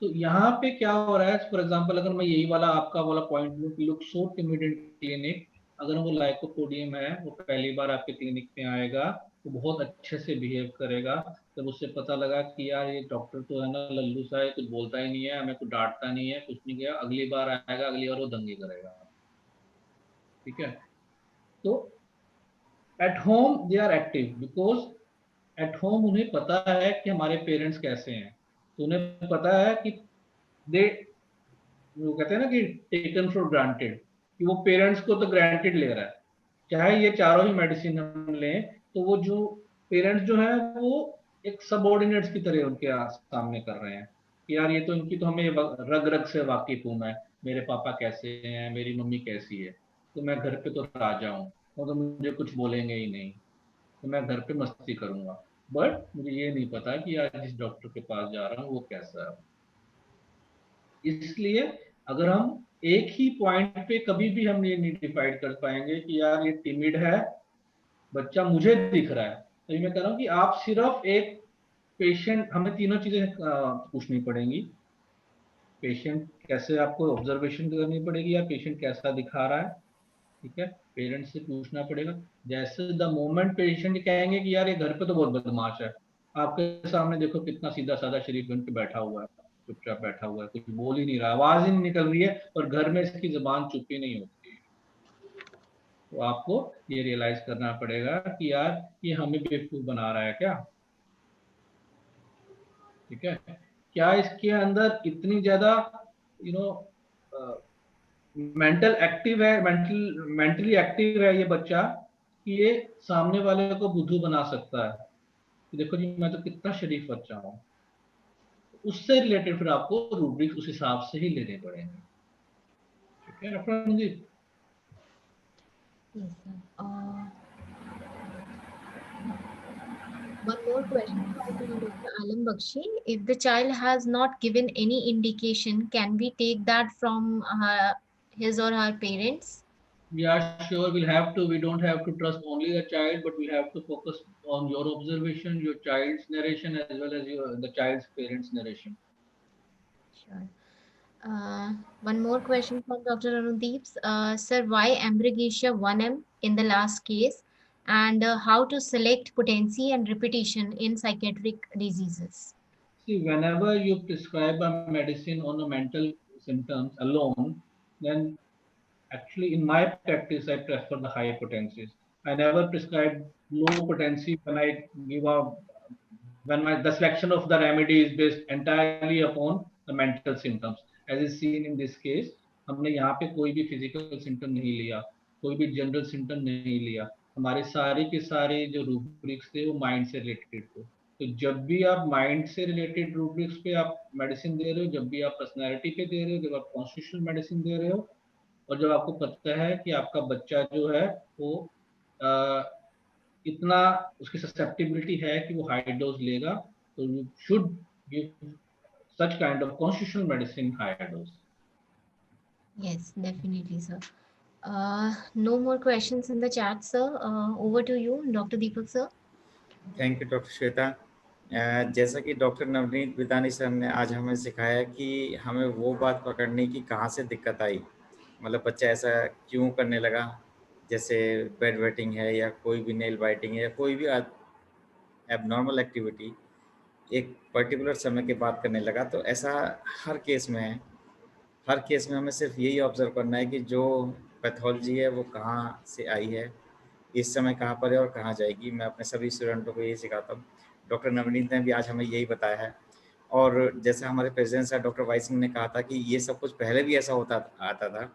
Speaker 5: तो यहाँ पे क्या हो रहा है, फॉर एग्जांपल अगर मैं यही वाला आपका वाला पॉइंट लूं कि look so timid in clinic, अगर वो लाइकोपोडियम है, वो पहली बार आपके क्लिनिक में आएगा तो बहुत अच्छे से बिहेव करेगा। जब उससे पता लगा कि यार ये डॉक्टर तो है ना लल्लू सा है, कुछ बोलता ही नहीं है, हमें कुछ डांटता नहीं है, कुछ नहीं किया, अगली बार आएगा, अगली बार वो दंगे करेगा, ठीक है। तो at home they are active because at home उन्हें पता है कि हमारे पेरेंट्स कैसे हैं, तो उन्हें पता है कि दे, वो कहते हैं ना कि टेकन फॉर ग्रांटेड, कि वो पेरेंट्स को तो ग्रांटेड ले रहा है, चाहे ये चारों ही मेडिसिन हम लें, तो वो जो पेरेंट्स जो है वो एक सबऑर्डिनेट्स की तरह उनके सामने कर रहे हैं कि यार ये तो इनकी तो हमें रग रग से वाकिफ हूँ मैं, मेरे पापा कैसे हैं, मेरी मम्मी कैसी है, तो मैं घर पे तो राजा हूँ, वो तो मुझे कुछ बोलेंगे ही नहीं, तो मैं घर पे मस्ती करूंगा। बट मुझे ये नहीं पता कि यार जिस डॉक्टर के पास जा रहा हूँ वो कैसा है। इसलिए अगर हम एक ही पॉइंट पे कभी भी हम ये नहीं डिसाइड कर पाएंगे कि यार ये टिमिड है बच्चा, मुझे दिख रहा है, तो ये मैं कह रहा हूँ कि आप सिर्फ एक पेशेंट, हमें तीनों चीजें पूछनी पड़ेंगी। पेशेंट कैसे, आपको ऑब्जर्वेशन करनी पड़ेगी, या पेशेंट कैसा दिखा रहा है, ठीक है, पेरेंट्स से पूछना पड़ेगा। जैसे द मोमेंट पेशेंट कहेंगे कि यार ये घर पे तो बहुत बदमाश है, आपके सामने देखो कितना सीधा साधा शरीर बन के बैठा हुआ है, चुपचाप बैठा हुआ है, कुछ बोल ही नहीं रहा, आवाज ही नहीं निकल रही है, और घर में इसकी जुबान चुप ही नहीं होती है, तो आपको ये रियलाइज करना पड़ेगा कि यार ये हमें बेवकूफ बना रहा है क्या, ठीक है, क्या इसके अंदर इतनी ज्यादा यू नो मेंटल एक्टिव है, मेंटली एक्टिव है ये बच्चा कि ये सामने वाले को बुद्धू बना सकता है कि देखो जी मैं तो कितना शरीफ बच्चा हूँ। उससे रिलेटेड फिर आपको रूब्रिक्स उस हिसाब से ही लेने पड़ेंगे, ठीक है doctor Anudeep?
Speaker 6: Yes, sir. One more question from Dr. Alam Bakshi. If the child has not given any indication, can we take that from his or her parents?
Speaker 5: Yeah, sure, we'll have to. We don't have to trust only the child, but we have to focus on your observation, your child's narration, as well as the child's parents' narration.
Speaker 6: Sure. One more question from Dr. Anudeep. Sir, why amblyopia 1M in the last case, and how to select potency and repetition in psychiatric diseases?
Speaker 5: See, whenever you prescribe a medicine on the mental symptoms alone, then actually in my practice, I prefer the high potencies. I never prescribe low potency when I give a the selection of the remedy is based entirely upon the mental symptoms. As is seen in this case, हमने यहाँ पे कोई भी physical symptom नहीं लिया, कोई भी general symptom नहीं लिया, हमारे सारे के सारे जो रूब्रिक्स थे वो माइंड से रिलेटेड थे। तो जब भी आप माइंड से रिलेटेड रूब्रिक्स पे आप मेडिसिन दे रहे हो, जब भी आप पर्सनैलिटी पे दे रहे हो, जब आप कॉन्स्टिट्यूशनल मेडिसिन दे रहे हो, और जब आपको पता है कि आपका बच्चा जो है वो इतना उसकी ससेप्टिबिलिटी है कि वो हाई डोज लेगा, तो you should give such kind of constitutional medicine higher dose.
Speaker 6: Yes, definitely, sir. No more questions in the chat, sir. Over to you, Dr. Deepak, sir.
Speaker 1: Thank you doctor Shweta. जैसा कि doctor Navneet बिदानी sir ने आज हमें सिखाया कि हमें वो बात पकड़नी कि कहाँ से दिक्कत आई, मतलब बच्चा ऐसा क्यों करने लगा, जैसे बेड वेटिंग है या कोई भी नेल बाइटिंग है या कोई भी एबनॉर्मल एक्टिविटी एक पर्टिकुलर समय के बाद करने लगा। तो ऐसा हर केस में है, हर केस में हमें सिर्फ यही ऑब्जर्व करना है कि जो पैथोलॉजी है वो कहाँ से आई है, इस समय कहाँ पर है और कहाँ जाएगी। मैं अपने सभी स्टूडेंटों को यही सिखाता हूँ। डॉक्टर नवनीत ने भी आज हमें यही बताया है, और जैसे हमारे president sir doctor Y Singh ने कहा था कि ये सब कुछ पहले भी ऐसा होता आता था,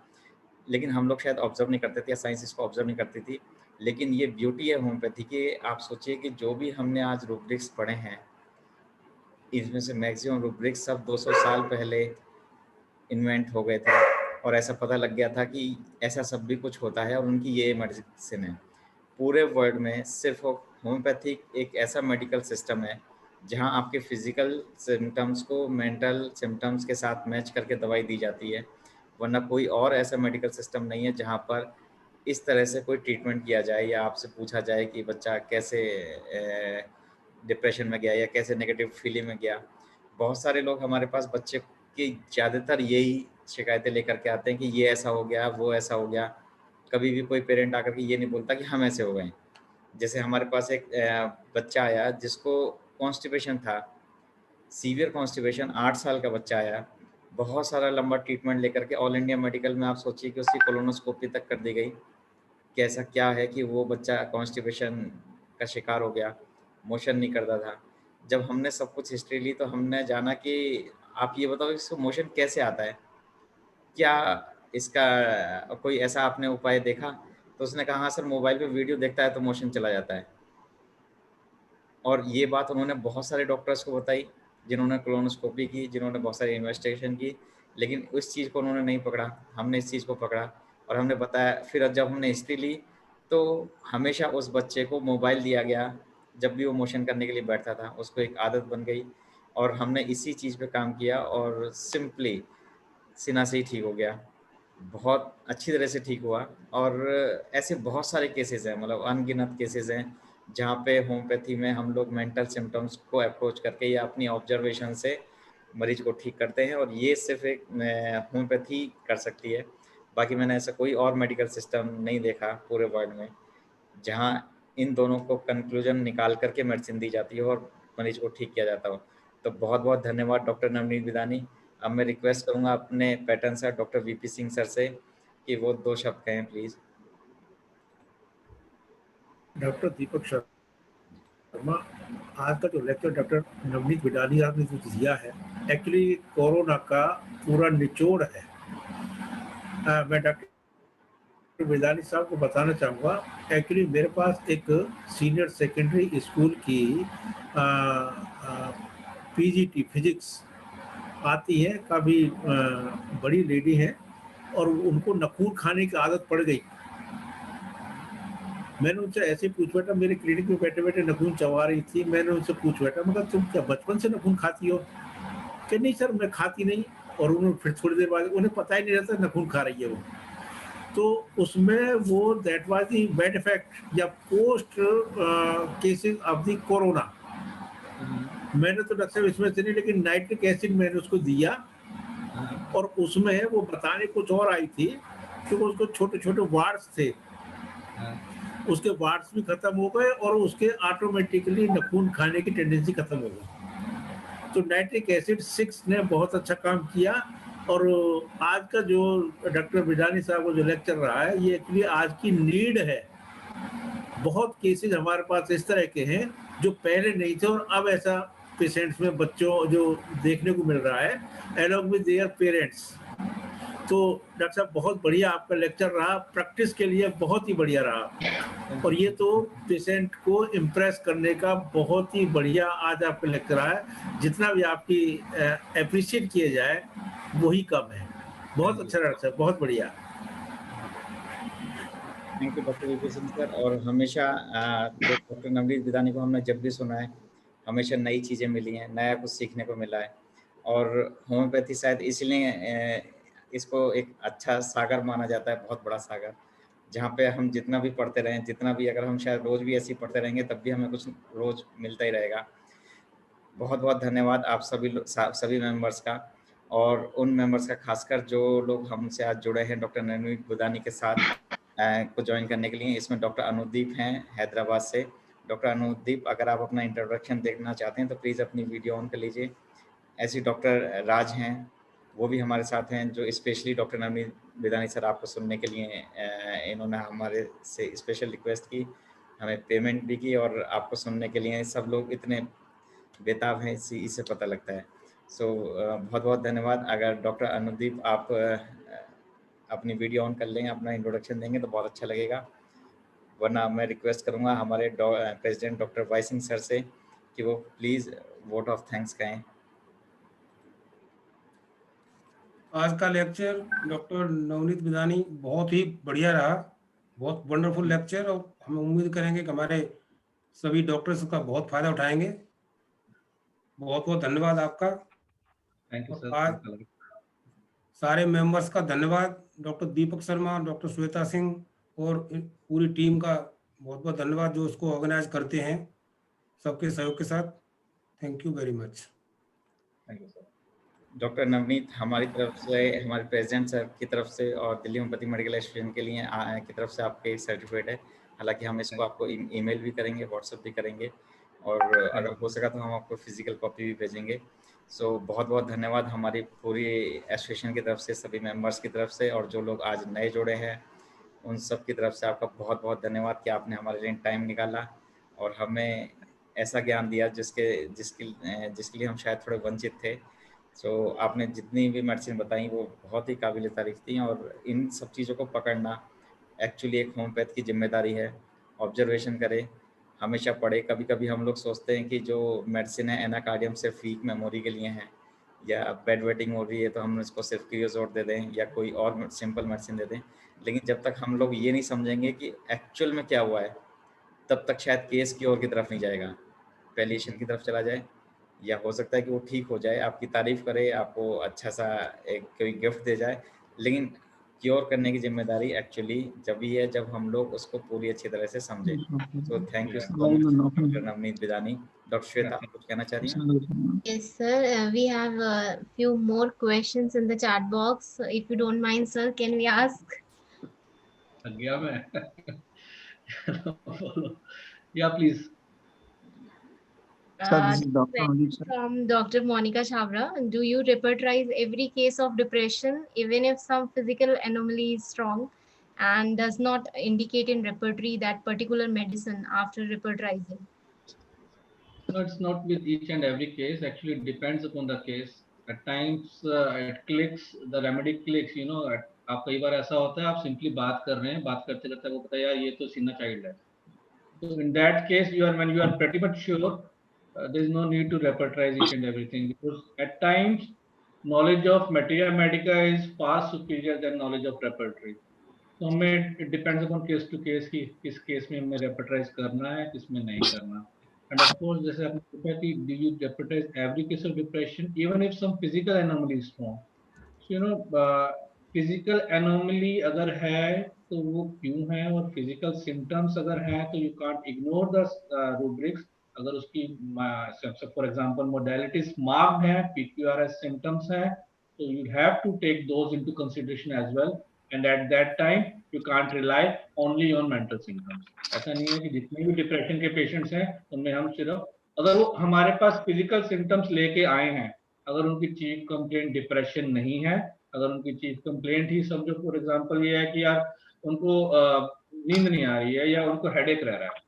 Speaker 1: लेकिन हम लोग शायद ऑब्जर्व नहीं करते थे या साइंस इसको ऑब्जर्व नहीं करती थी। लेकिन ये ब्यूटी है होम्योपैथी की। आप सोचिए कि जो भी हमने आज रूब्रिक्स पढ़े हैं, इसमें से मैक्सिमम रूब्रिक्स सब 200 साल पहले इन्वेंट हो गए थे, और ऐसा पता लग गया था कि ऐसा सब भी कुछ होता है और उनकी ये मेडिसिन है। पूरे वर्ल्ड में सिर्फ होम्योपैथिक एक ऐसा मेडिकल सिस्टम है जहां आपके फिजिकल सिम्टम्स को मेंटल सिम्टम्स के साथ मैच करके दवाई दी जाती है, वरना कोई और ऐसा मेडिकल सिस्टम नहीं है जहां पर इस तरह से कोई ट्रीटमेंट किया जाए या आपसे पूछा जाए कि बच्चा कैसे डिप्रेशन में गया या कैसे नेगेटिव फीलिंग में गया। बहुत सारे लोग हमारे पास बच्चे की ज़्यादातर यही शिकायतें लेकर के आते हैं कि ये ऐसा हो गया, वो ऐसा हो गया। कभी भी कोई पेरेंट आकर के ये नहीं बोलता कि हम ऐसे हो गए। जैसे हमारे पास एक बच्चा आया जिसको कॉन्स्टिपेशन था, सीवियर कॉन्स्टिपेशन, 8 साल का बच्चा आया। बहुत सारा लंबा ट्रीटमेंट लेकर के ऑल इंडिया मेडिकल में आप सोचिए कि उसकी कोलोनोस्कोपी तक कर दी गई कि ऐसा क्या है कि वो बच्चा कॉन्स्टिपेशन का शिकार हो गया, मोशन नहीं करता था। जब हमने सब कुछ हिस्ट्री ली तो हमने जाना कि आप ये बताओ इसको मोशन कैसे आता है, क्या इसका कोई ऐसा आपने उपाय देखा? तो उसने कहा हाँ सर, मोबाइल पे वीडियो देखता है तो मोशन चला जाता है। और ये बात उन्होंने बहुत सारे डॉक्टर्स को बताई, जिन्होंने कोलोनोस्कोपी की, जिन्होंने बहुत सारी इन्वेस्टिगेशन की, लेकिन उस चीज़ को उन्होंने नहीं पकड़ा। हमने इस चीज़ को पकड़ा और हमने बताया। फिर जब हमने हिस्ट्री ली तो हमेशा उस बच्चे को मोबाइल दिया गया जब भी वो मोशन करने के लिए बैठता था, उसको एक आदत बन गई और हमने इसी चीज़ पे काम किया और सिंपली सीना से ही ठीक हो गया, बहुत अच्छी तरह से ठीक हुआ। और ऐसे बहुत सारे केसेस हैं, मतलब अनगिनत केसेस हैं जहाँ पे होम्योपैथी में हम लोग मेंटल सिम्टम्स को अप्रोच करके या अपनी ऑब्जर्वेशन से मरीज को ठीक करते हैं, और ये सिर्फ एक होम्योपैथी कर सकती है। बाकी मैंने ऐसा कोई और मेडिकल सिस्टम नहीं देखा पूरे वर्ल्ड में जहाँ इन दोनों को कंक्लूजन निकाल करके मेडिसिन दी जाती है और मरीज को ठीक किया जाता हो। तो बहुत बहुत धन्यवाद डॉक्टर नवनीत बिदानी। अब मैं रिक्वेस्ट करूंगा अपने pattern sir doctor VP Singh sir से कि वो 2 शब्द कहें प्लीज।
Speaker 3: डॉक्टर दीपक शर्मा, आज का जो लेक्चर डॉक्टर नवनीत बिडानी आपने जो दिया है, एक्चुअली कोरोना का पूरा निचोड़ है। मैं डॉक्टर बिदानी साहब को बताना चाहूँगा, एक्चुअली मेरे पास एक सीनियर सेकेंडरी स्कूल की पीजीटी फिजिक्स आती है, काफ़ी बड़ी लेडी है और उनको नखून खाने की आदत पड़ गई। मैंने उनसे ऐसे पूछ बैठा, मेरे क्लिनिक में बैठे बैठे नखून चबा रही थी। मैंने उनसे पूछ बैठा, मगर तुम क्या बचपन से नखून खाती हो? कि नहीं सर, मैं खाती नहीं। और उन्होंने फिर थोड़ी देर बाद, उन्हें पता ही नहीं रहता नखून खा रही है वो। तो उसमें वो that was the bad effect या post cases of the corona. मैंने तो डॉक्टर साहब इसमें से नहीं, लेकिन नाइट्रिक एसिड मैंने उसको दिया और उसमें वो बताने कुछ और आई थी कि उसको छोटे छोटे वार्ड्स थे, उसके वार्ड्स भी खत्म हो गए और उसके ऑटोमेटिकली नखून खाने की टेंडेंसी खत्म हो गई। तो नाइट्रिक एसिड 6 ने बहुत अच्छा काम किया। और आज का जो डॉक्टर बिडानी साहब को जो लेक्चर रहा है, ये एक्चुअली आज की नीड है। बहुत केसेस हमारे पास इस तरह के हैं जो पहले नहीं थे और अब ऐसा पेशेंट्स में बच्चों जो देखने को मिल रहा है, अलॉन्ग विद देयर पेरेंट्स। तो डॉक्टर साहब बहुत बढ़िया आपका लेक्चर रहा, प्रैक्टिस के लिए बहुत ही बढ़िया रहा। और ये तो पेशेंट को इम्प्रेस करने का बहुत ही बढ़िया आज आपका लेक्चर रहा है। जितना भी आपकी अप्रिशिएट किए जाए वही कम है। बहुत अच्छा डॉक्टर साहब, बहुत बढ़िया।
Speaker 1: Thank you doctor VP Singh sir. और हमेशा डॉक्टर नवनीत बिदानी को हमने जब भी सुना है, हमेशा नई चीज़ें मिली हैं, नया कुछ सीखने को मिला है। और होम्योपैथी शायद इसलिए इसको एक अच्छा सागर माना जाता है, बहुत बड़ा सागर, जहाँ पे हम जितना भी पढ़ते रहें, जितना भी अगर हम शायद रोज़ भी ऐसे ही पढ़ते रहेंगे तब भी हमें कुछ रोज़ मिलता ही रहेगा। बहुत बहुत धन्यवाद आप सभी मेंबर्स का, और उन मेंबर्स का खासकर जो लोग हमसे आज जुड़े हैं डॉक्टर नवनीत बिदानी के साथ को ज्वाइन करने के लिए। इसमें डॉक्टर अनुदीप हैं हैदराबाद से। डॉक्टर अनुदीप, अगर आप अपना इंट्रोडक्शन देखना चाहते हैं तो प्लीज़ अपनी वीडियो ऑन कर लीजिए। ऐसे डॉक्टर राज हैं, वो भी हमारे साथ हैं, जो स्पेशली डॉक्टर नवनीत बिदानी सर आपको सुनने के लिए इन्होंने हमारे से स्पेशल रिक्वेस्ट की, हमें पेमेंट भी की और आपको सुनने के लिए। सब लोग इतने बेताब हैं, इससे पता लगता है। सो बहुत बहुत धन्यवाद। अगर डॉक्टर अनुदीप आप अपनी वीडियो ऑन कर लेंगे, अपना इंट्रोडक्शन देंगे तो बहुत अच्छा लगेगा। वरना मैं रिक्वेस्ट करूंगा हमारे president doctor Y Singh sir से कि वो प्लीज़ वोट ऑफ थैंक्स कहें।
Speaker 2: आज का लेक्चर डॉक्टर नवनीत बिदानी बहुत ही बढ़िया रहा, बहुत वंडरफुल लेक्चर, और हम उम्मीद करेंगे कि हमारे सभी डॉक्टर्स का बहुत फायदा उठाएंगे। बहुत बहुत धन्यवाद आपका।
Speaker 5: थैंक यू
Speaker 2: और
Speaker 5: सर।
Speaker 2: आज सारे मेंबर्स का धन्यवाद, डॉक्टर दीपक शर्मा, डॉक्टर श्वेता सिंह और पूरी टीम का बहुत बहुत धन्यवाद जो उसको ऑर्गेनाइज करते हैं सबके सहयोग के साथ। Thank you very much.
Speaker 1: Thank you sir. Doctor Navneet, हमारी तरफ से, हमारे प्रेसिडेंट सर की तरफ से और दिल्ली होम्योपैथी मेडिकल एसोसिएशन के लिए की तरफ से आपके सर्टिफिकेट है। हालांकि हम इसको आपको ईमेल भी करेंगे, व्हाट्सएप भी करेंगे, और अगर हो सका तो हम आपको फिजिकल कॉपी भी भेजेंगे। सो बहुत बहुत धन्यवाद हमारी पूरी एसोसिएशन की तरफ से, सभी मेंबर्स की तरफ से, और जो लोग आज नए जुड़े हैं उन सब की तरफ से आपका बहुत बहुत धन्यवाद कि आपने हमारे लिए टाइम निकाला और हमें ऐसा ज्ञान दिया जिसके जिसके जिसके लिए हम शायद थोड़े वंचित थे। सो आपने जितनी भी मेडिसिन बताई वो बहुत ही काबिल तारीफ थी, और इन सब चीज़ों को पकड़ना एक्चुअली एक होम्योपैथ की जिम्मेदारी है। ऑब्जर्वेशन करें, हमेशा पढ़े। कभी कभी हम लोग सोचते हैं कि जो मेडिसिन है एनाकार्डियम सिर्फ वीक मेमोरी के लिए है, या बेड वेटिंग हो रही है तो हम इसको सिर्फ क्रियोजोट दे दें या कोई और सिंपल मेडिसिन दे दें। लेकिन जब तक हम लोग ये नहीं समझेंगे कि एक्चुअल में क्या हुआ है, तब तक शायद केस की ओर की तरफ नहीं जाएगा, पैलिएशन की तरफ चला जाए। या हो सकता है कि वो ठीक हो जाए, आपकी तारीफ करे, आपको अच्छा सा एक कोई गिफ्ट दे जाए, लेकिन क्योर करने की जिम्मेदारी एक्चुअली जब ही है जब हम लोग उसको पूरी अच्छी तरह से समझें। So thank you so much doctor Navneet Bidani. Doctor Shweta, आप कुछ कहना चाह रही हैं?
Speaker 6: Yes, sir. We have a few more questions in the chat box. If you don't mind, sir, can we ask?
Speaker 5: गया मैं या please.
Speaker 6: From Dr. Monica Chavra, do you repertorize every case of depression, even if some physical anomaly is strong and does not indicate in repertory that particular medicine after repertorizing?
Speaker 5: No, it's not with each and every case. Actually, it depends upon the case. At times, it clicks, the remedy clicks. आप कई बार ऐसा होता है, आप simply बात कर रहे हैं, बात करते करते वो पता है यार ये तो सीना चाइल्ड है। So in that case, when you are pretty much sure, there is no need to repertorize each and everything, because at times knowledge of materia medica is far superior than knowledge of repertory. तो हमें it depends upon case to case कि किस case में हमें repertorize करना है, किस में नहीं करना। And of course, जैसे आपने पूछा कि do you repertorize every case of depression, even if some physical anomaly is strong? So physical anomaly अगर है तो वो क्यों है, और फिजिकल सिम्टम्स अगर है तो you can't ignore the rubrics. अगर उसकी फॉर एग्जांपल मोडालिटीज मार्क्ड है, पीक्यूआरएस सिम्टम्स है, तो you have to take those into consideration as well, and at that time you can't rely only on mental symptoms. ऐसा नहीं है कि जितने भी डिप्रेशन के पेशेंट्स हैं उनमें हम सिर्फ, अगर वो हमारे पास फिजिकल सिम्टम्स लेके आए हैं, अगर उनकी चीफ कंप्लेंट डिप्रेशन नहीं है, अगर उनकी चीफ कंप्लेंट ही समझो फॉर एग्जांपल ये है कि यार उनको नींद नहीं आ रही है या उनको हेडेक रह रहा है,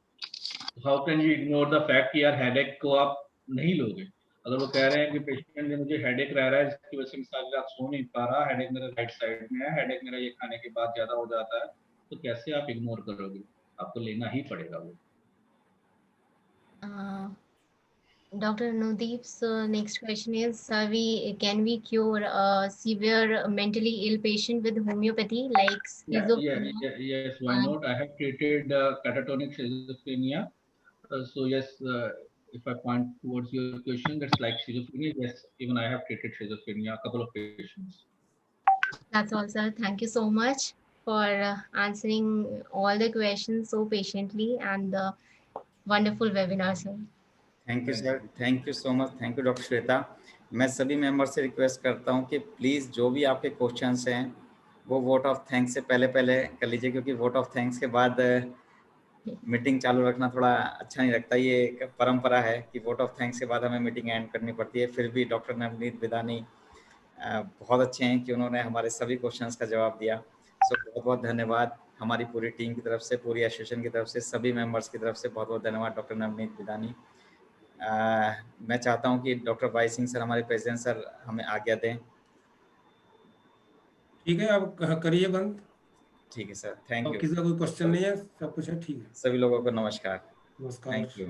Speaker 5: how can you ignore the fact कि यार हेडेक को आप नहीं लोगे। अगर वो कह रहे हैं कि पेशेंट ने मुझे हेडेक रह रहा है जिसकी वजह से मैं सारी रात सो नहीं पा रहा, हेडेक मेरा राइट साइड में है, हेडेक मेरा ये खाने के बाद ज्यादा हो जाता है, तो कैसे आप इग्नोर करोगे, आपको लेना ही पड़ेगा वो।
Speaker 6: Dr. Anudeep's next question is, can we cure a severe mentally ill patient with homeopathy like schizophrenia?
Speaker 5: Yes, why not? I have treated catatonic schizophrenia. So yes, if I point towards your question, that's like schizophrenia. Yes, even I have treated schizophrenia, a couple of patients.
Speaker 6: That's all, sir. Thank you so much for answering all the questions so patiently, and the wonderful webinar, sir.
Speaker 1: Thank you sir, thank you so much, thank you doctor Shweta. मैं सभी member से request करता हूं कि please जो भी आपके questions हैं वो वोट ऑफ थैंक्स से पहले कर लीजिए, क्योंकि वोट ऑफ थैंक्स के बाद मीटिंग चालू रखना थोड़ा अच्छा नहीं लगता। ये एक परंपरा है कि वोट ऑफ थैंक्स के बाद हमें मीटिंग एंड करनी पड़ती है। फिर भी डॉक्टर नवनीत बिदानी बहुत अच्छे हैं कि उन्होंने हमारे सभी क्वेश्चंस का जवाब दिया। सो बहुत बहुत धन्यवाद हमारी पूरी टीम की तरफ से, पूरी एसोसिएशन की तरफ से, सभी मेंबर्स की तरफ से बहुत बहुत धन्यवाद डॉक्टर नवनीत बिदानी। मैं चाहता हूं कि डॉक्टर वाई सिंह सर, हमारे प्रेसिडेंट सर, हमें आज्ञा दें।
Speaker 2: ठीक है, आप करिए बंद।
Speaker 1: ठीक है सर, थैंक यू।
Speaker 2: किसी का कोई क्वेश्चन नहीं है, सब कुछ है, ठीक है।
Speaker 1: सभी लोगों को नमस्कार।
Speaker 2: नमस्कार।
Speaker 1: Thank you.